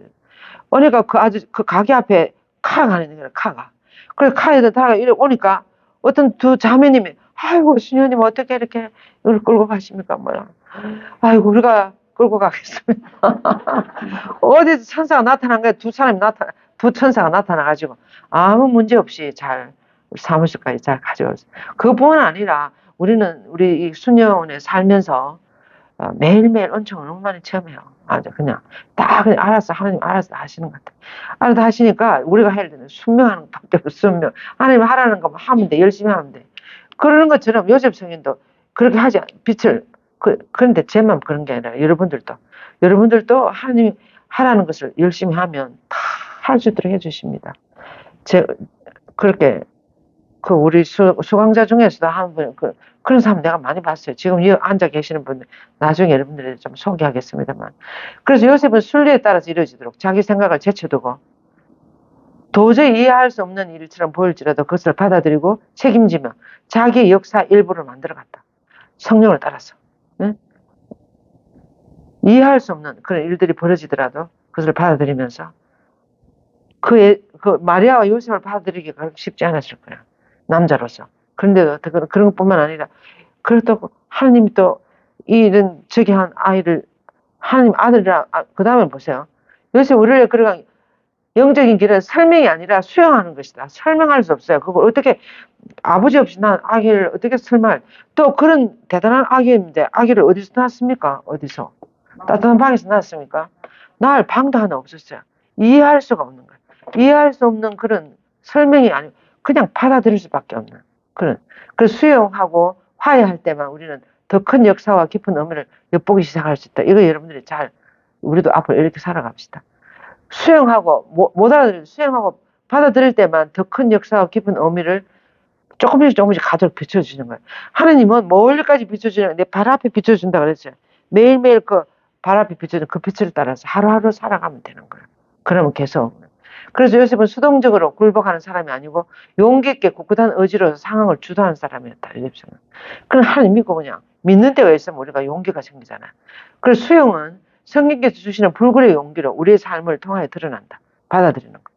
오니까 그 가게 앞에 카가 하는 거야, 카가. 그래서 카에다 다가 이래 오니까 어떤 두 자매님이, 아이고, 수녀님 어떻게 이렇게 이걸 끌고 가십니까? 뭐야. 아이고, 우리가 끌고 가겠습니다. 어디서 천사가 나타난 거야. 두 천사가 나타나가지고 아무 문제 없이 잘 사무실까지 잘 가져왔어요. 그뿐 아니라 우리 이 수녀원에 살면서 매일매일 은총을 너무 많이 체험해요. 아주 그냥 그냥 알아서 하나님 알아서 하시는 것 같아요. 알아서 하시니까 우리가 해야 되는 순명하는 것밖에 없어. 순명. 하나님 하라는 것만 하면 돼. 열심히 하면 돼. 그러는 것처럼 요셉 성인도 그렇게 하지 빛을 그런데 제 마음 그런 게 아니라 여러분들도 하나님 하라는 것을 열심히 하면 다 할 수 있도록 해주십니다. 그렇게 우리 수강자 중에서도 한 분 그런 사람 내가 많이 봤어요. 지금 여기 앉아 계시는 분들 나중에 여러분들이 좀 소개하겠습니다만. 그래서 요셉은 순리에 따라서 이루어지도록 자기 생각을 제쳐두고 도저히 이해할 수 없는 일처럼 보일지라도 그것을 받아들이고 책임지며 자기의 역사 일부를 만들어갔다. 성령을 따라서. 네? 이해할 수 없는 그런 일들이 벌어지더라도 그것을 받아들이면서 그 마리아와 요셉을 받아들이기가 그렇게 쉽지 않았을 거야. 남자로서. 그런데도 그런 것뿐만 아니라 그렇다고 하나님이 또 이런 저기 한 아이를 하나님 아들이라 그 다음에 보세요. 요새 우리를 그런 영적인 길은 설명이 아니라 수용하는 것이다. 설명할 수 없어요. 그걸 어떻게 아버지 없이 난 아기를 어떻게 또 그런 대단한 아기인데 아기를 어디서 낳았습니까? 어디서? 따뜻한 방에서 낳았습니까? 낳을 방도 하나 없었어요. 이해할 수가 없는 거예요. 이해할 수 없는 그런 설명이 아니고 그냥 받아들일 수밖에 없는 그런 수용하고 화해할 때만 우리는 더 큰 역사와 깊은 의미를 엿보기 시작할 수 있다. 이거 여러분들이 우리도 앞으로 이렇게 살아갑시다. 수용하고 수용하고 받아들일 때만 더 큰 역사와 깊은 의미를 조금씩 가도록 비춰주시는 거예요. 하나님은 멀리까지 비춰주는 내 발 앞에 비춰준다 그랬어요. 매일매일 그 발 앞에 비춰주는 그 빛을 따라서 하루하루 살아가면 되는 거예요. 그러면 계속 그래서 요셉은 수동적으로 굴복하는 사람이 아니고 용기 있게 굳굳한 의지로 상황을 주도하는 사람이었다. 요셉은. 그럼 하나님 믿고 그냥 믿는 데가 있으면 우리가 용기가 생기잖아. 그래서 수용은 성령께서 주시는 불굴의 용기로 우리의 삶을 통하여 드러난다. 받아들이는 거.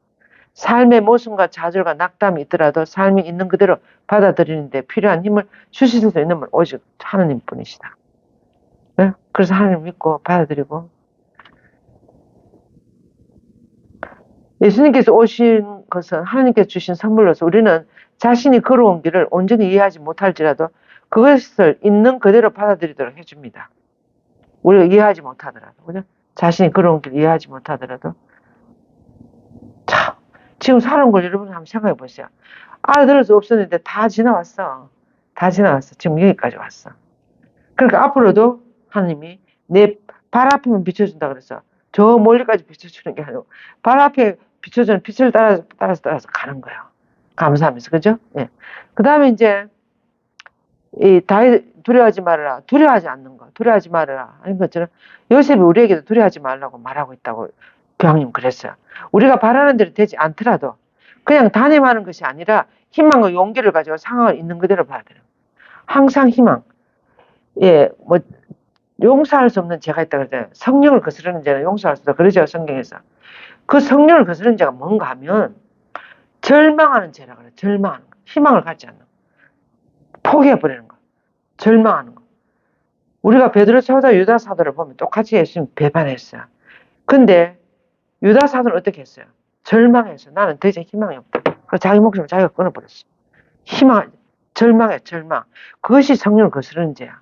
삶의 모순과 좌절과 낙담이 있더라도 삶이 있는 그대로 받아들이는데 필요한 힘을 주실 수 있는 분 오직 하나님뿐이시다. 네? 그래서 하나님 믿고 받아들이고 예수님께서 오신 것은 하나님께서 주신 선물로서 우리는 자신이 걸어온 길을 온전히 이해하지 못할지라도 그것을 있는 그대로 받아들이도록 해줍니다. 우리가 이해하지 못하더라도 그죠? 자신이 걸어온 길을 이해하지 못하더라도 참 지금 사는 걸 여러분 한번 생각해 보세요. 알아들을 수 없었는데 다 지나왔어. 다 지나왔어. 지금 여기까지 왔어. 그러니까 앞으로도 하나님이 내 발 앞에만 비춰준다 그래서 저 멀리까지 비춰주는 게 아니고 발 앞에 비춰주는 빛을 따라서 가는 거예요. 감사하면서 그죠? 예. 그 다음에 이제 이 두려워하지 말아라. 두려워하지 않는 거. 두려워하지 말아라. 하는 것처럼 요셉이 우리에게도 두려워하지 말라고 말하고 있다고 교황님 그랬어요. 우리가 바라는 대로 되지 않더라도 그냥 단임하는 것이 아니라 희망과 용기를 가지고 상황을 있는 그대로 받아들여요. 항상 희망. 예, 뭐 용서할 수 없는 죄가 있다 그러잖아요. 성령을 거스르는 죄는 용서할 수 없다 그러죠, 성경에서. 그 성령을 거스르는 죄가 뭔가 하면 절망하는 죄라 그래요. 절망하는 거. 희망을 갖지 않는 거. 포기해버리는 거. 절망하는 거. 우리가 베드로 사도와 유다 사도를 보면 똑같이 예수님 배반했어요. 근데 유다 사도는 어떻게 했어요? 절망했어요. 나는 더 이상 희망이 없다. 그래서 자기 목숨을 자기가 끊어버렸어. 절망해, 절망. 그것이 성령을 거스르는 죄야.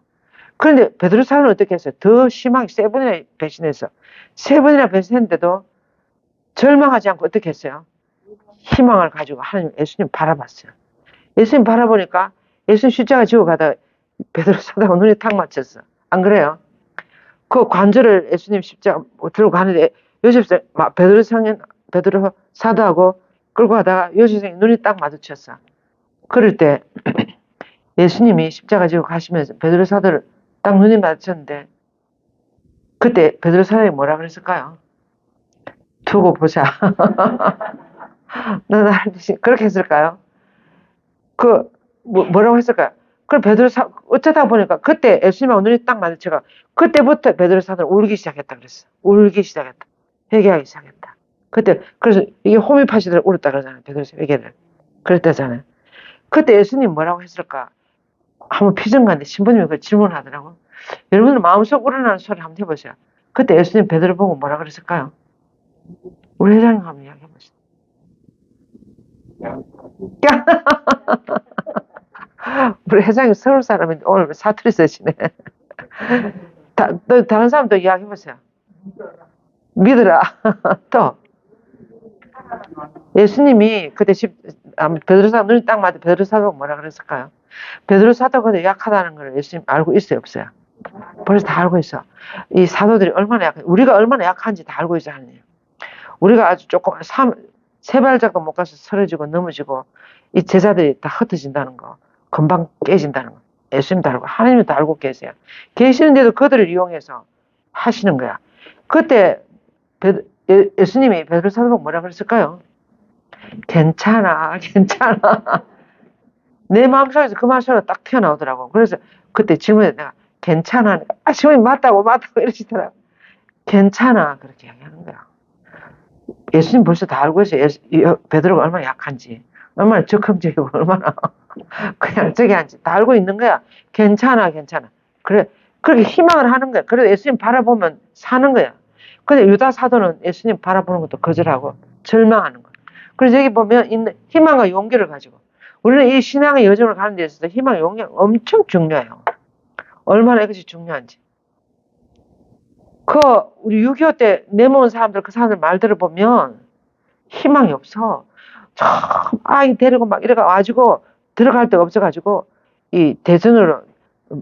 그런데 베드로 사도는 어떻게 했어요? 더 심하게 세 번이나 배신해서 세 번이나 배신했는데도 절망하지 않고 어떻게 했어요? 희망을 가지고 하나님 예수님 바라봤어요. 예수님 바라보니까 예수님 십자가 지고 가다 베드로 사도가 눈이 탁 맞췄어. 안 그래요? 그 관절을 예수님 십자가 들고 가는데 요셉 베드로 사도하고 끌고 가다가 요셉이 눈이 딱 마주쳤어. 그럴 때 예수님이 십자가 지고 가시면서 베드로 사도를 딱 눈이 마주쳤는데 그때 베드로 사도이 뭐라 그랬을까요? 두고 보자. 너 나를 그렇게 했을까요? 뭐라고 했을까요? 어쩌다 보니까 그때 예수님하고 눈이 딱 마주쳐가 그때부터 베드로 사도는 울기 시작했다 그랬어. 울기 시작했다. 회개하기 시작했다. 그래서 이게 호미파시들 울었다 그러잖아요. 베드로 회개를. 그랬다잖아요. 그때 예수님 뭐라고 했을까? 한번 피정간데 신부님이 그 질문하더라고. 여러분들 마음속 우러나는 소리 한번 해보세요. 그때 예수님 베드로 보고 뭐라 그랬을까요? 우리 회장님 한번 이야기해보세요. 우리 회장님 서울 사람인데 오늘 사투리 쓰시네. 다른 사람도 이야기해보세요. 믿으라. 또 예수님이 그때 베드로 사도 눈이 딱 맞아 베드로 사도가 뭐라 그랬을까요? 베드로 사도가 근데 약하다는 걸 예수님 알고 있어요, 없어요? 벌써 다 알고 있어. 이 사도들이 얼마나 약한지, 우리가 얼마나 약한지 다 알고 있어, 하나님. 우리가 아주 조금 세 발짝도 못 가서 쓰러지고 넘어지고 이 제자들이 다 흩어진다는 거, 금방 깨진다는 거. 예수님도 알고 하나님도 알고 계세요. 계시는데도 그들을 이용해서 하시는 거야. 그때 예수님이 베드로 사도가 뭐라 그랬을까요? 괜찮아, 괜찮아. 내 마음속에서 그 말소리가 딱 튀어나오더라고. 그래서 그때 질문에 내가 괜찮아. 질문이 맞다고 이러시더라고. 괜찮아. 그렇게 얘기하는 거야. 예수님 벌써 다 알고 있어요. 베드로가 얼마나 약한지, 얼마나 적극적이고, 얼마나 그냥 저기 한지 다 알고 있는 거야. 괜찮아, 괜찮아. 그래, 그렇게 희망을 하는 거야. 그래서 예수님 바라보면 사는 거야. 근데 유다 사도는 예수님 바라보는 것도 거절하고 절망하는 거야. 그래서 여기 보면 있는 희망과 용기를 가지고 우리는 이 신앙의 여정을 가는 데 있어서 희망과 용기가 엄청 중요해요. 얼마나 이것이 중요한지. 우리 6.25 때 내모은 사람들, 그 사람들 말 들어보면 희망이 없어. 참, 아이 데리고 막 이래가 가지고 들어갈 데가 없어가지고 이 대전으로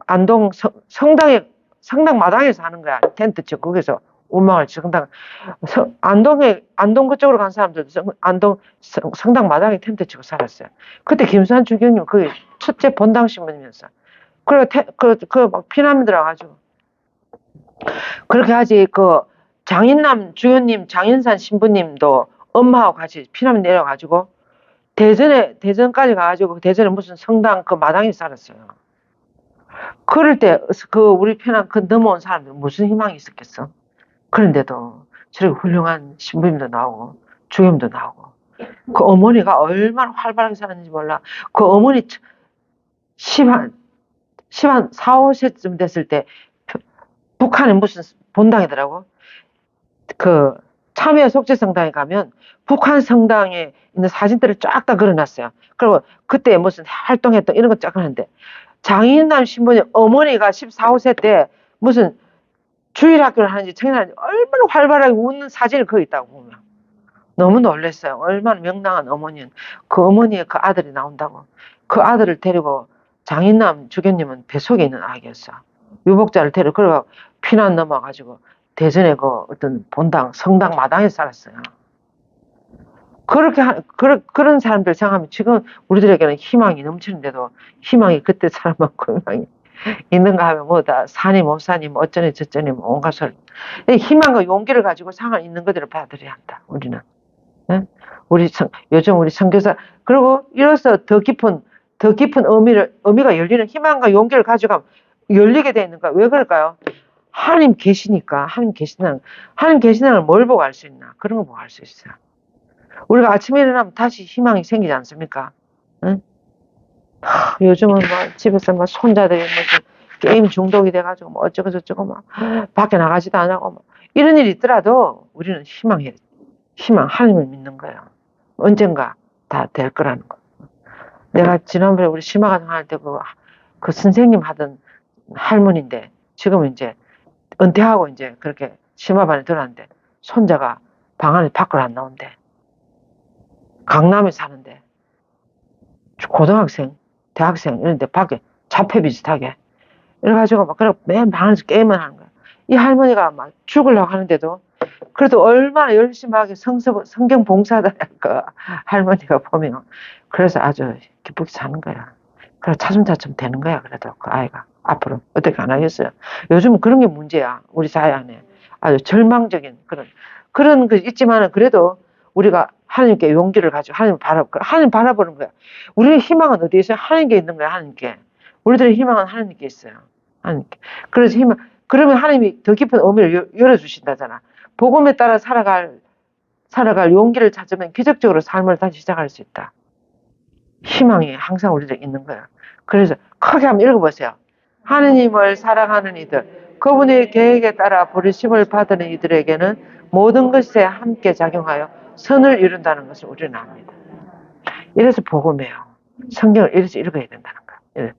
안동 성당 마당에서 하는 거야. 텐트 쳐 거기서 운망을 안동 그쪽으로 간 사람들도 안동 성당 마당에 텐트 치고 살았어요. 그때 김수환 주경님 거기 첫째 본당 신부님이었어. 그리고 막 피난민들 와가지고 그렇게 하지. 장인남 주교님, 장인산 신부님도 엄마하고 같이 피난 내려가지고 대전까지 가가지고 대전에 무슨 성당 그 마당에 살았어요. 그럴 때 그 우리 편한 그 넘어온 사람들 무슨 희망이 있었겠어? 그런데도 저렇게 훌륭한 신부님도 나오고 주임도 나오고 그 어머니가 얼마나 활발하게 살았는지 몰라. 그 어머니 10한 4, 5세쯤 됐을 때 북한에 무슨 본당이더라고. 그 참여 속죄성당에 가면 북한 성당에 있는 사진들을 쫙 다 걸어놨어요. 그리고 그때 무슨 활동했던 이런 거 쫙 하는데 장인남 신부님 어머니가 14, 5세 때 무슨 주일학교를 하는지 청년하는지 얼마나 활발하게 웃는 사진이 거기 있다고 보면 너무 놀랐어요. 얼마나 명랑한 어머니는 그 어머니의 그 아들이 나온다고. 그 아들을 데리고 장인남 주교님은 뱃속에 있는 아기였어. 유복자를 데리고 그래가 피난 넘어가지고 대전에 그 어떤 본당 성당 마당에 살았어요. 그런 사람들 생각하면 지금 우리들에게는 희망이 넘치는데도 희망이 그때 사람만큼 희망이 있는가 하면 뭐다 사니 못 사니 뭐 어쩌니 저쩌니 뭐 온갖 소리. 희망과 용기를 가지고 상을 있는 그대로 받아들여야 한다. 우리는. 네? 요즘 우리 선교사 그리고 이로써 더 깊은 의미가 열리는 희망과 용기를 가져가면 열리게 돼 있는 거야. 왜 그럴까요? 하나님 계시니까 하나님 계시다는 걸 뭘 보고 알 수 있나? 그런 거 보고 알 수 있어요. 우리가 아침에 일어나면 다시 희망이 생기지 않습니까? 응? 요즘은 뭐 집에서 뭐 손자들이 무슨 게임 중독이 돼가지고 뭐 어쩌고 저쩌고 막 밖에 나가지도 안 하고 뭐 이런 일이 있더라도 우리는 희망 하나님을 믿는 거예요. 언젠가 다 될 거라는 거. 내가 지난번에 우리 심화과정 할 때 그 선생님 하던 할머니인데 지금은 이제 은퇴하고 이제 그렇게 심화반에 들어왔는데 손자가 방 안에 밖으로 안 나온대. 강남에 사는데 고등학생, 대학생 이런데 밖에 자폐 비슷하게 이래가지고 막 그래 매일 방 안에서 게임을 하는 거야. 이 할머니가 막 죽으려고 하는데도 그래도 얼마나 열심하게 성경 봉사다 그 할머니가 보면 그래서 아주 기쁘게 사는 거야. 그래서 차츰차츰 되는 거야. 그래도 그 아이가 앞으로 어떻게 안 하겠어요. 요즘은 그런 게 문제야. 우리 사회 안에 아주 절망적인 그런 그 있지만은 그래도 우리가 하나님께 용기를 가지고 하나님 바라보는 거야. 우리의 희망은 어디에 있어요? 하나님께 있는 거야. 하나님께. 우리들의 희망은 하나님께 있어요. 하나님께. 그래서 그러면 하나님이 더 깊은 의미를 열어주신다잖아. 복음에 따라 살아갈 용기를 찾으면 기적적으로 삶을 다시 시작할 수 있다. 희망이 항상 우리들 있는 거야. 그래서 크게 한번 읽어보세요. 하느님을 사랑하는 이들, 그분의 계획에 따라 부르심을 받은 이들에게는 모든 것에 함께 작용하여 선을 이룬다는 것을 우리는 압니다. 이래서 복음이에요. 성경을 이래서 읽어야 된다는 거야.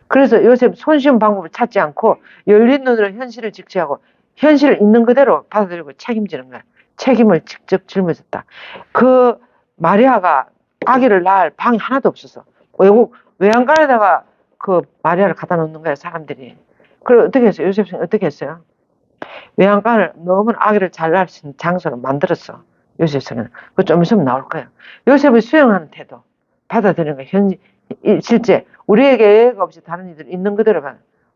그래서 요새 손쉬운 방법을 찾지 않고 열린 눈으로 현실을 직시하고 현실을 있는 그대로 받아들이고 책임지는 거야. 책임을 직접 짊어졌다. 그 마리아가 아기를 낳을 방이 하나도 없었어. 외양간에다가 그 마리아를 갖다 놓는 거야, 사람들이. 그걸 어떻게 했어요? 요셉은 어떻게 했어요? 외양간을 너무 아기를 잘 낳을 수 있는 장소로 만들었어. 요셉은. 그거 좀 있으면 나올 거예요. 요셉을 수용하는 태도, 받아들이는 거, 실제 우리에게 예외가 없이 다른 이들 있는 그대로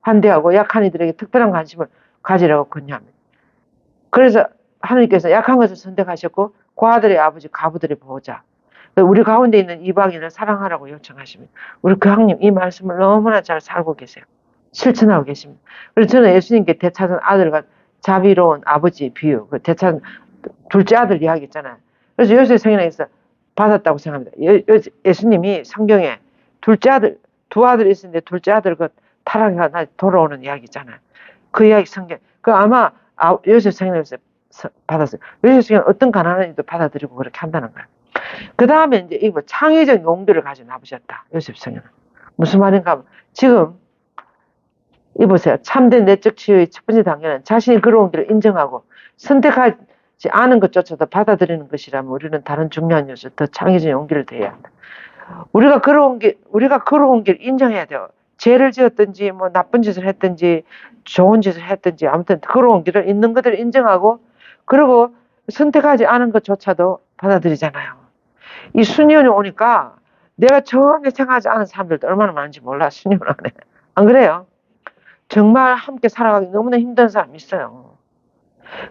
환대하고 약한 이들에게 특별한 관심을 가지라고 권유합니다. 그래서 하나님께서 약한 것을 선택하셨고 그 아들의 아버지 가부들의 보호자 우리 가운데 있는 이방인을 사랑하라고 요청하십니다. 우리 교황님 이 말씀을 너무나 잘 살고 계세요. 실천하고 계십니다. 그래서 저는 예수님께 되찾은 아들과 자비로운 아버지 비유, 그 되찾은 둘째 아들 이야기 있잖아요. 그래서 요새 성경에서 받았다고 생각합니다. 예수님이 성경에 두 아들이 있었는데 둘째 아들 그 타락해가 돌아오는 이야기잖아요. 그 이야기 성경, 그 아마 요셉 성경에서 받았어요. 요셉 성경은 어떤 가난한 이도 받아들이고 그렇게 한다는 거예요. 그 다음에 이제 이거 창의적 용기를 가지고 나오셨다. 요셉 성경은. 무슨 말인가 하면 지금 이보세요. 참된 내적 치유의 첫 번째 단계는 자신이 걸어온 길을 인정하고 선택하지 않은 것조차도 받아들이는 것이라면 우리는 다른 중요한 요소, 더 창의적 용기를 더해야 한다. 우리가 걸어온 길 인정해야 돼요. 죄를 지었든지, 뭐, 나쁜 짓을 했든지, 좋은 짓을 했든지, 아무튼 걸어온 길을 있는 것들을 인정하고, 그리고 선택하지 않은 것조차도 받아들이잖아요. 이 수년이 오니까 내가 처음에 생각하지 않은 사람들도 얼마나 많은지 몰라, 수년 안에. 안 그래요? 정말 함께 살아가기 너무나 힘든 사람이 있어요.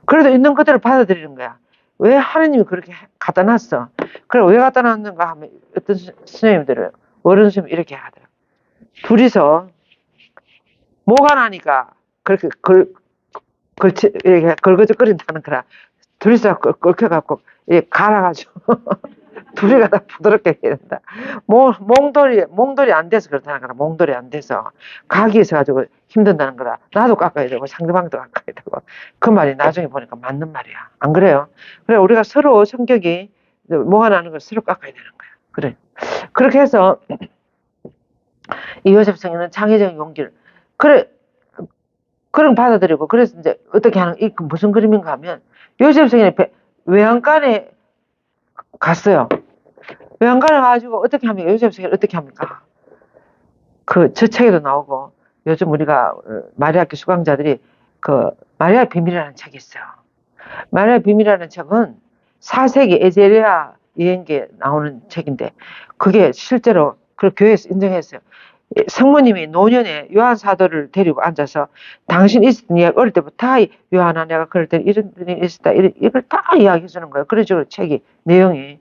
그래도 있는 그대로 받아들이는 거야. 왜 하느님이 그렇게 갖다 놨어? 그래, 왜 갖다 놨는가 하면 어떤 스님들은, 어른 스님 이렇게 하더라. 둘이서 뭐가 나니까 그렇게 이렇게 걸거적거린다는 거라. 둘이서 끓여갖고, 갈아가지고. 둘이 가다 부드럽게 해야 된다. 몽돌이 안 돼서 그렇다는 거라. 몽돌이 안 돼서. 각이 있어가지고 힘든다는 거라. 나도 깎아야 되고, 상대방도 깎아야 되고. 그 말이 나중에 보니까 맞는 말이야. 안 그래요? 그래, 우리가 서로 성격이 뭐가 나는 걸 서로 깎아야 되는 거야. 그래. 그렇게 해서, 이 요셉 성인은 창의적인 용기를, 그래, 그런 받아들이고, 그래서 이제 어떻게 하는, 이 무슨 그림인가 하면, 요셉 성인의 외양간에 갔어요. 외양간에 가가지고 어떻게 하면, 요셉 성인 어떻게 합니까? 저 책에도 나오고, 요즘 우리가 마리아교 수강자들이 마리아의 비밀이라는 책이 있어요. 마리아의 비밀이라는 책은 4세기 에제리아 여행기에 나오는 책인데, 그게 실제로 그 교회에서 인정했어요. 성모님이 노년에 요한 사도를 데리고 앉아서 당신 있었던 이야기 어릴 때부터 다 요한아 내가 그럴 때 이런 일이 있었다 이걸 다 이야기해 주는 거예요. 그래서 책이 내용이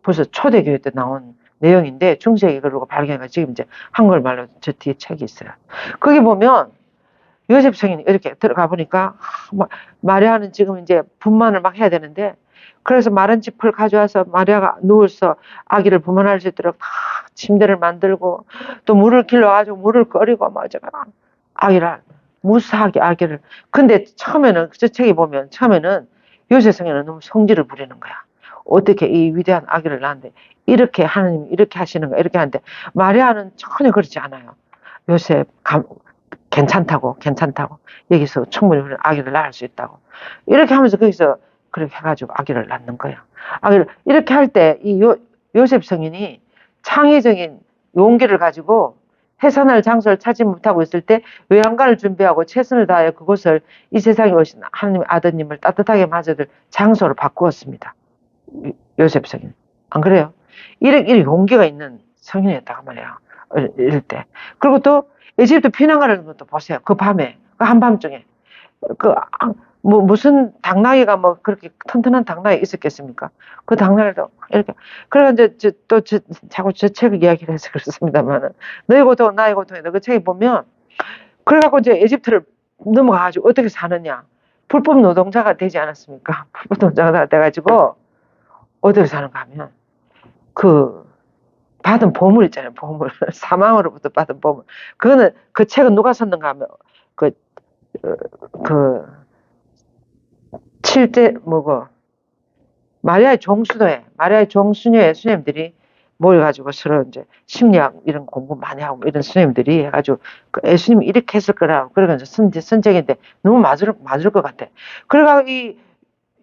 벌써 초대교회 때 나온 내용인데 중세기 그러고 발견해서 지금 이제 한글말로 저 뒤에 책이 있어요. 거기 보면 요셉 성인이 이렇게 들어가 보니까 마리아는 지금 이제 분만을 막 해야 되는데 그래서 마른 짚을 가져와서 마리아가 누워서 아기를 분만할 수 있도록 다 침대를 만들고 또 물을 길러가지고 물을 끓이고 막 제가 아기를 무사하게 아기를 근데 처음에는 저 책에 보면 처음에는 요셉 성인은 너무 성질을 부리는 거야. 어떻게 이 위대한 아기를 낳는데 이렇게 하나님이 이렇게 하시는 거야 이렇게 하는데 마리아는 전혀 그렇지 않아요. 요셉 괜찮다고 여기서 충분히 아기를 낳을 수 있다고 이렇게 하면서 거기서 그렇게 해가지고 아기를 낳는 거예요. 아기를 이렇게 할 때 이 요셉 성인이 창의적인 용기를 가지고 해산할 장소를 찾지 못하고 있을 때 외양간을 준비하고 최선을 다해 그곳을 이 세상에 오신 하나님의 아드님을 따뜻하게 맞아들 장소로 바꾸었습니다. 요셉 성인. 안 그래요? 이렇게 용기가 있는 성인이었다고 말이에요. 이럴 때. 그리고 또 이집트 피난 가는 것도 보세요. 그 밤에, 그 한밤중에. 무슨 당나귀가 그렇게 튼튼한 당나귀 있었겠습니까? 그 당나귀도 이렇게. 그래서 이제 자꾸 저 책을 이야기를 해서 그렇습니다만은. 너희 고통, 나의 고통이다. 그 책에 보면, 그래갖고 이제 이집트를 넘어가가지고 어떻게 사느냐. 불법 노동자가 되지 않았습니까? 불법 노동자가 돼가지고, 어디를 사는가 하면, 받은 보물 있잖아요, 보물. 사망으로부터 받은 보물. 그 책은 누가 썼는가 하면, 마리아의 종수녀의 스님들이 모여가지고 서로 이제 심리학 이런 공부 많이 하고 이런 스님들이 해가지고 예수님이 이렇게 했을 거라고 그러면서 선적인데 너무 맞을 것 같아. 그래가지고 이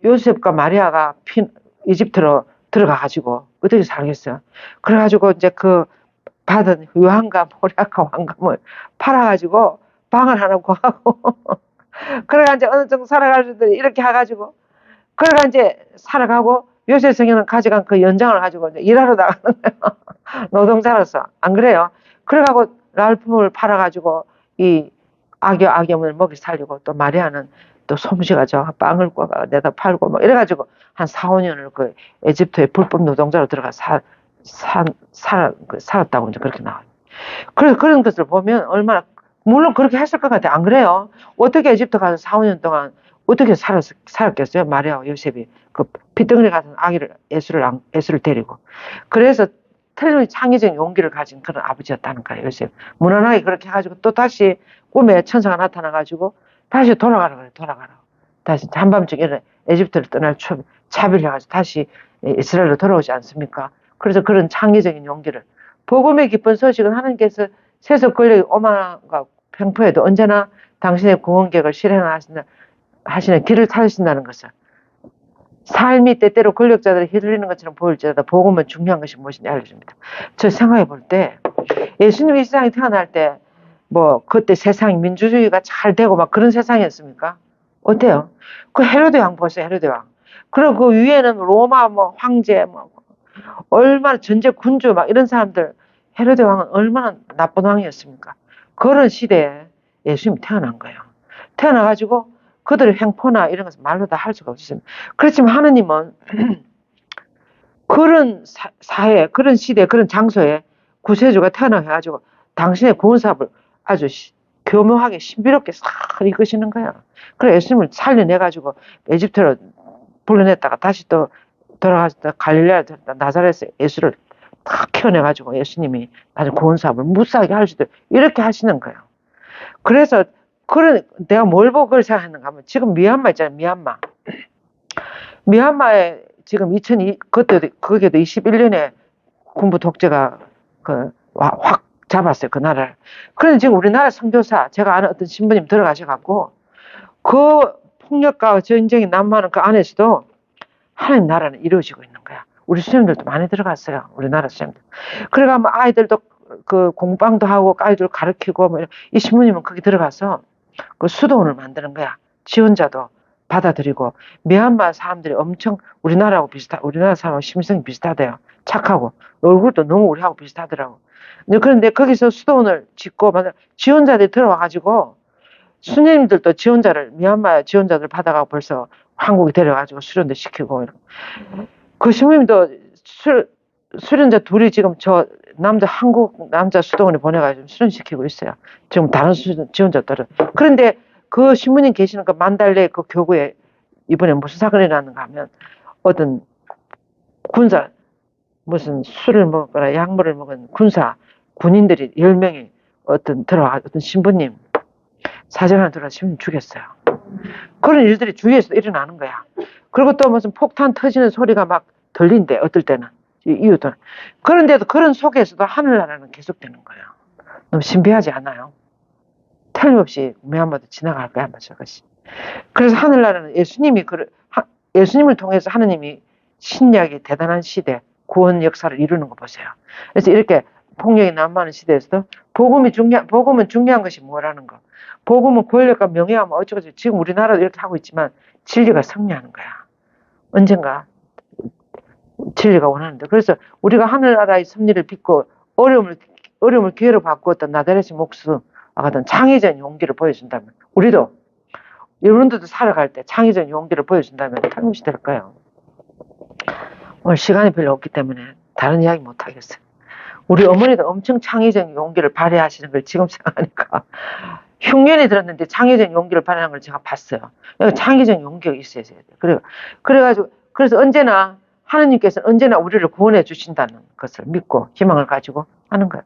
요셉과 마리아가 이집트로 들어가가지고 어떻게 살겠어요? 그래가지고 이제 받은 요한과 모략과 황금을 팔아가지고 방을 하나 구하고 그래가 이제 어느 정도 살아갈 때 이렇게 해가지고 그래가 이제 살아가고 요셉 성인은 가져간 그 연장을 가지고 이제 일하러 나가는 거예요. 노동자로서. 안 그래요? 그래가지고 랄품을 팔아가지고 이 아기어머니를 먹이 살리고 또 마리아는 또 솜씨가 좋아 빵을 구워가 내다 팔고 막 이래가지고 한 4, 5년을 그 에집트의 불법 노동자로 들어가 살았다고 이제 그렇게 나와요. 그래서 그런 것을 보면 얼마나 물론 그렇게 했을 것 같아요. 안 그래요? 어떻게 에집트 가서 4, 5년 동안 어떻게 살았겠어요? 마리아와 요셉이 그 핏덩어리 같은 예수를 데리고. 그래서 틀림없이 창의적인 용기를 가진 그런 아버지였다는 거예요. 요셉. 무난하게 그렇게 해가지고 또 다시 꿈에 천사가 나타나가지고 다시 돌아가라 그래요. 다시 한밤중에 에집트를 떠날 차비를 해가지고 다시 이스라엘로 돌아오지 않습니까? 그래서 그런 창의적인 용기를 복음의 기쁜 소식은 하나님께서 세속 권력이 오만과 횡포에도 언제나 당신의 구원계획을 실행하시는 길을 찾으신다는 것을 삶이 때때로 권력자들이 휘둘리는 것처럼 보일지라도 복음은 중요한 것이 무엇인지 알려줍니다. 저 생각해 볼 때 예수님이 이 세상에 태어날 때 그때 세상이 민주주의가 잘 되고 막 그런 세상이었습니까? 어때요? 그 헤로데 왕 보세요. 헤로데 왕. 그리고 그 위에는 로마 황제 얼마나 전제 군주 막 이런 사람들 헤로데 왕은 얼마나 나쁜 왕이었습니까? 그런 시대에 예수님이 태어난 거예요. 태어나가지고 그들의 횡포나 이런 것을 말로 다 할 수가 없습니다. 그렇지만 하느님은 그런 사회, 그런 시대, 그런 장소에 구세주가 태어나가지고 당신의 구원 사업을 아주 교묘하게 신비롭게 싹 이끄시는 거야. 그래 예수님을 살려내가지고 에집트로 불러냈다가 다시 또 돌아가서 갈릴레아 나사렛에 예수를 탁 키워내가지고 예수님이 나중에 구원 사업을 무사하게 할 수 있도록 이렇게 하시는 거예요. 그래서 내가 뭘 보고 그걸 생각했는가 하면 지금 미얀마 있잖아요. 미얀마에 지금 거기에도 21년에 군부 독재가 확 잡았어요. 그 나라를. 그런데 지금 우리나라 선교사, 제가 아는 어떤 신부님 들어가셔갖고 그 폭력과 전쟁이 난무하는 그 안에서도 하나님 나라는 이루어지고 있는 거야. 우리 수녀님들도 많이 들어갔어요. 우리나라 수녀님들. 그래가 뭐 아이들도 그 공방도 하고 아이들 가르치고 뭐 이 신부님은 거기 들어가서 그 수도원을 만드는 거야. 지원자도 받아들이고 미얀마 사람들이 엄청 우리나라 사람하고 심성이 비슷하대요. 착하고 얼굴도 너무 우리하고 비슷하더라고. 그런데 거기서 수도원을 짓고 지원자들이 들어와가지고 수녀님들도 미얀마 지원자들 받아가고 벌써 한국에 데려가지고 수련도 시키고 그 신부님도 수련자 둘이 지금 한국 남자 수도원에 보내가지고 수련시키고 있어요. 지금 다른 지원자들은. 그런데 그 신부님 계시는 그 만달레 그 교구에 이번에 무슨 사건이 났는가 하면 어떤 군사 무슨 술을 먹거나 약물을 먹은 군인들이 10명이 어떤 신부님 사정하나 들어가 신부님 죽였어요. 그런 일들이 주위에서 일어나는 거야. 그리고 또 무슨 폭탄 터지는 소리가 막 들린대 어떨 때는 이유도. 그런데도 그런 속에서도 하늘나라는 계속되는 거예요. 너무 신비하지 않아요? 틀림없이 미얀마도 지나갈 거야 아마 저것이. 그래서 하늘나라는 예수님을 통해서 하느님이 신약의 대단한 시대 구원 역사를 이루는 거 보세요. 그래서 이렇게 폭력이 난무하는 시대에서도 복음은 중요한 것이 뭐라는 거. 복음은 권력과 명예하면 어쩌고저쩌고 지금 우리나라도 이렇게 하고 있지만 진리가 승리하는 거야. 언젠가 진리가 원하는데. 그래서 우리가 하늘나라의 섭리를 빚고 어려움을 기회로 바꾸었던 나다렛의 목수와 같은 창의적인 용기를 보여준다면 우리도 여러분들도 살아갈 때 창의적인 용기를 보여준다면 탈못이 될 거예요. 오늘 시간이 별로 없기 때문에 다른 이야기 못 하겠어요. 우리 어머니도 엄청 창의적인 용기를 발휘하시는 걸 지금 생각하니까 흉년이 들었는데 창의적인 용기를 발휘하는 걸 제가 봤어요. 창의적인 용기가 있어야 돼요. 그래서 언제나 하느님께서는 언제나 우리를 구원해 주신다는 것을 믿고 희망을 가지고 하는 거예요.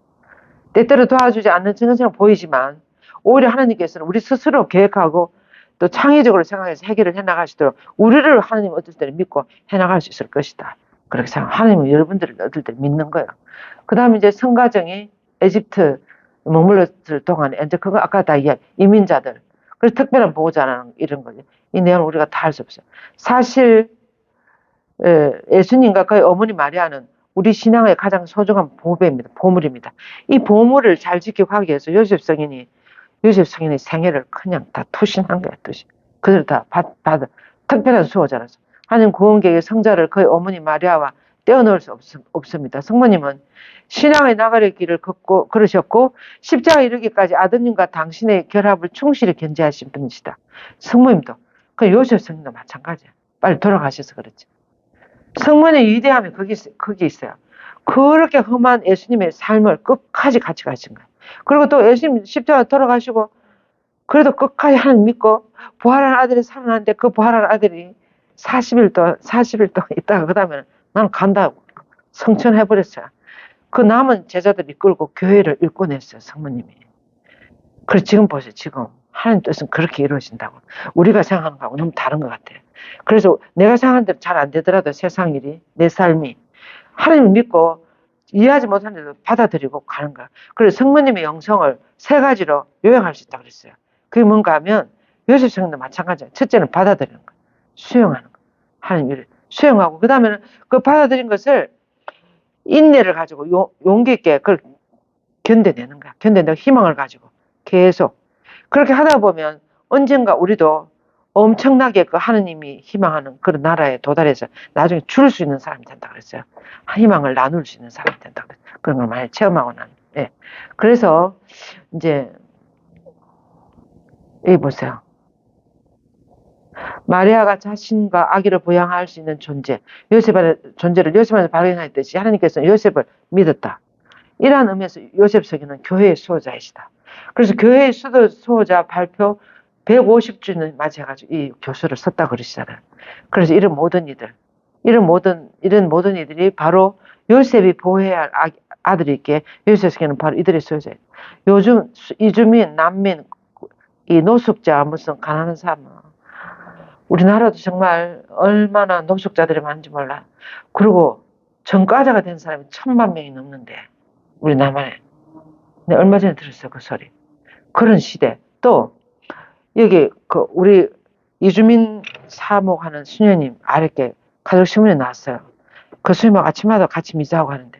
때때로 도와주지 않는 것처럼 보이지만 오히려 하나님께서는 우리 스스로 계획하고 또 창의적으로 생각해서 해결을 해나가시도록 우리를 하나님 어떨 때는 믿고 해나갈 수 있을 것이다. 그렇게 생각. 하나님은 여러분들을 어떨 때 믿는 거예요. 그 다음에 이제 성가정이 에집트 머물렀을 동안에 이제 그거 아까 다 이민자들. 그래서 특별한 보호자라는 이런 거죠. 이 내용을 우리가 다 할 수 없어요. 사실 예수님과 그의 어머니 마리아는 우리 신앙의 가장 소중한 보물입니다. 이 보물을 잘 지키고 하기 위해서 요셉 성인의 생애를 그냥 다 투신한 거야, 투신. 그들 다 받아. 특별한 수호자라서. 하나님 구원계획의 성자를 그의 어머니 마리아와 떼어놓을 수 없습니다. 성모님은 신앙의 나가의 길을 걸으셨고 십자가에 이르기까지 아드님과 당신의 결합을 충실히 견제하신 분이시다. 성모님도 그 요셉 성인도 마찬가지야. 빨리 돌아가셔서 그렇지. 성모의 위대함이 거기 있어요. 그렇게 험한 예수님의 삶을 끝까지 같이 가신 거예요. 그리고 또 예수님 십자가 돌아가시고 그래도 끝까지 하나님 믿고 부활한 아들이 살아났는데 그 부활한 아들이 40일 동안 있다가 그 다음에 나는 간다고 성천해버렸어요. 그 남은 제자들 이끌고 교회를 일궈냈어요. 성모님이. 그래서 지금 보세요. 지금 하나님 뜻은 그렇게 이루어진다고. 우리가 생각하는 거하고 너무 다른 것 같아요. 그래서 내가 생각하는 대로 잘 안 되더라도 세상 일이 내 삶이 하나님을 믿고 이해하지 못하는데도 받아들이고 가는 거야. 그래서 성모님의 영성을 3가지로 요약할 수 있다고 그랬어요. 그게 뭔가 하면 요셉 성인도 마찬가지야. 첫째는 받아들이는 거야. 수용하는 거야. 하나님을 수용하고 그 다음에는 그 받아들인 것을 인내를 가지고 용기 있게 그걸 견뎌내는 거야. 견뎌내고 희망을 가지고 계속 그렇게 하다 보면 언젠가 우리도 엄청나게 그 하느님이 희망하는 그런 나라에 도달해서 나중에 줄 수 있는 사람이 된다 그랬어요. 희망을 나눌 수 있는 사람이 된다 그랬어요. 그런 걸 많이 체험하고 난. 예. 그래서 이제 여기 보세요. 마리아가 자신과 아기를 부양할 수 있는 존재, 요셉의 존재를 요셉한테 발견했듯이 하나님께서는 요셉을 믿었다. 이러한 의미에서 요셉 서기는 교회의 수호자이시다. 그래서 교회의 수호자 발표 150주년 맞이해가지고 이 교수를 썼다 그러시잖아요. 그래서 이런 모든 이들이 바로 요셉이 보호해야 할 아들이 있기에 요셉 서기는 바로 이들의 수호자예요. 요즘 이주민, 난민, 이 노숙자, 무슨 가난한 사람, 우리나라도 정말 얼마나 노숙자들이 많은지 몰라. 그리고 전과자가 된 사람이 1000만 명이 넘는데 우리 남한에. 네, 얼마 전에 들었어요, 그 소리. 그런 시대. 또 여기 우리 이주민 사목하는 수녀님 아랫게 가족신문에 나왔어요. 그 수녀님하고 아침마다 같이 미사하고 하는데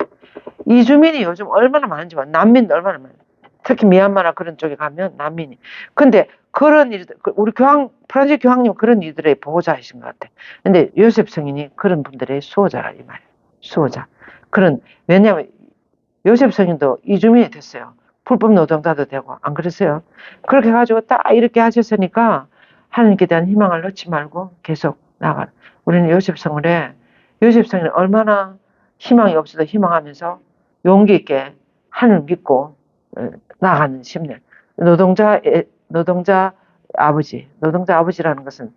이주민이 요즘 얼마나 많은지 몰라. 난민도 얼마나 많아요. 특히 미얀마나 그런 쪽에 가면 난민이. 근데 그런 일들, 우리 프란지 교황님 그런 일들의 보호자이신 것 같아. 근데 요셉 성인이 그런 분들의 수호자라 이 말이에요. 수호자. 왜냐하면 요셉 성인도 이주민이 됐어요. 불법 노동자도 되고 안 그랬어요? 그렇게 해가지고 딱 이렇게 하셨으니까 하나님께 대한 희망을 놓지 말고 계속 나가. 우리는 요셉 성인은 얼마나 희망이 없어도 희망하면서 용기 있게 하나님을 믿고 나아가는 10년. 노동자 아버지라는 것은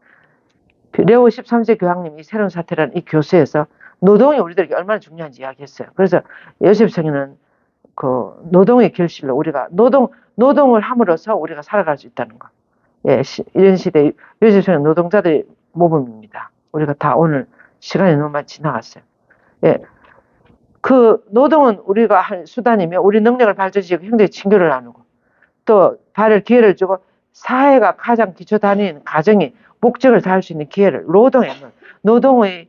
레오 13세 교황님이 새로운 사태라는 이 교수에서 노동이 우리들에게 얼마나 중요한지 이야기했어요. 그래서 요셉 성인은 그 노동의 결실로 우리가 노동을 함으로써 우리가 살아갈 수 있다는 거. 예, 이런 시대 요셉 성인 노동자들의 모범입니다. 우리가 다 오늘 시간이 너무 많이 지나갔어요. 예, 그 노동은 우리가 할 수단이며 우리 능력을 발전시키고 형제의 친교를 나누고 또 발을 기회를 주고 사회가 가장 기초 단위인 가정이 목적을 다할 수 있는 기회를 노동의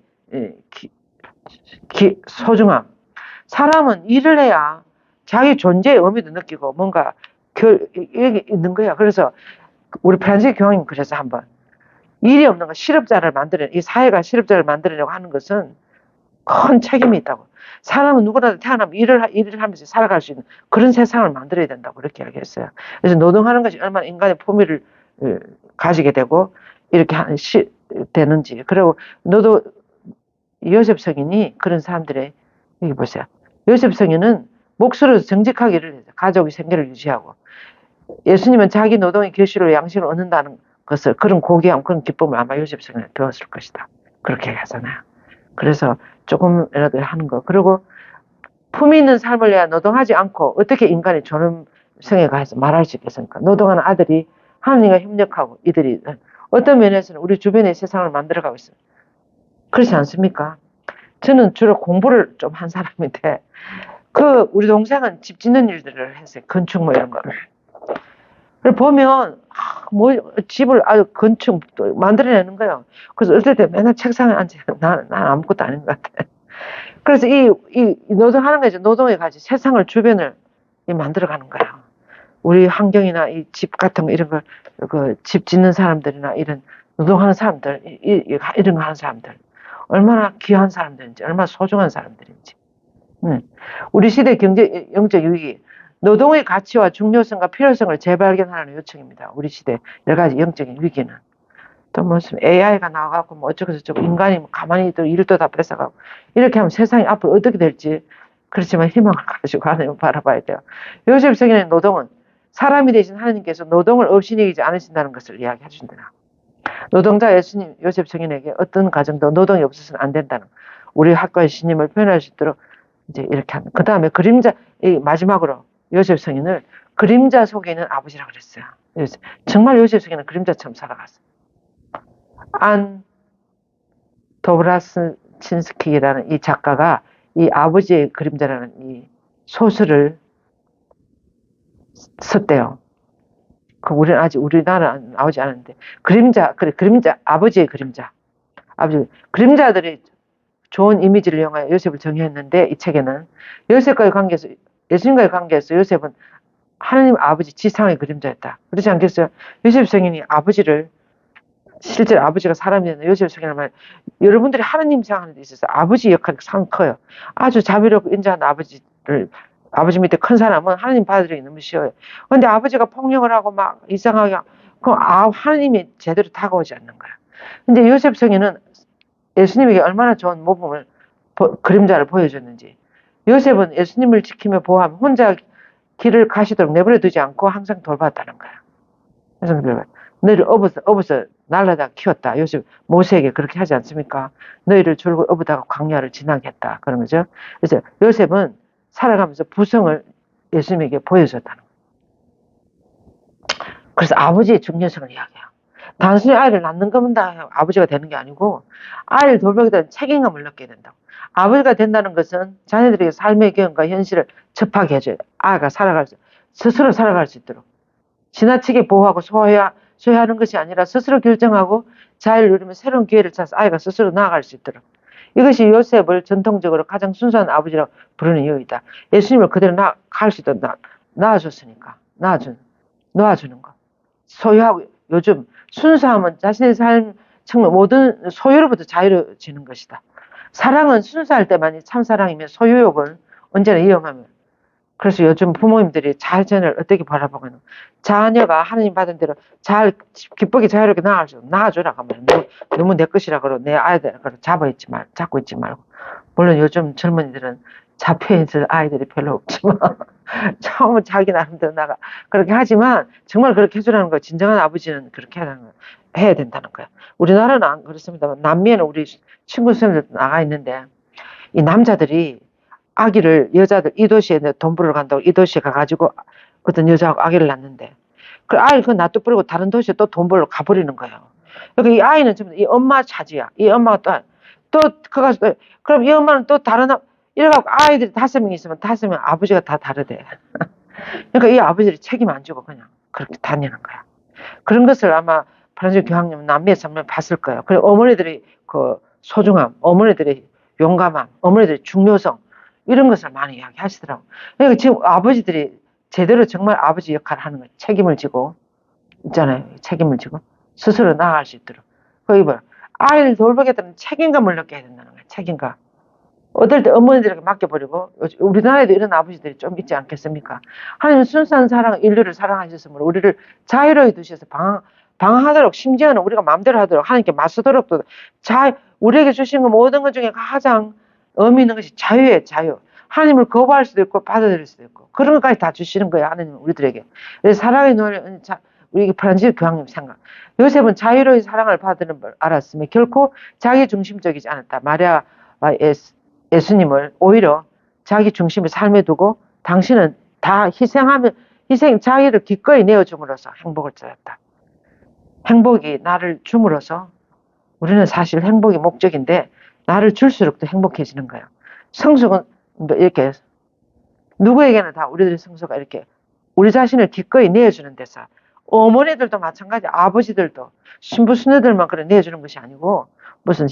소중함. 사람은 일을 해야 자기 존재의 의미도 느끼고 뭔가 이게 있는 거야. 그래서 우리 프란시스 교황님 그래서 한번 일이 없는 거 이 사회가 실업자를 만들려고 하는 것은 큰 책임이 있다고. 사람은 누구나 태어나면 일을 하면서 살아갈 수 있는 그런 세상을 만들어야 된다고 그렇게 이야기했어요. 그래서 노동하는 것이 얼마나 인간의 품위를 가지게 되고 이렇게 되는지. 그리고 요셉 성인이 그런 사람들의 여기 보세요. 요셉 성인은 몫으로서 정직하게 일을 해서 가족의 생계를 유지하고 예수님은 자기 노동의 결실로 양식을 얻는다는 것을 그런 고귀함, 그런 기쁨을 아마 요셉 성인은 배웠을 것이다. 그렇게 하잖아요. 그래서 조금이라도 하는 거. 그리고 품위 있는 삶을 내야 노동하지 않고 어떻게 인간이 존엄성에 가서 말할 수 있겠습니까? 노동하는 아들이 하나님과 협력하고 이들이 어떤 면에서는 우리 주변의 세상을 만들어가고 있어요. 그렇지 않습니까? 저는 주로 공부를 좀 한 사람인데 우리 동생은 집 짓는 일들을 했어요. 건축 이런 거를. 보면 집을 건축 만들어내는 거예요. 그래서 어떨 때 맨날 책상에 앉아 난 아무것도 아닌 것 같아. 그래서 이 노동하는 거죠. 노동에 같이 세상을 주변을 만들어가는 거예요. 우리 환경이나 이 집 같은 거 이런 걸 집 짓는 사람들이나 이런 노동하는 사람들 이런 거 하는 사람들 얼마나 귀한 사람들인지 얼마나 소중한 사람들인지. 우리 시대 영적 위기 노동의 가치와 중요성과 필요성을 재발견하는 요청입니다. 우리 시대 여러 가지 영적인 위기는 또 무슨 AI가 나와갖고 뭐 어쩌고 저쩌고 인간이 가만히 또 일도 다 뺏어가고 이렇게 하면 세상이 앞으로 어떻게 될지 그렇지만 희망을 가지고 하나님을 바라봐야 돼요. 요셉 성인의 노동은 사람이 되신 하나님께서 노동을 없이 여기지 않으신다는 것을 이야기해 주신다. 노동자 예수님 요셉 성인에게 어떤 가정도 노동이 없어서는 안 된다는 우리 학과의 신임을 표현할 수 있도록 이제 이렇게 하는. 그 다음에 마지막으로 요셉 성인을 그림자 속에 있는 아버지라고 그랬어요. 정말 요셉 성인은 그림자처럼 살아갔어요. 안 도브라신스키라는 이 작가가 이 아버지의 그림자라는 이 소설을 썼대요. 우리는 아직 우리나라는 나오지 않았는데 그림자 아버지의 그림자. 그림자들이 좋은 이미지를 이용하여 요셉을 정의했는데 이 책에는 예수님과의 관계에서 요셉은 하나님 아버지 지상의 그림자였다. 그렇지 않겠어요? 요셉 성인이 실제로 아버지가 사람이었는데 요셉 성인은 말 여러분들이 하나님 생각하는 데 있어서 아버지 역할이 상 커요. 아주 자비롭고 인자한 아버지 밑에 큰 사람은 하나님 받아들이기 너무 쉬워요. 근데 아버지가 폭력을 하고 막 이상하게 그럼 하나님이 제대로 다가오지 않는 거야. 근데 요셉 성에는 예수님에게 얼마나 좋은 모범을 그림자를 보여줬는지. 요셉은 예수님을 지키며 보호하며 혼자 길을 가시도록 내버려 두지 않고 항상 돌봤다는 거야. 그래서 너희를 업어서 날라다 키웠다. 요셉 모세에게 그렇게 하지 않습니까? 너희를 줄고 업어다가 광야를 지나게 했다. 그런 거죠. 그래서 요셉은 살아가면서 부성을 예수님에게 보여줬다는 거예요. 그래서 아버지의 중요성을 이야기해요. 단순히 아이를 낳는 것만 다 아버지가 되는 게 아니고 아이를 돌보게 되는 책임감을 느끼게 된다고. 아버지가 된다는 것은 자녀들에게 삶의 경험과 현실을 접하게 해줘요. 아이가 스스로 살아갈 수 있도록. 지나치게 보호하고 소유하는 것이 아니라 스스로 결정하고 자유를 누리며 새로운 기회를 찾아서 아이가 스스로 나아갈 수 있도록. 이것이 요셉을 전통적으로 가장 순수한 아버지라고 부르는 이유이다. 예수님을 그대로 갈 수 있도록 낳아줬으니까. 놓아주는 거. 소유하고 요즘 순수함은 자신의 삶 정말 모든 소유로부터 자유로워지는 것이다. 사랑은 순수할 때만이 참사랑이며 소유욕은 언제나 위험하며. 그래서 요즘 부모님들이 자녀를 어떻게 바라보고 있는 자녀가 하나님 받은 대로 잘 기쁘게 자유롭게 낳아주라고 하면 너무 내 것이라 그러고 내 아이들 잡고 있지 말고. 물론 요즘 젊은이들은 잡혀있을 아이들이 별로 없지만 처음은 자기 나름대로 그렇게 하지만 정말 그렇게 해주라는 거. 진정한 아버지는 그렇게 해야 된다는 거야. 우리나라는 안 그렇습니다만 남미에는 우리 친구 선생님들 나가 있는데 이 남자들이 여자들 이 도시에 돈 벌러 간다고 이 도시에 가가지고 어떤 여자하고 아기를 낳는데 그 아이를 그 놔둬버리고 다른 도시에 또 돈 벌러 가버리는 거예요. 그러니까 이 아이는 지금 이 엄마 차지야. 이 엄마가 또 그가지고 그럼 이 엄마는 또 이래갖고 아이들이 5명 있으면 5명 아버지가 다 다르대. 그러니까 이 아버지들이 책임 안 지고 그냥 그렇게 다니는 거야. 그런 것을 아마 프란스 교황님 남미에서 한번 봤을 거예요. 그리고 어머니들이 그 소중함, 어머니들의 용감함, 어머니들의 중요성 이런 것을 많이 이야기하시더라고요. 그러니까 지금 아버지들이 제대로 정말 아버지 역할을 하는 거예요. 책임을 지고 있잖아요. 책임을 지고 스스로 나아갈 수 있도록. 거기 아이를 돌보겠다는 책임감을 느껴야 된다는 거예요. 책임감. 어떨 때 어머니들에게 맡겨버리고 우리나라에도 이런 아버지들이 좀 있지 않겠습니까? 하나님은 순수한 사랑, 인류를 사랑하셨으므로 우리를 자유로이 두셔서 방황하도록 심지어는 우리가 마음대로 하도록 하나님께 맞서도록도 우리에게 주신 거 모든 것 중에 가장 의미 있는 것이 자유예요. 자유. 하나님을 거부할 수도 있고 받아들일 수도 있고 그런 것까지 다 주시는 거예요. 하나님은 우리들에게. 그래서 사랑의 노래 우리 프란시스 교황님 생각. 요셉은 자유로이 사랑을 받는 걸 알았으며 결코 자기 중심적이지 않았다. 마리아와 예수님을 오히려 자기 중심의 삶에 두고 당신은 다 자기를 기꺼이 내어줌으로써 행복을 찾았다. 행복이 나를 줌으로써 우리는 사실 행복이 목적인데 나를 줄수록 더 행복해지는 거예요. 성숙은 이렇게 누구에게나 다 우리들의 성숙가 이렇게 우리 자신을 기꺼이 내어주는 데서 어머니들도 마찬가지 아버지들도 신부수녀들만 그래 내어주는 것이 아니고 무슨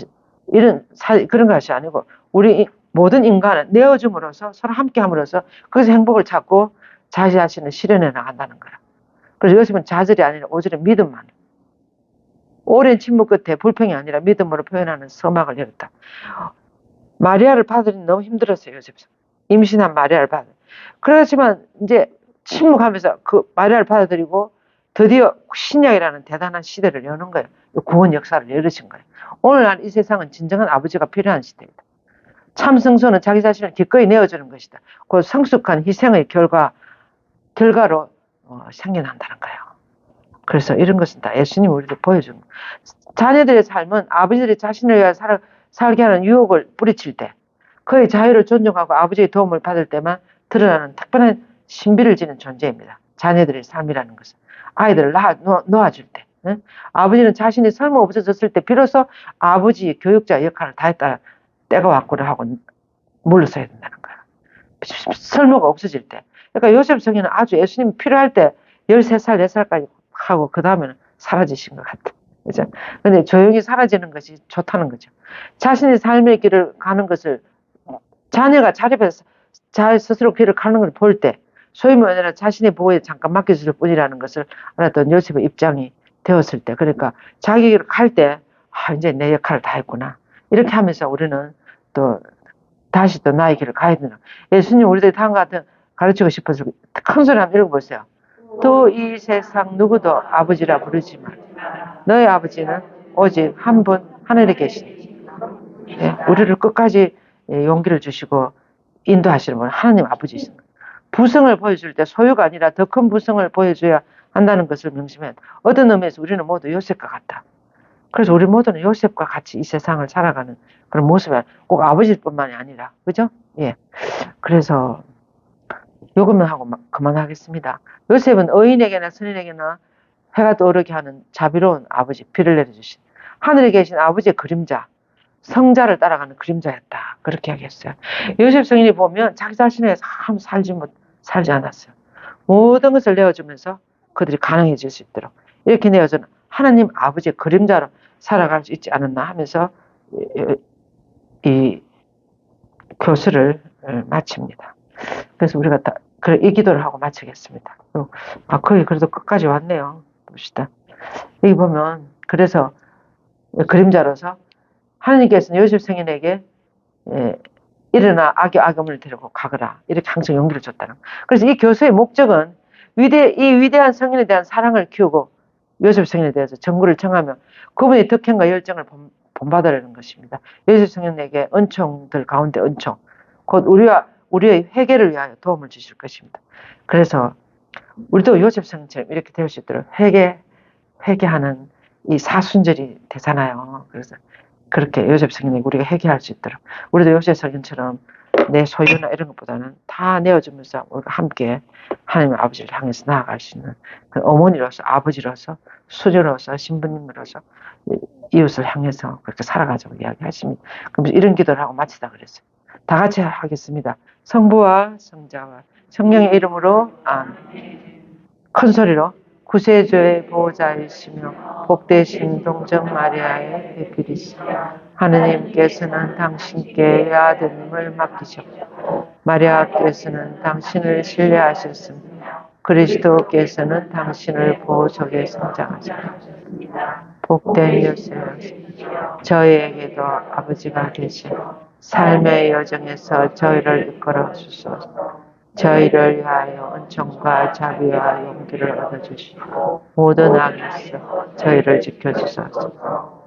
그런 것이 아니고 우리 모든 인간은 내어줌으로써 서로 함께 함으로써 거기서 행복을 찾고 자기 자신을 실현해 나간다는 거야. 그래서 요즘은 자절이 아니라 오히려 믿음만. 오랜 침묵 끝에 불평이 아니라 믿음으로 표현하는 서막을 열었다. 마리아를 받으니 너무 힘들었어요. 요셉. 임신한 마리아를 받아. 그렇지만 이제 침묵하면서 그 마리아를 받아들이고 드디어 신약이라는 대단한 시대를 여는 거예요. 구원 역사를 열으신 거예요. 오늘날 이 세상은 진정한 아버지가 필요한 시대입니다. 참 성소는 자기 자신을 기꺼이 내어주는 것이다. 그 성숙한 희생의 결과로 생겨난다는 거예요. 그래서 이런 것은 다 예수님이 우리들 보여준 거예요. 자녀들의 삶은 아버지들이 자신을 위해 살게 하는 유혹을 뿌리칠 때 그의 자유를 존중하고 아버지의 도움을 받을 때만 드러나는 특별한 신비를 지닌 존재입니다. 자녀들의 삶이라는 것은. 아이들을 놓아줄 때. 응? 아버지는 자신이 설마 없어졌을 때 비로소 아버지의 교육자 역할을 다했다 때가 왔구나 하고 물러서야 된다는 거야. 설모가 없어질 때. 그러니까 요셉 성에는 아주 예수님이 필요할 때 13살, 4살까지 하고 그 다음에는 사라지신 것 같아. 그죠? 근데 조용히 사라지는 것이 좋다는 거죠. 자신의 삶의 길을 가는 것을 자녀가 자립해서 잘 스스로 길을 가는 걸 볼 때 소위 말하는 자신의 보호에 잠깐 맡겨줄 뿐이라는 것을 알았던 요셉의 입장이 되었을 때 그러니까 자기 길을 갈 때 이제 내 역할을 다 했구나. 이렇게 하면서 우리는 또 다시 또 나의 길을 가야 되나. 예수님 우리들이 다음과 같은 가르치고 싶어서 큰 소리 한번 읽어보세요. 또 이 세상 누구도 아버지라 부르지 마. 너의 아버지는 오직 한 분 하늘에 계신, 우리를 끝까지 용기를 주시고 인도하시는 분 하나님 아버지이십니다. 부성을 보여줄 때 소유가 아니라 더 큰 부성을 보여줘야 한다는 것을 명심해. 어떤 의미에서 우리는 모두 요셉과 같다. 그래서 우리 모두는 요셉과 같이 이 세상을 살아가는 그런 모습이 꼭 아버지뿐만이 아니라, 그죠? 예. 그래서 요것만 하고 그만하겠습니다. 요셉은 의인에게나 선인에게나 해가 떠오르게 하는 자비로운 아버지, 비를 내려주신 하늘에 계신 아버지의 그림자, 성자를 따라가는 그림자였다. 그렇게 하겠어요. 요셉 성인이 보면 자기 자신에 참 살지 않았어요. 모든 것을 내어주면서 그들이 가능해질 수 있도록 이렇게 내어주는 하나님 아버지의 그림자로 살아갈 수 있지 않았나 하면서 이 교수를 마칩니다. 그래서 우리가 이 기도를 하고 마치겠습니다. 거의 그래도 끝까지 왔네요. 봅시다. 여기 보면 그래서 그림자로서 하나님께서는 요셉 성인에게 일어나 악음을 데리고 가거라 이렇게 항상 용기를 줬다는 거예요. 그래서 이 교수의 목적은 이 위대한 성인에 대한 사랑을 키우고 요셉 성인에 대해서 정구를 청하며 그분의 덕행과 열정을 본받으려는 것입니다. 요셉 성인에게 은총들 가운데 은총, 곧 우리의 회개를 위하여 도움을 주실 것입니다. 그래서 우리도 요셉 성인처럼 이렇게 될 수 있도록 회개하는 이 사순절이 되잖아요. 그래서 그렇게 요셉 성인에게 우리가 회개할 수 있도록 우리도 요셉 성인처럼 내 소유나 이런 것보다는 다 내어주면서 우리가 함께 하나님의 아버지를 향해서 나아갈 수 있는 어머니로서, 아버지로서, 수녀로서, 신부님으로서 이웃을 향해서 그렇게 살아가자고 이야기하십니다. 그럼 이런 기도를 하고 마치다 그랬어요. 다 같이 하겠습니다. 성부와 성자와 성령의 이름으로 큰 소리로 구세주의 보호자이시며 복되신 동정 마리아의 배필이시며 하느님께서는 당신께 아드님을 맡기셨고 마리아께서는 당신을 신뢰하셨습니다. 그리스도께서는 당신을 보호석에 성장하셨습니다. 복된 요셉, 저희에게도 아버지가 되신 삶의 여정에서 저희를 이끌어 주소서. 저희를 위하여 은총과 자비와 용기를 얻어주시고 모든 악에서 저희를 지켜주소서.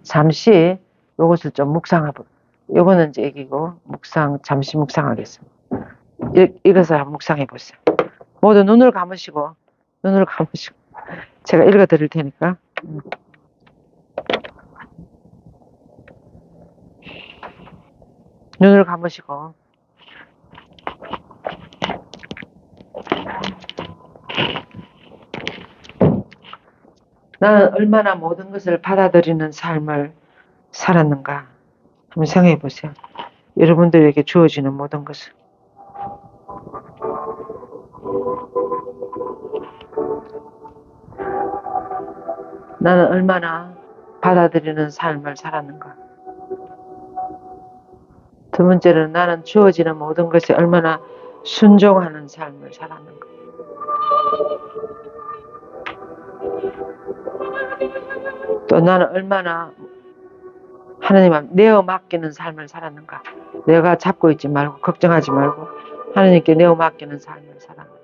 잠시 이것을 좀 묵상하고, 요거는 이제 얘기고 잠시 묵상하겠습니다. 이것을 한번 묵상해 보세요. 모두 눈을 감으시고 제가 읽어 드릴 테니까 눈을 감으시고 나는 얼마나 모든 것을 받아들이는 삶을 살았는가 한번 생각해 보세요. 여러분들에게 주어지는 모든 것을. 나는 얼마나 받아들이는 삶을 살았는가. 두 번째는 나는 주어지는 모든 것에 얼마나 순종하는 삶을 살았는가. 또 나는 얼마나 하나님 앞에 내어 맡기는 삶을 살았는가. 내가 잡고 있지 말고 걱정하지 말고 하나님께 내어 맡기는 삶을 살았는가.